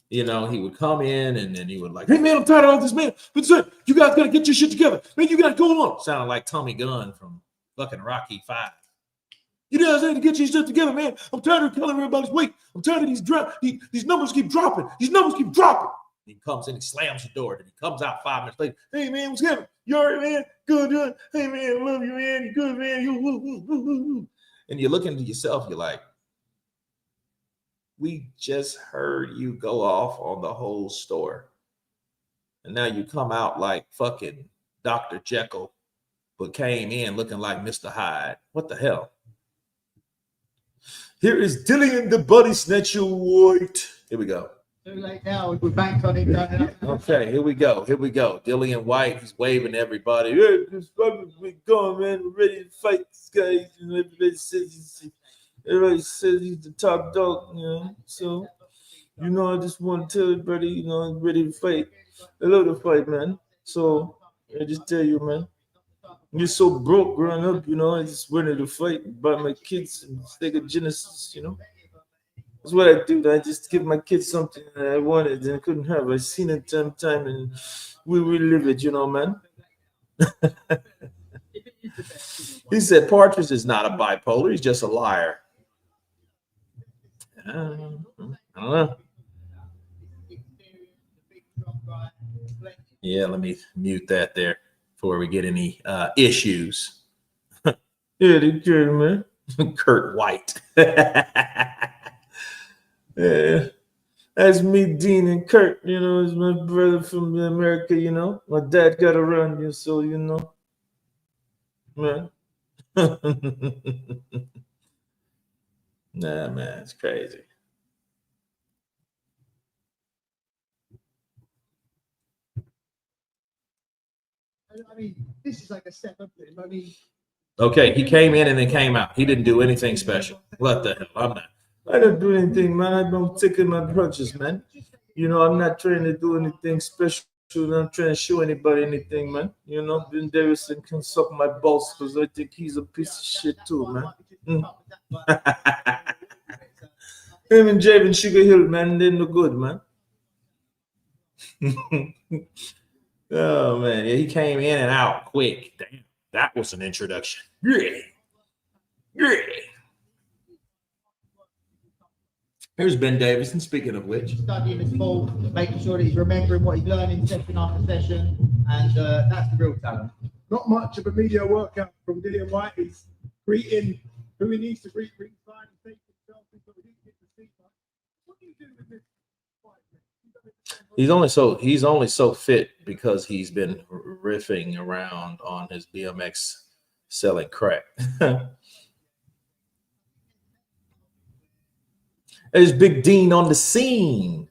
He would come in and then he would like, hey, man, I'm tired of this, man. But you guys got to get your shit together. Man, you got to go on. Sounded like Tommy Gunn from fucking Rocky 5. You guys need to get your shit together, man. I'm tired of telling everybody's weight. I'm tired of these numbers keep dropping. These numbers keep dropping. He comes in, he slams the door, and he comes out 5 minutes later. Hey, man, what's happening? You all right, man? Good. Hey, man, I love you, man. You good, man? And you're looking to yourself, you're like, we just heard you go off on the whole store. And now you come out like fucking Dr. Jekyll, but came in looking like Mr. Hyde. What the hell? Here is Dillian, the body snatcher, Whyte. Here we go. Too late now. We're back on it. Okay, here we go. Here we go. Dillian Whyte, he's waving to everybody. Hey, this fucking we going, man. We're ready to fight this guy. Everybody says he's the top dog, you know. So, you know, I just want to tell everybody, you know, I'm ready to fight. I love to fight, man. So, I just tell you, man. You're so broke growing up, you know. I just wanted to fight, buy my kids and take a Genesis, you know. That's what I do. I just give my kids something that I wanted and I couldn't have. I seen it time and we live it, you know, man. He said Partridge is not a bipolar. He's just a liar. I don't know. Yeah, let me mute that there before we get any issues. Yeah, they care, man. Kurt Whyte. Yeah, that's me, Dean and Kurt. You know, it's my brother from America. You know, my dad got around you, so you know, man. Nah, man, it's crazy. I mean, this is like a step up for him. I mean, Okay, he came in and then came out. He didn't do anything special. What the hell? I didn't do anything, man. I don't take in my punches, man. You know, I'm not trying to do anything special. I'm not trying to show anybody anything, man. You know, Ben Davidson can suck my balls because I think he's a piece of shit too, man. Him and Javen Sugar Hill, man, they no good, man. Oh, man. Yeah, he came in and out quick. Damn, that was an introduction. Yeah. Yeah. Here's Ben Davidson, speaking of which. Studying his sport, making sure that he's remembering what he's learning session after session, and that's the real talent. Not much of a media workout from Dillian Whyte. He's greeting who he needs to greet ringside and take himself until he didn't get to see. What do you do with this fight? He's only so fit because he's been riffing around on his BMX selling crack. There's Big Dean on the scene.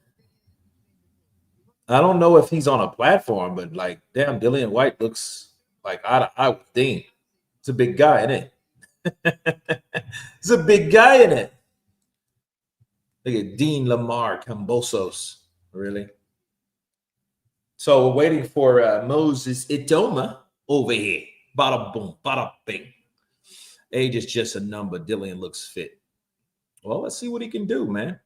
I don't know if he's on a platform, but like, damn, Dillian Whyte looks like eye to eye with Dean. It's a big guy, isn't it? It's a big guy in it. Look at Dean Lamar Cambosos. Really? So we're waiting for Moses Itauma over here. Bada boom, bada bing. Age is just a number. Dillian looks fit. Well, let's see what he can do, man.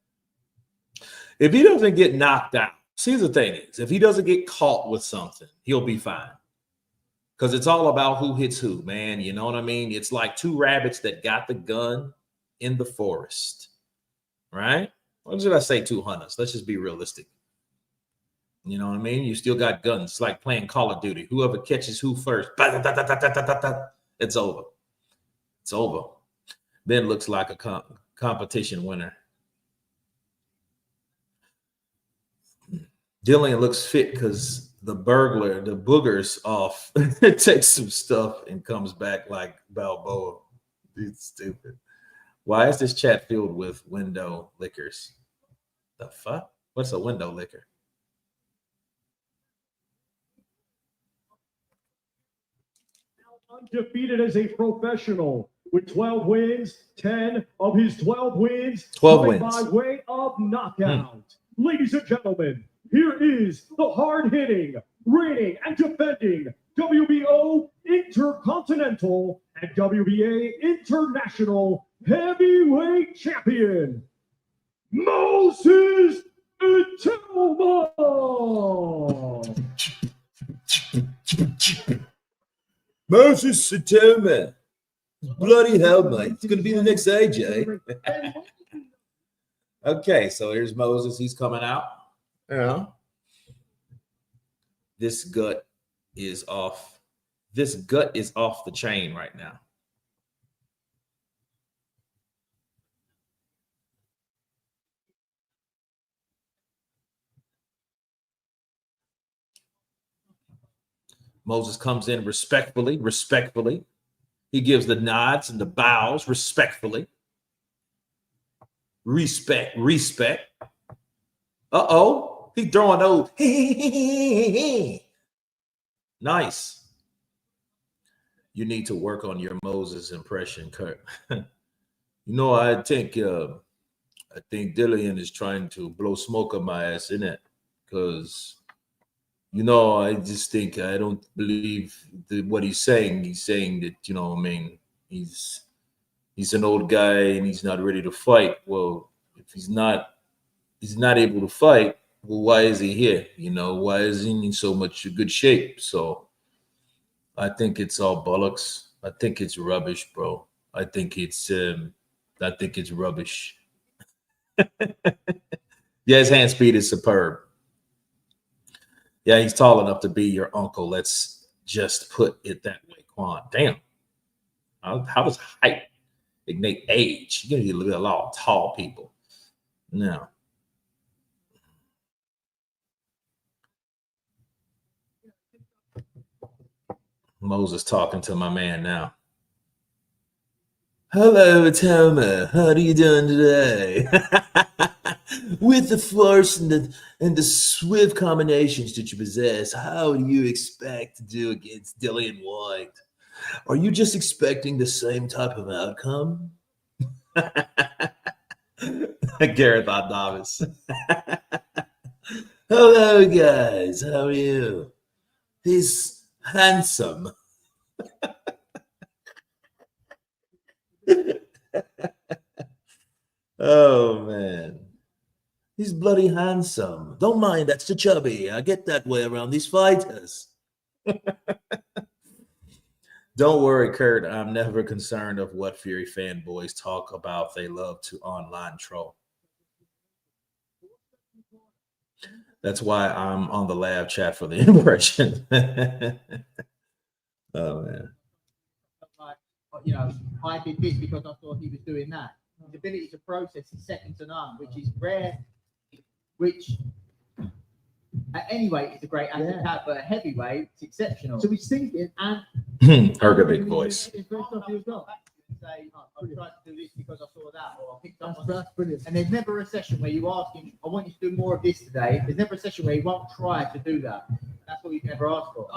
If he doesn't get knocked out, see, the thing is, if he doesn't get caught with something, he'll be fine. Because it's all about who hits who, man. You know what I mean? It's like two rabbits that got the gun in the forest, right? What did I say, two hunters? Let's just be realistic. You know what I mean? You still got guns. It's like playing Call of Duty. Whoever catches who first, it's over. It's over. Ben looks like a competition winner. Dillian looks fit because the boogers off, takes some stuff and comes back like Balboa. Dude, stupid. Why is this chat filled with window lickers? The fuck? What's a window licker? Undefeated as a professional with 12 wins, 10 of his 12 wins 12 wins by way of knockout. Ladies and gentlemen, here is the hard-hitting, reigning and defending WBO Intercontinental and WBA International Heavyweight Champion, Moses Itauma. Moses Itauma. Bloody hell, mate. It's going to be the next AJ. Okay, so here's Moses. He's coming out. Yeah. This gut is off. This gut is off the chain right now. Moses comes in respectfully. He gives the nods and the bows respectfully. Respect. Uh-oh. He throwing those. Nice. You need to work on your Moses impression, Kurt. I think Dillian is trying to blow smoke up my ass, isn't it? Because I just think I don't believe what he's saying. He's saying that, he's an old guy and he's not ready to fight. Well, if he's not able to fight, well, why is he here? Why is he in so much good shape? So I think it's all bollocks. I think it's rubbish, bro. I think it's rubbish. Yeah, his hand speed is superb. Yeah, he's tall enough to be your uncle. Let's just put it that way, Quan. Damn. How does height ignite age? You need a lot of tall people. No. Moses talking to my man now. Hello, Automa. How are you doing today? With the force and the swift combinations that you possess, how do you expect to do against Dillian Whyte? Are you just expecting the same type of outcome? Gareth Davis. Hello, guys. How are you? He's handsome. Oh, man. He's bloody handsome. Don't mind, that's the chubby. I get that way around these fighters. Don't worry, Kurt. I'm never concerned of what Fury fanboys talk about. They love to online troll. That's why I'm on the lab chat for the impression. Oh, man. I did this because I thought he was doing that. His ability to process is second to none, which is rare, which at any weight is a great asset to have, but at heavyweight, it's exceptional. So he's thinking, and Heard a big voice. I tried to do this because I saw that, or I picked up on that. Brilliant. And there's never a session where you ask him, I want you to do more of this today. There's never a session where he won't try to do that. That's what you can never ask for.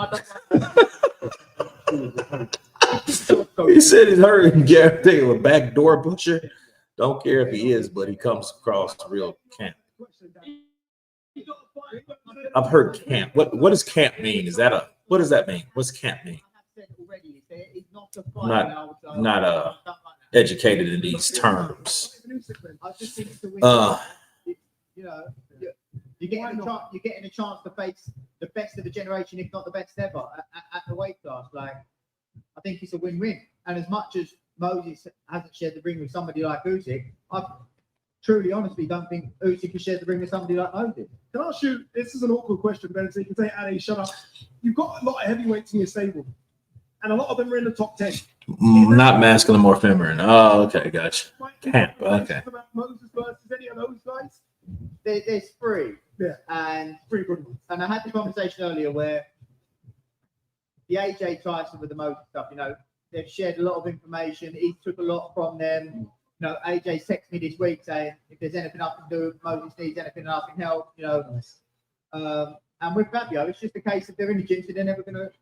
He said he's heard Gareth a backdoor butcher. Don't care if he is, but he comes across real camp. I've heard camp. What does camp mean? What does that mean? What's camp mean? I'm not educated in these terms. You're getting a chance to face the best of the generation, if not the best ever, at the weight class. Like, I think it's a win-win. And as much as Moses hasn't shared the ring with somebody like Usyk, I truly, honestly don't think Usyk has shared the ring with somebody like Moses. Can I ask you, this is an awkward question, Ben, so you can say, Ali, shut up. You've got a lot of heavyweights in your stable, and a lot of them are in the top 10. Not masculine, more feminine. Oh, okay, gotcha. Camp, okay. Moses versus any of those guys? There's three. Yeah. And three good ones. And I had the conversation earlier where the AJ Tyson with the Moses stuff, they've shared a lot of information. He took a lot from them. AJ texted me this week saying, if there's anything I can do, if Moses needs anything I can help, and with Fabio, it's just a case of they're in the gym, so they're never going to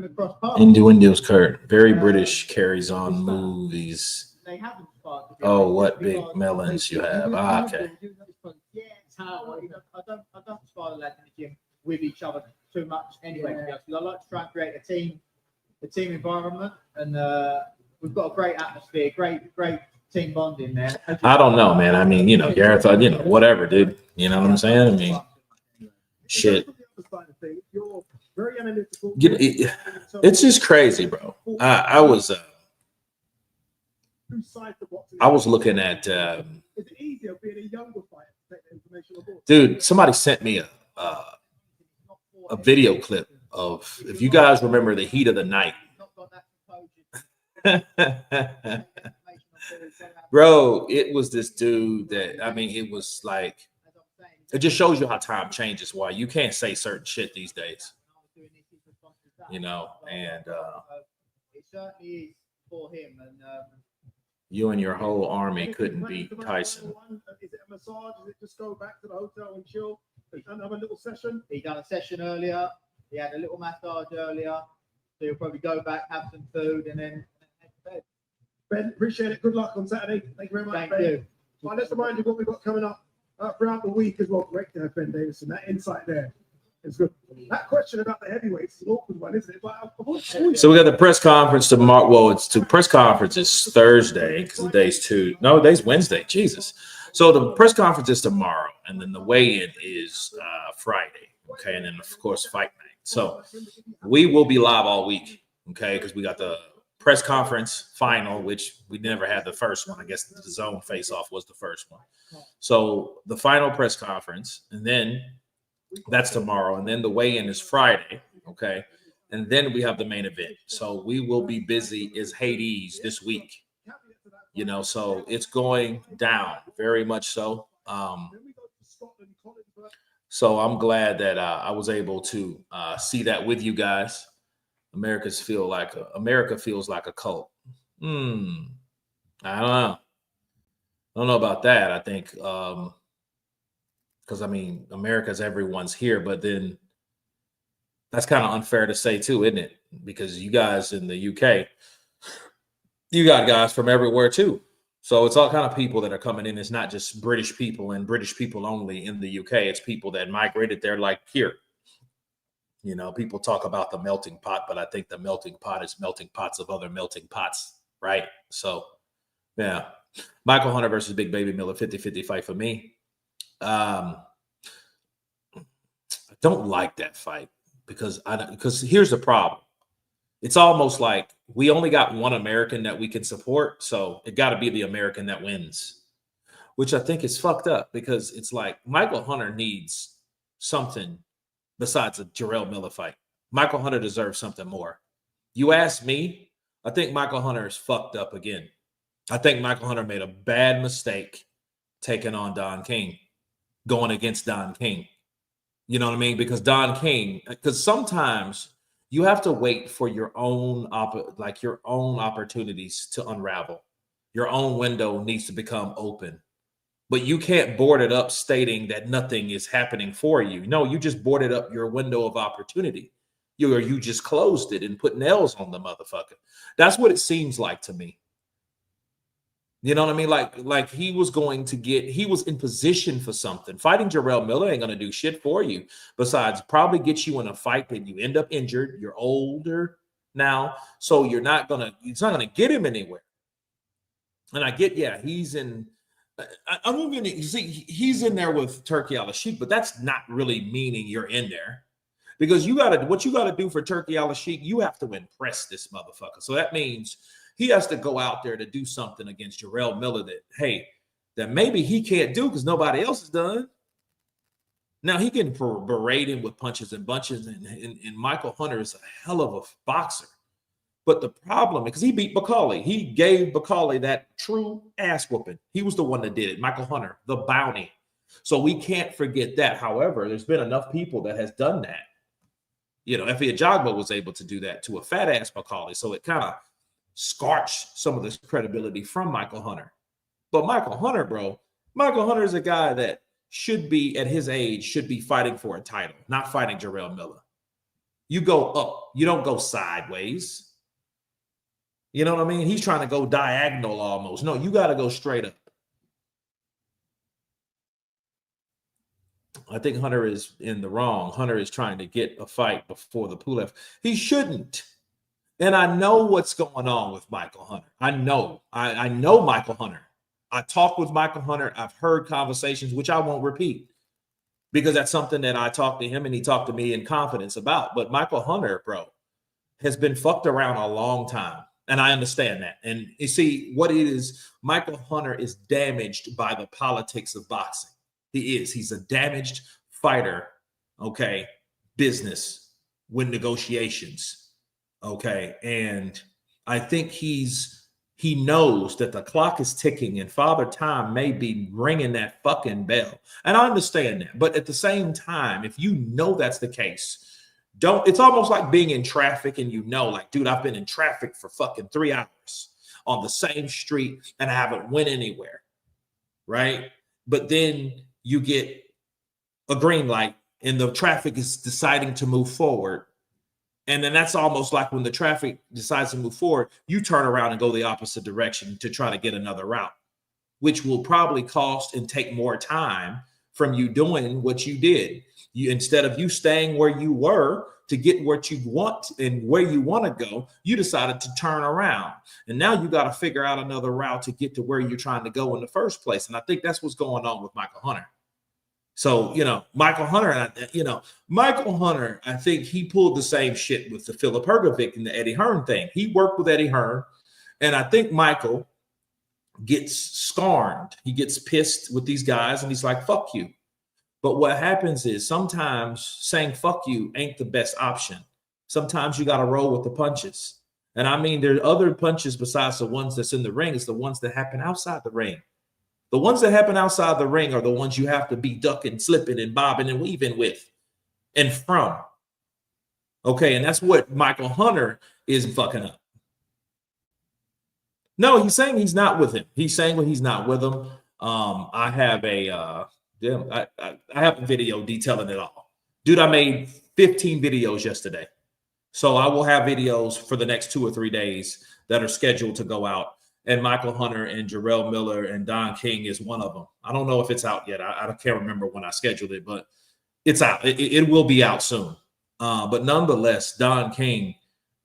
cross paths. Innuendos, Kurt. Very British, carries on movies. They haven't sparked. Oh, what big melons you have. Okay. I don't spar the lads in the gym with each other too much anyway, to be honest, because I like to try and create a team environment, and we've got a great atmosphere, great team bonding there. I don't know, man. I mean, Gareth, whatever, dude. You know what I'm saying? I mean, shit. You're very analytical. It's just crazy, bro. I was looking at. Is it easier being a younger fighter to take the information on board? Dude, somebody sent me a video clip of, if you guys remember, the heat of the night. Bro, it was this dude that, it was like, it just shows you how time changes, why you can't say certain shit these days. you know, and it certainly is for him. And you and your whole army couldn't beat Tyson. Is it a massage? Is it just go back to the hotel and chill and have a little session? He done a session earlier. He had a little massage earlier. So he'll probably go back, have some food, and then head to bed. Ben, appreciate it. Good luck on Saturday. Thank you very much, Thank Ben. you. Well, let's remind you what we've got coming up throughout the week as well. Great to have Ben Davidson. That insight there is good. That question about the heavyweights is an awkward one, isn't it? But So we got the press conference tomorrow. Well, it's the press conference is Thursday because the day's Wednesday. Jesus. So the press conference is tomorrow, and then the weigh-in is Friday. Okay, and then of course fight night. So we will be live all week. Okay, because we got the press conference final, which we never had the first one. I guess the zone face-off was the first one. So the final press conference, and then that's tomorrow, and then the weigh-in is Friday. Okay, and then we have the main event. So we will be busy as Hades this week. You know, so it's going down very much so. So I'm glad that I was able to see that with you guys. America feels like a cult. I don't know. I don't know about that. I think because I mean America's everyone's here, but then that's kind of unfair to say too, isn't it? Because you guys in the UK, you got guys from everywhere too. So it's all kind of people that are coming in. It's not just British people and British people only in the UK. It's people that migrated there like here. You know, people talk about the melting pot, but I think the melting pot is melting pots of other melting pots, right? So, yeah. Michael Hunter versus Big Baby Miller, 50-50 fight for me. I don't like that fight because here's the problem. It's almost like we only got one American that we can support, so it got to be the American that wins, which I think is fucked up because it's like Michael Hunter needs something besides a Jerrell Miller fight. Michael Hunter deserves something more. You ask me, I think Michael Hunter is fucked up again. I think Michael Hunter made a bad mistake taking on Don King, going against Don King. You know what I mean? Because Don King, because sometimes you have to wait for your own opportunities to unravel. Your own window needs to become open. But you can't board it up stating that nothing is happening for you. No, you just boarded up your window of opportunity. You just closed it and put nails on the motherfucker. That's what it seems like to me. You know what I mean? Like he was in position for something. Fighting Jerrell Miller ain't gonna do shit for you besides probably get you in a fight that you end up injured. You're older now, so it's not gonna get him anywhere. And I get, yeah, he's in. I'm moving. You see, he's in there with Turki Al-Sheikh, but that's not really meaning you're in there because what you gotta do for Turki Al-Sheikh, you have to impress this motherfucker. So that means he has to go out there to do something against Jerrell Miller that maybe he can't do because nobody else has done. Now he can berate him with punches and bunches, and Michael Hunter is a hell of a boxer. But the problem, because he beat Bakali, he gave Bakali that true ass whooping. He was the one that did it. Michael Hunter, the bounty. So we can't forget that. However, there's been enough people that has done that. You know, Efe Ajagba was able to do that to a fat ass Bakali. So it kind of scorched some of this credibility from Michael Hunter. But Michael Hunter is a guy that should be, at his age, should be fighting for a title, not fighting Jerrell Miller. You go up. You don't go sideways. You know what I mean? He's trying to go diagonal almost. No, you got to go straight up. I think Hunter is in the wrong. Hunter is trying to get a fight before the Pulev. He shouldn't. And I know what's going on with Michael Hunter. I know. I know Michael Hunter. I talked with Michael Hunter. I've heard conversations, which I won't repeat because that's something that I talked to him and he talked to me in confidence about. But Michael Hunter, bro, has been fucked around a long time. And I understand that. And you see what it is, Michael Hunter is damaged by the politics of boxing. He is. He's a damaged fighter, okay, business with negotiations, okay? And I think he knows that the clock is ticking and Father Time may be ringing that fucking bell. And I understand that. But at the same time, if you know that's the case, it's almost like being in traffic and like, dude, I've been in traffic for fucking 3 hours on the same street and I haven't went anywhere, right? But then you get a green light and the traffic is deciding to move forward. And then that's almost like when the traffic decides to move forward, you turn around and go the opposite direction to try to get another route, which will probably cost and take more time from you doing what you did. Instead of you staying where you were to get what you want and where you want to go, you decided to turn around. And now you got to figure out another route to get to where you're trying to go in the first place. And I think that's what's going on with Michael Hunter. So, Michael Hunter, I think he pulled the same shit with the Philip Hergovic and the Eddie Hearn thing. He worked with Eddie Hearn, and I think Michael gets scorned. He gets pissed with these guys, and he's like, fuck you. But what happens is sometimes saying fuck you ain't the best option. Sometimes you got to roll with the punches. And I mean, there are other punches besides the ones that's in the ring. It's the ones that happen outside the ring. The ones that happen outside the ring are the ones you have to be ducking, slipping, and bobbing and weaving with and from. Okay, and that's what Michael Hunter is fucking up. No, he's saying he's not with him. He's saying when he's not with him. I have a video detailing it all. Dude, I made 15 videos yesterday. So I will have videos for the next 2 or 3 days that are scheduled to go out. And Michael Hunter and Jerrell Miller and Don King is one of them. I don't know if it's out yet. I can't remember when I scheduled it, but it's out. It will be out soon. But nonetheless, Don King,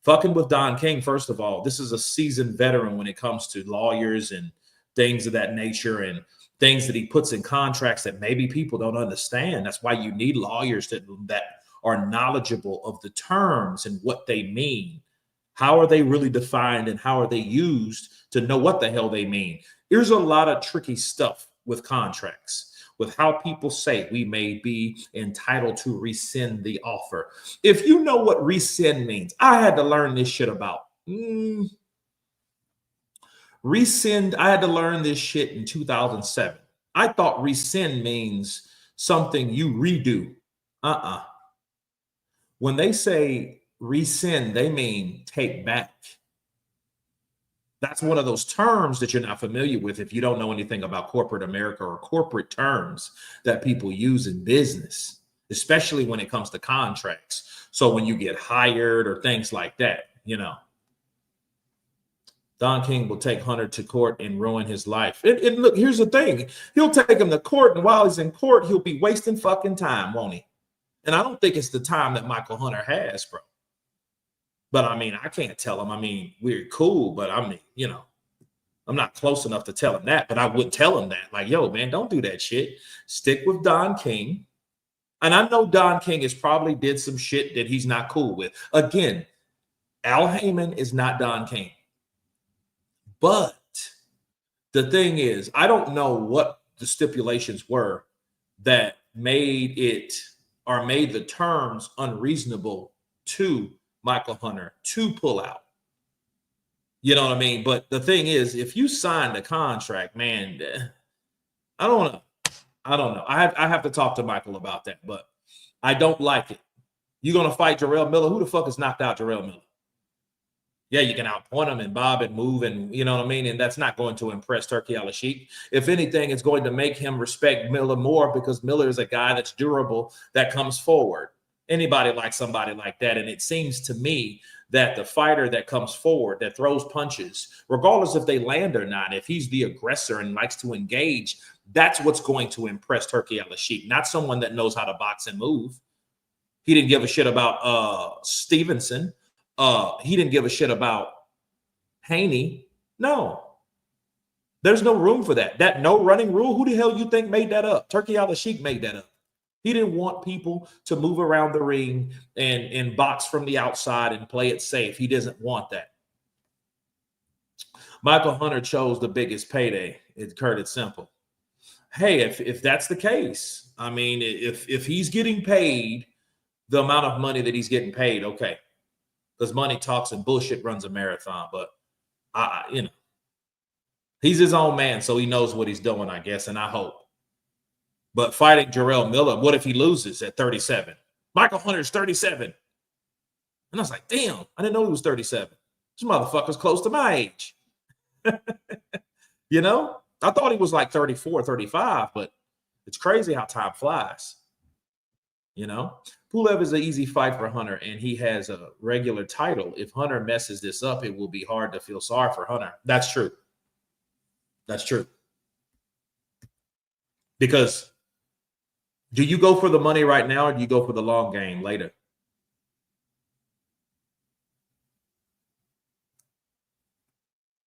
fucking with Don King, first of all, this is a seasoned veteran when it comes to lawyers and things of that nature and things that he puts in contracts that maybe people don't understand. That's why you need lawyers that are knowledgeable of the terms and what they mean. How are they really defined and how are they used to know what the hell they mean? There's a lot of tricky stuff with contracts, with how people say we may be entitled to rescind the offer. If you know what rescind means, I had to learn this shit about. Rescind, I had to learn this shit in 2007. I thought rescind means something you redo. When they say rescind, they mean take back. That's one of those terms that you're not familiar with if you don't know anything about corporate America or corporate terms that people use in business, especially when it comes to contracts. So when you get hired or things like that, Don King will take Hunter to court and ruin his life. And look, here's the thing. He'll take him to court, and while he's in court, he'll be wasting fucking time, won't he? And I don't think it's the time that Michael Hunter has, bro. But I mean, I can't tell him. I mean, we're cool, but I mean, I'm not close enough to tell him that, but I would tell him that. Like, yo, man, don't do that shit. Stick with Don King. And I know Don King has probably did some shit that he's not cool with. Again, Al Heyman is not Don King. But the thing is, I don't know what the stipulations were that made the terms unreasonable to Michael Hunter to pull out. You know what I mean? But the thing is, if you signed a contract, man, I don't know. I have to talk to Michael about that, but I don't like it. You're going to fight Jerrell Miller? Who the fuck has knocked out Jerrell Miller? Yeah, you can outpoint him and bob and move and, you know what I mean? And that's not going to impress Turki Al-Sheikh. If anything, it's going to make him respect Miller more because Miller is a guy that's durable, that comes forward. Anybody likes somebody like that. And it seems to me that the fighter that comes forward, that throws punches, regardless if they land or not, if he's the aggressor and likes to engage, that's what's going to impress Turki Al-Sheikh, not someone that knows how to box and move. He didn't give a shit about Stevenson. He didn't give a shit about Haney. No. There's no room for that. That no running rule, who the hell you think made that up? Turki Al-Sheikh made that up. He didn't want people to move around the ring and box from the outside and play it safe. He doesn't want that. Michael Hunter chose the biggest payday. It's simple. Hey, if that's the case, I mean, if he's getting paid the amount of money that he's getting paid, okay. Because money talks and bullshit runs a marathon. But, he's his own man, so he knows what he's doing, I guess, and I hope. But fighting Jerrell Miller, what if he loses at 37? Michael Hunter's 37. And I was like, damn, I didn't know he was 37. This motherfucker's close to my age. You know, I thought he was like 34, 35, but it's crazy how time flies. You know, Pulev is an easy fight for Hunter, and he has a regular title. If Hunter messes this up, it will be hard to feel sorry for Hunter. That's true. That's true. Because do you go for the money right now, or do you go for the long game later?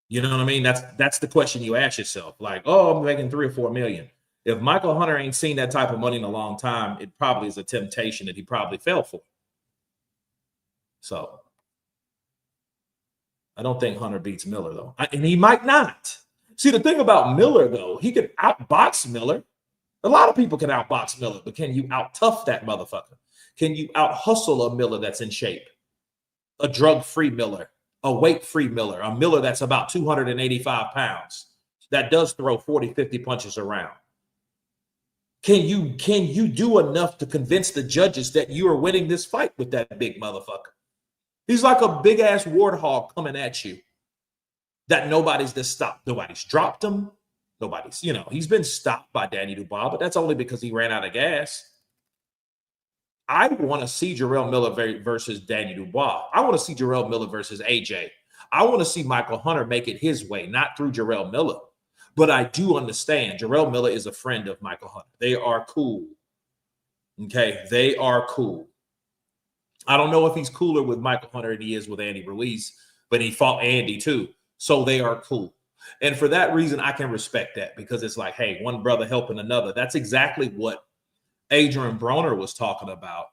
You know what I mean? That's the question you ask yourself. Like, oh, I'm making 3 or 4 million. If Michael Hunter ain't seen that type of money in a long time, it probably is a temptation that he probably fell for. So I don't think Hunter beats Miller, though. And he might not. See, the thing about Miller, though, he could outbox Miller. A lot of people can outbox Miller, but can you out-tough that motherfucker? Can you out-hustle a Miller that's in shape? A drug-free Miller, a weight-free Miller, a Miller that's about 285 pounds, that does throw 40, 50 punches around. Can you do enough to convince the judges that you are winning this fight with that big motherfucker? He's like a big-ass warthog coming at you that nobody's just stopped. Nobody's dropped him. Nobody's, you know, he's been stopped by Danny Dubois, but that's only because he ran out of gas. I want to see Jerrell Miller versus Danny Dubois. I want to see Jerrell Miller versus AJ. I want to see Michael Hunter make it his way, not through Jerrell Miller. But I do understand Jerrell Miller is a friend of Michael Hunter. They are cool. Okay, they are cool. I don't know if he's cooler with Michael Hunter than he is with Andy Ruiz, but he fought Andy too. So they are cool. And for that reason, I can respect that, because it's like, hey, one brother helping another. That's exactly what Adrian Broner was talking about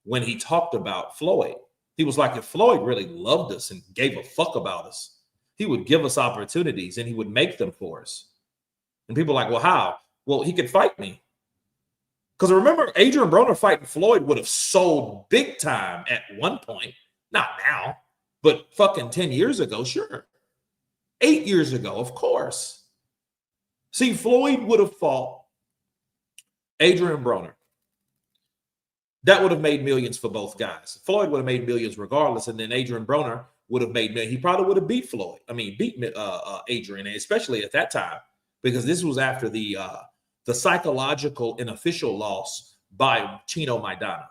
when he talked about Floyd. He was like, if Floyd really loved us and gave a fuck about us, he would give us opportunities and he would make them for us. And people are like, well, how? Well, he could fight me. Because remember, Adrian Broner fighting Floyd would have sold big time at one point. Not now, but fucking 10 years ago, sure. 8 years ago, of course. See, Floyd would have fought Adrian Broner. That would have made millions for both guys. Floyd would have made millions regardless, and then Adrian Broner would have made millions. He probably would have beat Floyd. I mean, beat Adrian, especially at that time, because this was after the psychological and official loss by Chino Maidana.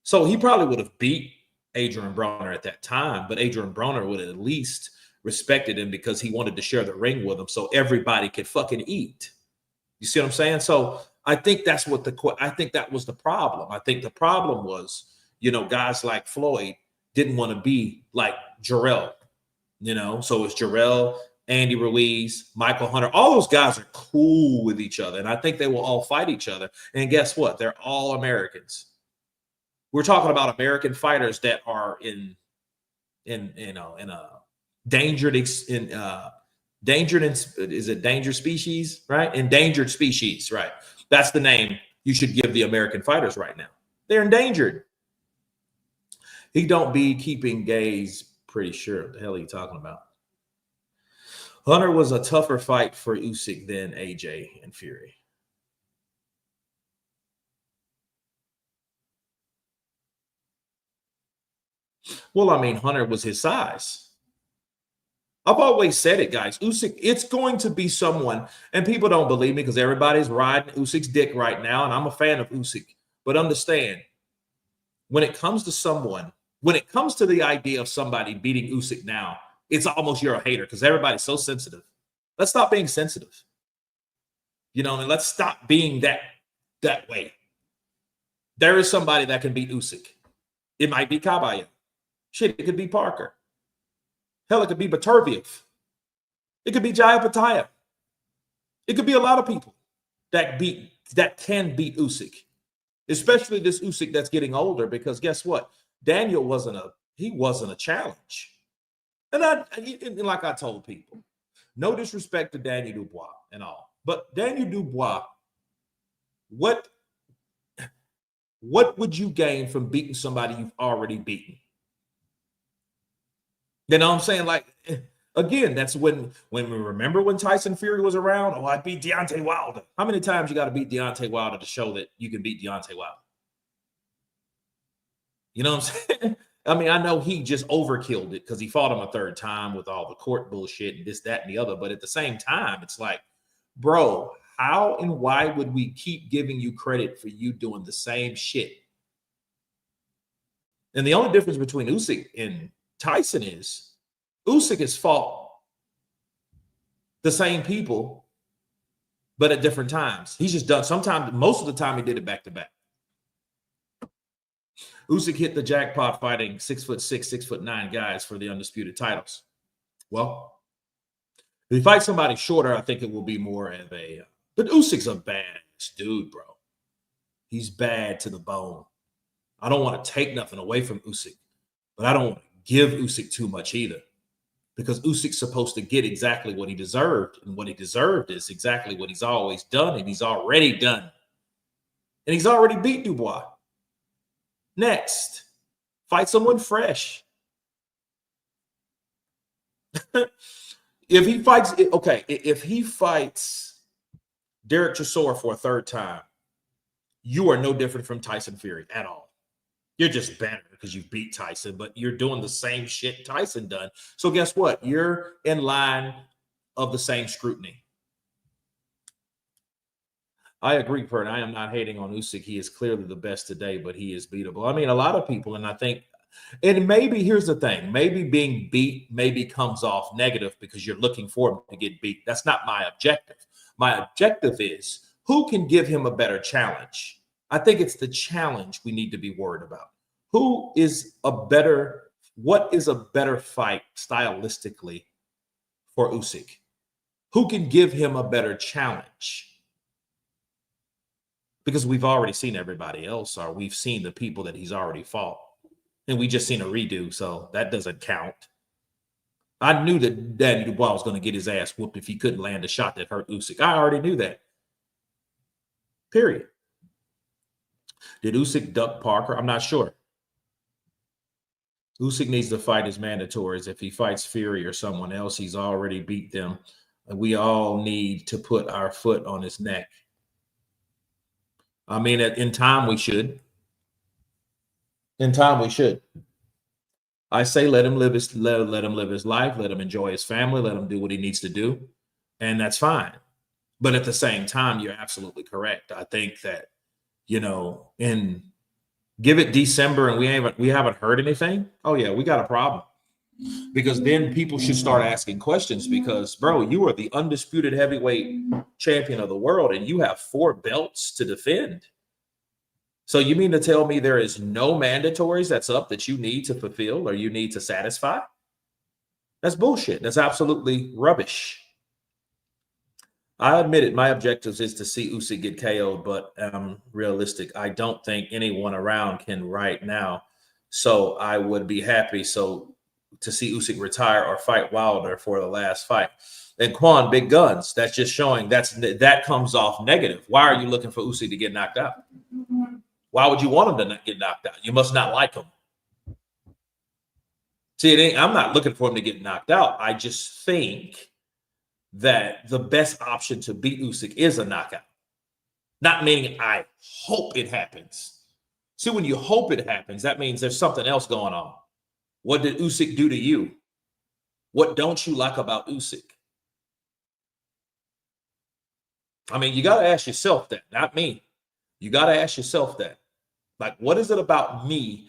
So he probably would have beat Adrian Broner at that time, but Adrian Broner would have at least respected him because he wanted to share the ring with him so everybody could fucking eat. You see what I'm saying? So I think that's what I think that was the problem. I think the problem was, you know, guys like Floyd didn't want to be like Jerrell, you know? So it's Jerrell, Andy Ruiz, Michael Hunter. All those guys are cool with each other, and I think they will all fight each other. And guess what? They're all Americans. We're talking about American fighters that are in a endangered species, right? Endangered species, right? That's the name you should give the American fighters right now. They're endangered. He don't be keeping gays, pretty sure. What the hell are you talking about? Hunter was a tougher fight for Usyk than AJ and Fury. Well, I mean, Hunter was his size. I've always said it, guys. Usyk, it's going to be someone, and people don't believe me because everybody's riding Usyk's dick right now, and I'm a fan of Usyk. But understand, when it comes to someone, when it comes to the idea of somebody beating Usyk now, it's almost you're a hater because everybody's so sensitive. Let's stop being sensitive. You know, and let's stop being that way. There is somebody that can beat Usyk. It might be Caballero. Shit, it could be Parker. Hell, it could be Baturviev. It could be Jaya Pataya. It could be a lot of people that can beat Usyk, especially this Usyk that's getting older. Because guess what? Daniel wasn't a challenge. And like I told people, no disrespect to Daniel Dubois and all, but Daniel Dubois, what would you gain from beating somebody you've already beaten? You know what I'm saying? Like, again, that's when we remember when Tyson Fury was around. Oh, I beat Deontay Wilder. How many times you got to beat Deontay Wilder to show that you can beat Deontay Wilder? You know what I'm saying? I mean, I know he just overkilled it because he fought him a third time with all the court bullshit and this, that, and the other. But at the same time, it's like, bro, how and why would we keep giving you credit for you doing the same shit? And the only difference between Usyk and Tyson is Usyk has fought the same people, but at different times. He's just done, sometimes, most of the time, he did it back to back. Usyk hit the jackpot fighting 6'6", 6'9" guys for the undisputed titles. Well, if he fights somebody shorter, I think it will be more of a. But Usyk's a badass dude, bro. He's bad to the bone. I don't want to take nothing away from Usyk, but I don't want to give Usyk too much either, because Usyk's supposed to get exactly what he deserved, and what he deserved is exactly what he's always done, and he's already done, and he's already beat Dubois. Next, fight someone fresh. If he fights, okay, if he fights Derek Chisora for a third time, you are no different from Tyson Fury at all. You're just better because you beat Tyson, but you're doing the same shit Tyson done. So guess what? You're in line of the same scrutiny. I agree, Pert. I am not hating on Usyk. He is clearly the best today, but he is beatable. I mean, a lot of people, and I think, and maybe here's the thing, maybe being beat maybe comes off negative because you're looking for him to get beat. That's not my objective. My objective is who can give him a better challenge. I think it's the challenge we need to be worried about. What is a better fight stylistically for Usyk? Who can give him a better challenge? Because we've already seen everybody else, or we've seen the people that he's already fought. And we just seen a redo, so that doesn't count. I knew that Danny Dubois was going to get his ass whooped if he couldn't land a shot that hurt Usyk. I already knew that. Period. Did Usyk duck Parker? I'm not sure. Usyk needs to fight his mandatories. If he fights Fury or someone else, he's already beat them. We all need to put our foot on his neck. I mean, in time we should. In time we should. I say let him live his life, let him enjoy his family, let him do what he needs to do, and that's fine. But at the same time, you're absolutely correct. I think that, you know, give it December and we haven't heard anything. Oh yeah, we got a problem. Because then people should start asking questions, because bro, you are the undisputed heavyweight champion of the world and you have 4 belts to defend. So you mean to tell me there is no mandatories that's up that you need to fulfill or you need to satisfy? That's bullshit. That's absolutely rubbish. I admit it. My objective is to see Usyk get KO'd, but I'm realistic. I don't think anyone around can right now. So I would be happy to see Usyk retire or fight Wilder for the last fight. And Quan, big guns. That's just showing that comes off negative. Why are you looking for Usyk to get knocked out? Why would you want him to not get knocked out? You must not like him. See, I'm not looking for him to get knocked out. I just think that the best option to beat Usyk is a knockout. Not meaning I hope it happens. See, when you hope it happens, that means there's something else going on. What did Usyk do to you? What don't you like about Usyk? I mean, you got to ask yourself that, not me. You got to ask yourself that. Like, what is it about me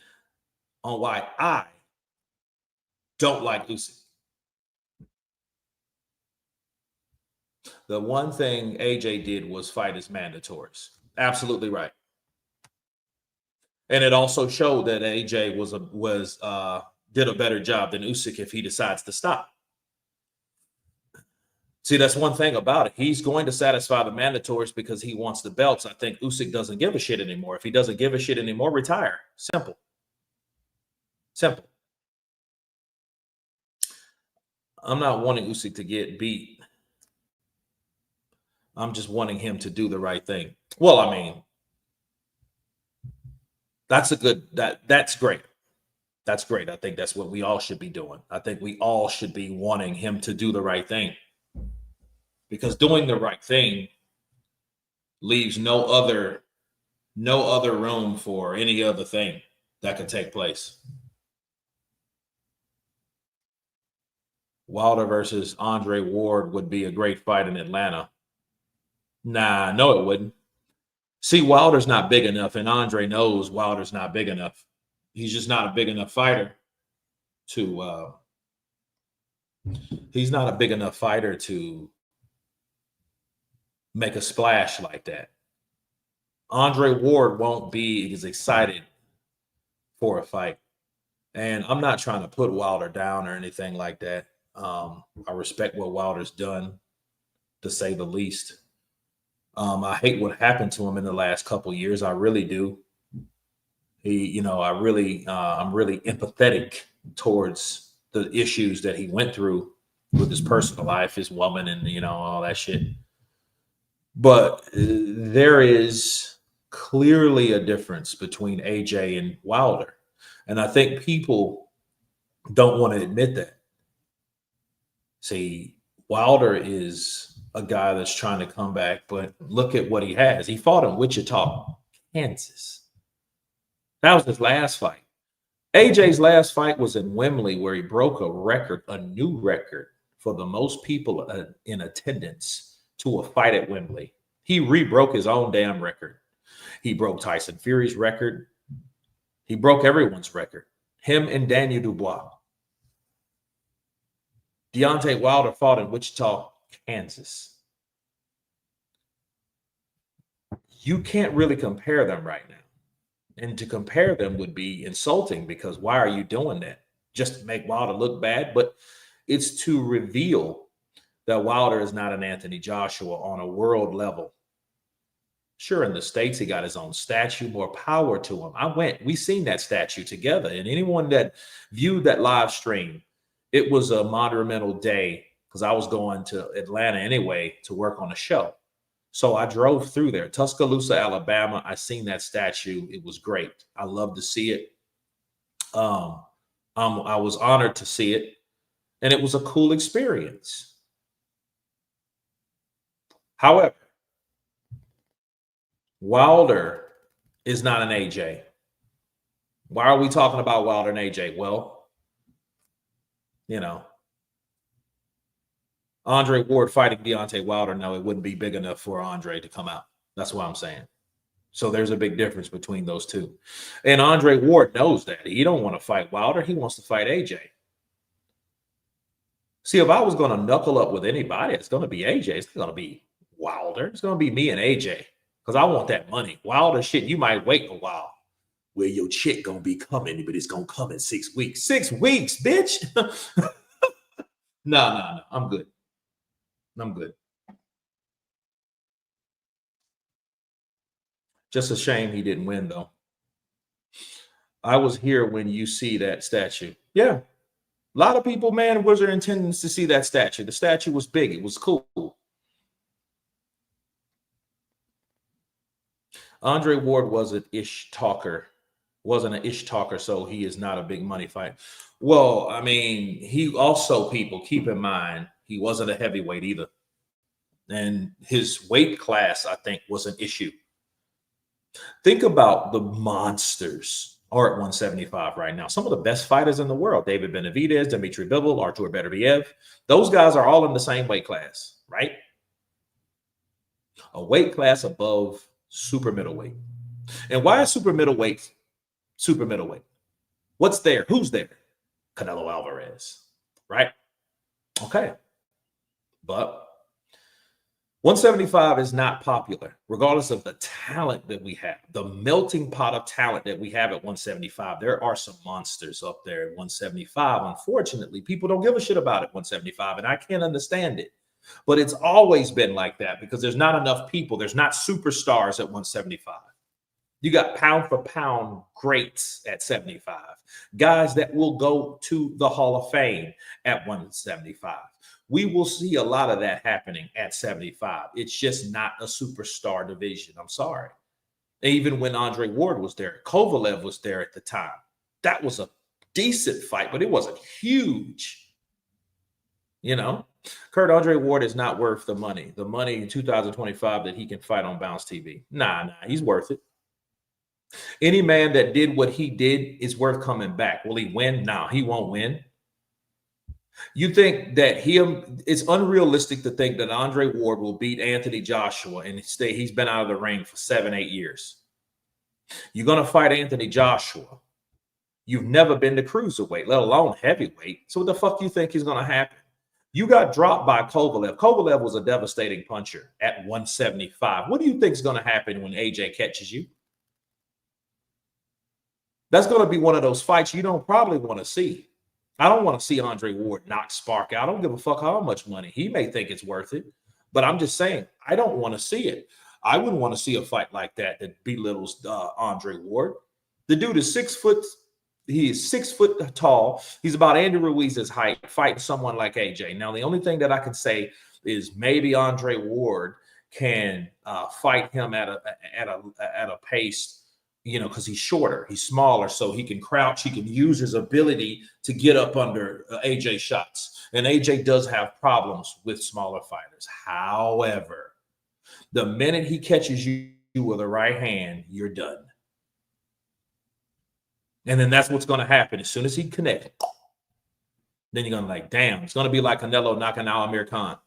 on why I don't like Usyk? The one thing AJ did was fight his mandatories. Absolutely right. And it also showed that AJ did a better job than Usyk if he decides to stop. See, that's one thing about it. He's going to satisfy the mandatories because he wants the belts. I think Usyk doesn't give a shit anymore. If he doesn't give a shit anymore, retire. Simple. Simple. I'm not wanting Usyk to get beat. I'm just wanting him to do the right thing. Well, I mean, that's great. That's great. I think that's what we all should be doing. I think we all should be wanting him to do the right thing. Because doing the right thing leaves no other room for any other thing. that could take place. Wilder versus Andre Ward would be a great fight in Atlanta. Nah, no, it wouldn't. See, Wilder's not big enough, and Andre knows Wilder's not big enough. He's just not a big enough fighter to he's not a big enough fighter to make a splash like that. Andre Ward won't be as excited for a fight. And I'm not trying to put Wilder down or anything like that. I respect what Wilder's done, to say the least. I hate what happened to him in the last couple of years. I really do. I'm really empathetic towards the issues that he went through with his personal life, his woman, and all that shit. But there is clearly a difference between AJ and Wilder, and I think people don't want to admit that. See, Wilder is a guy that's trying to come back, but look at what he has. He fought in Wichita, Kansas. That was his last fight. AJ's last fight was in Wembley, where he broke a record, a new record for the most people in attendance to a fight at Wembley. He re-broke his own damn record. He broke Tyson Fury's record. He broke everyone's record. Him and Daniel Dubois. Deontay Wilder fought in Wichita, Kansas. You can't really compare them right now. And to compare them would be insulting, because why are you doing that? Just to make Wilder look bad? But it's to reveal that Wilder is not an Anthony Joshua on a world level. Sure, in the States, he got his own statue, more power to him. We seen that statue together. And anyone that viewed that live stream, it was a monumental day, because I was going to Atlanta anyway to work on a show. So I drove through there, Tuscaloosa, Alabama. I seen that statue. It was great. I love to see it. I was honored to see it, and it was a cool experience. However, Wilder is not an AJ. Why are we talking about Wilder and AJ? Well, Andre Ward fighting Deontay Wilder, no, it wouldn't be big enough for Andre to come out. That's what I'm saying. So there's a big difference between those two. And Andre Ward knows that. He don't want to fight Wilder. He wants to fight AJ. See, if I was going to knuckle up with anybody, it's going to be AJ. It's not going to be Wilder. It's going to be me and AJ, because I want that money. Wilder shit, you might wait a while. Well, your chick going to be coming, but it's going to come in 6 weeks. 6 weeks, bitch. No. I'm good. I'm good. Just a shame he didn't win, though. I was here when you see that statue. Yeah. A lot of people, man, was in attendance to see that statue. The statue was big. It was cool. Andre Ward wasn't an ish talker, so he is not a big money fight. Well, I mean, he also, people, keep in mind, he wasn't a heavyweight either. And his weight class, I think, was an issue. Think about the monsters are at 175 right now. Some of the best fighters in the world, David Benavidez, Dmitry Bivol, Artur Beterbiev, those guys are all in the same weight class, right? A weight class above super middleweight. And why is super middleweight super middleweight? What's there? Who's there? Canelo Alvarez, right? Okay. But 175 is not popular, regardless of the talent that we have, the melting pot of talent that we have at 175. There are some monsters up there at 175. Unfortunately, people don't give a shit about it 175, and I can't understand it. But it's always been like that, because there's not enough people. There's not superstars at 175. You got pound for pound greats at 75, guys that will go to the Hall of Fame at 175. We will see a lot of that happening at 75. It's just not a superstar division. I'm sorry. Even when Andre Ward was there, Kovalev was there at the time. That was a decent fight, but it wasn't huge. Kurt, Andre Ward is not worth the money. The money in 2025 that he can fight on Bounce TV. Nah, he's worth it. Any man that did what he did is worth coming back. Will he win? No, he won't win. You think that it's unrealistic to think that Andre Ward will beat Anthony Joshua and he's been out of the ring for 7-8 years. You're going to fight Anthony Joshua. You've never been to cruiserweight, let alone heavyweight. So what the fuck do you think is going to happen? You got dropped by Kovalev. Kovalev was a devastating puncher at 175. What do you think is going to happen when AJ catches you? That's going to be one of those fights you don't probably want to see. I don't want to see Andre Ward knock Spark out. I don't give a fuck how much money. He may think it's worth it, but I'm just saying, I don't want to see it. I wouldn't want to see a fight like that belittles Andre Ward. The dude is 6 foot. He is 6 foot tall. He's about Andy Ruiz's height, fighting someone like AJ. Now, the only thing that I can say is maybe Andre Ward can fight him at a pace, you know, because he's shorter, he's smaller, so he can crouch. He can use his ability to get up under AJ shots. And AJ does have problems with smaller fighters. However, the minute he catches you with a right hand, you're done. And then that's what's going to happen. As soon as he connects, then you're going to like, damn, it's going to be like Canelo knocking out Amir Khan.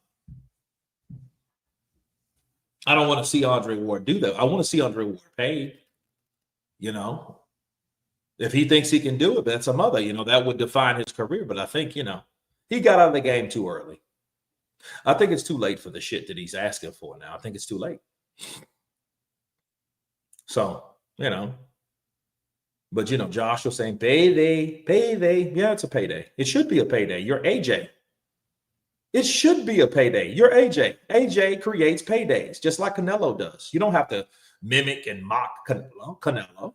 I don't want to see Andre Ward do that. I want to see Andre Ward paid. You know, if he thinks he can do it, that's a mother, you know, that would define his career. But I think, you know, he got out of the game too early. I think it's too late for the shit that he's asking for now. I think it's too late. So, you know, but, you know, Josh was saying payday, payday. Yeah, it's a payday. It should be a payday. You're AJ. It should be a payday. You're AJ. AJ creates paydays, just like Canelo does. You don't have to mimic and mock Canelo.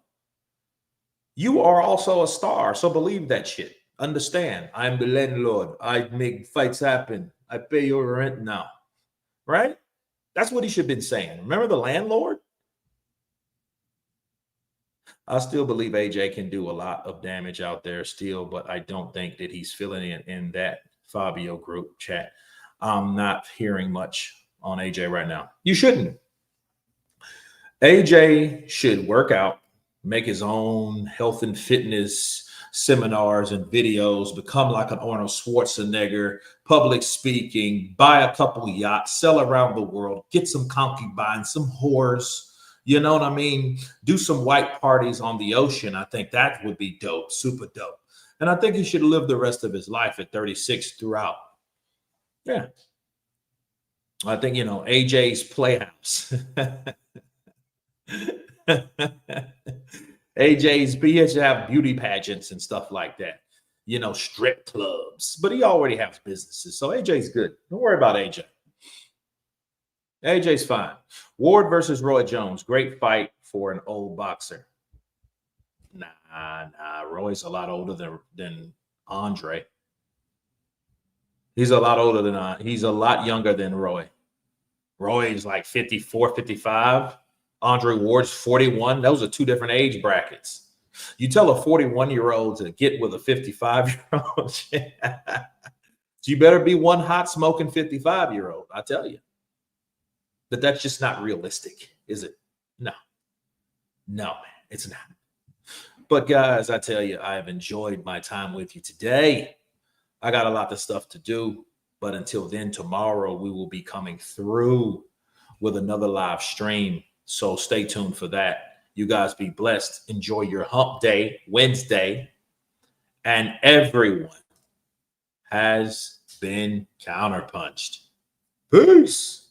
You are also a star, so believe that shit. Understand, I'm the landlord. I make fights happen. I pay your rent now. Right? That's what he should have been saying. Remember the landlord? I still believe AJ can do a lot of damage out there still, but I don't think that he's filling in that Fabio group chat. I'm not hearing much on AJ right now. You shouldn't. AJ should work out, make his own health and fitness seminars and videos, become like an Arnold Schwarzenegger, public speaking, buy a couple yachts, sell around the world, get some concubines, some whores. You know what I mean? Do some white parties on the ocean. I think that would be dope, super dope. And I think he should live the rest of his life at 36 throughout. Yeah. I think, you know, AJ's Playhouse. he should have beauty pageants and stuff like that. You know, strip clubs. But he already has businesses. So AJ's good. Don't worry about AJ. AJ's fine. Ward versus Roy Jones. Great fight for an old boxer. Nah. Roy's a lot older than Andre. He's a lot older than he's a lot younger than Roy. Roy's like 54, 55. Andre Ward's 41. Those are two different age brackets. You tell a 41-year-old to get with a 55-year-old. You better be one hot smoking 55-year-old, I tell you. But that's just not realistic, is it? No, it's not. But guys, I tell you, I have enjoyed my time with you today. I got a lot of stuff to do, but until then, tomorrow we will be coming through with another live stream. So stay tuned for that. You guys be blessed. Enjoy your hump day, Wednesday. And everyone has been counterpunched. Peace.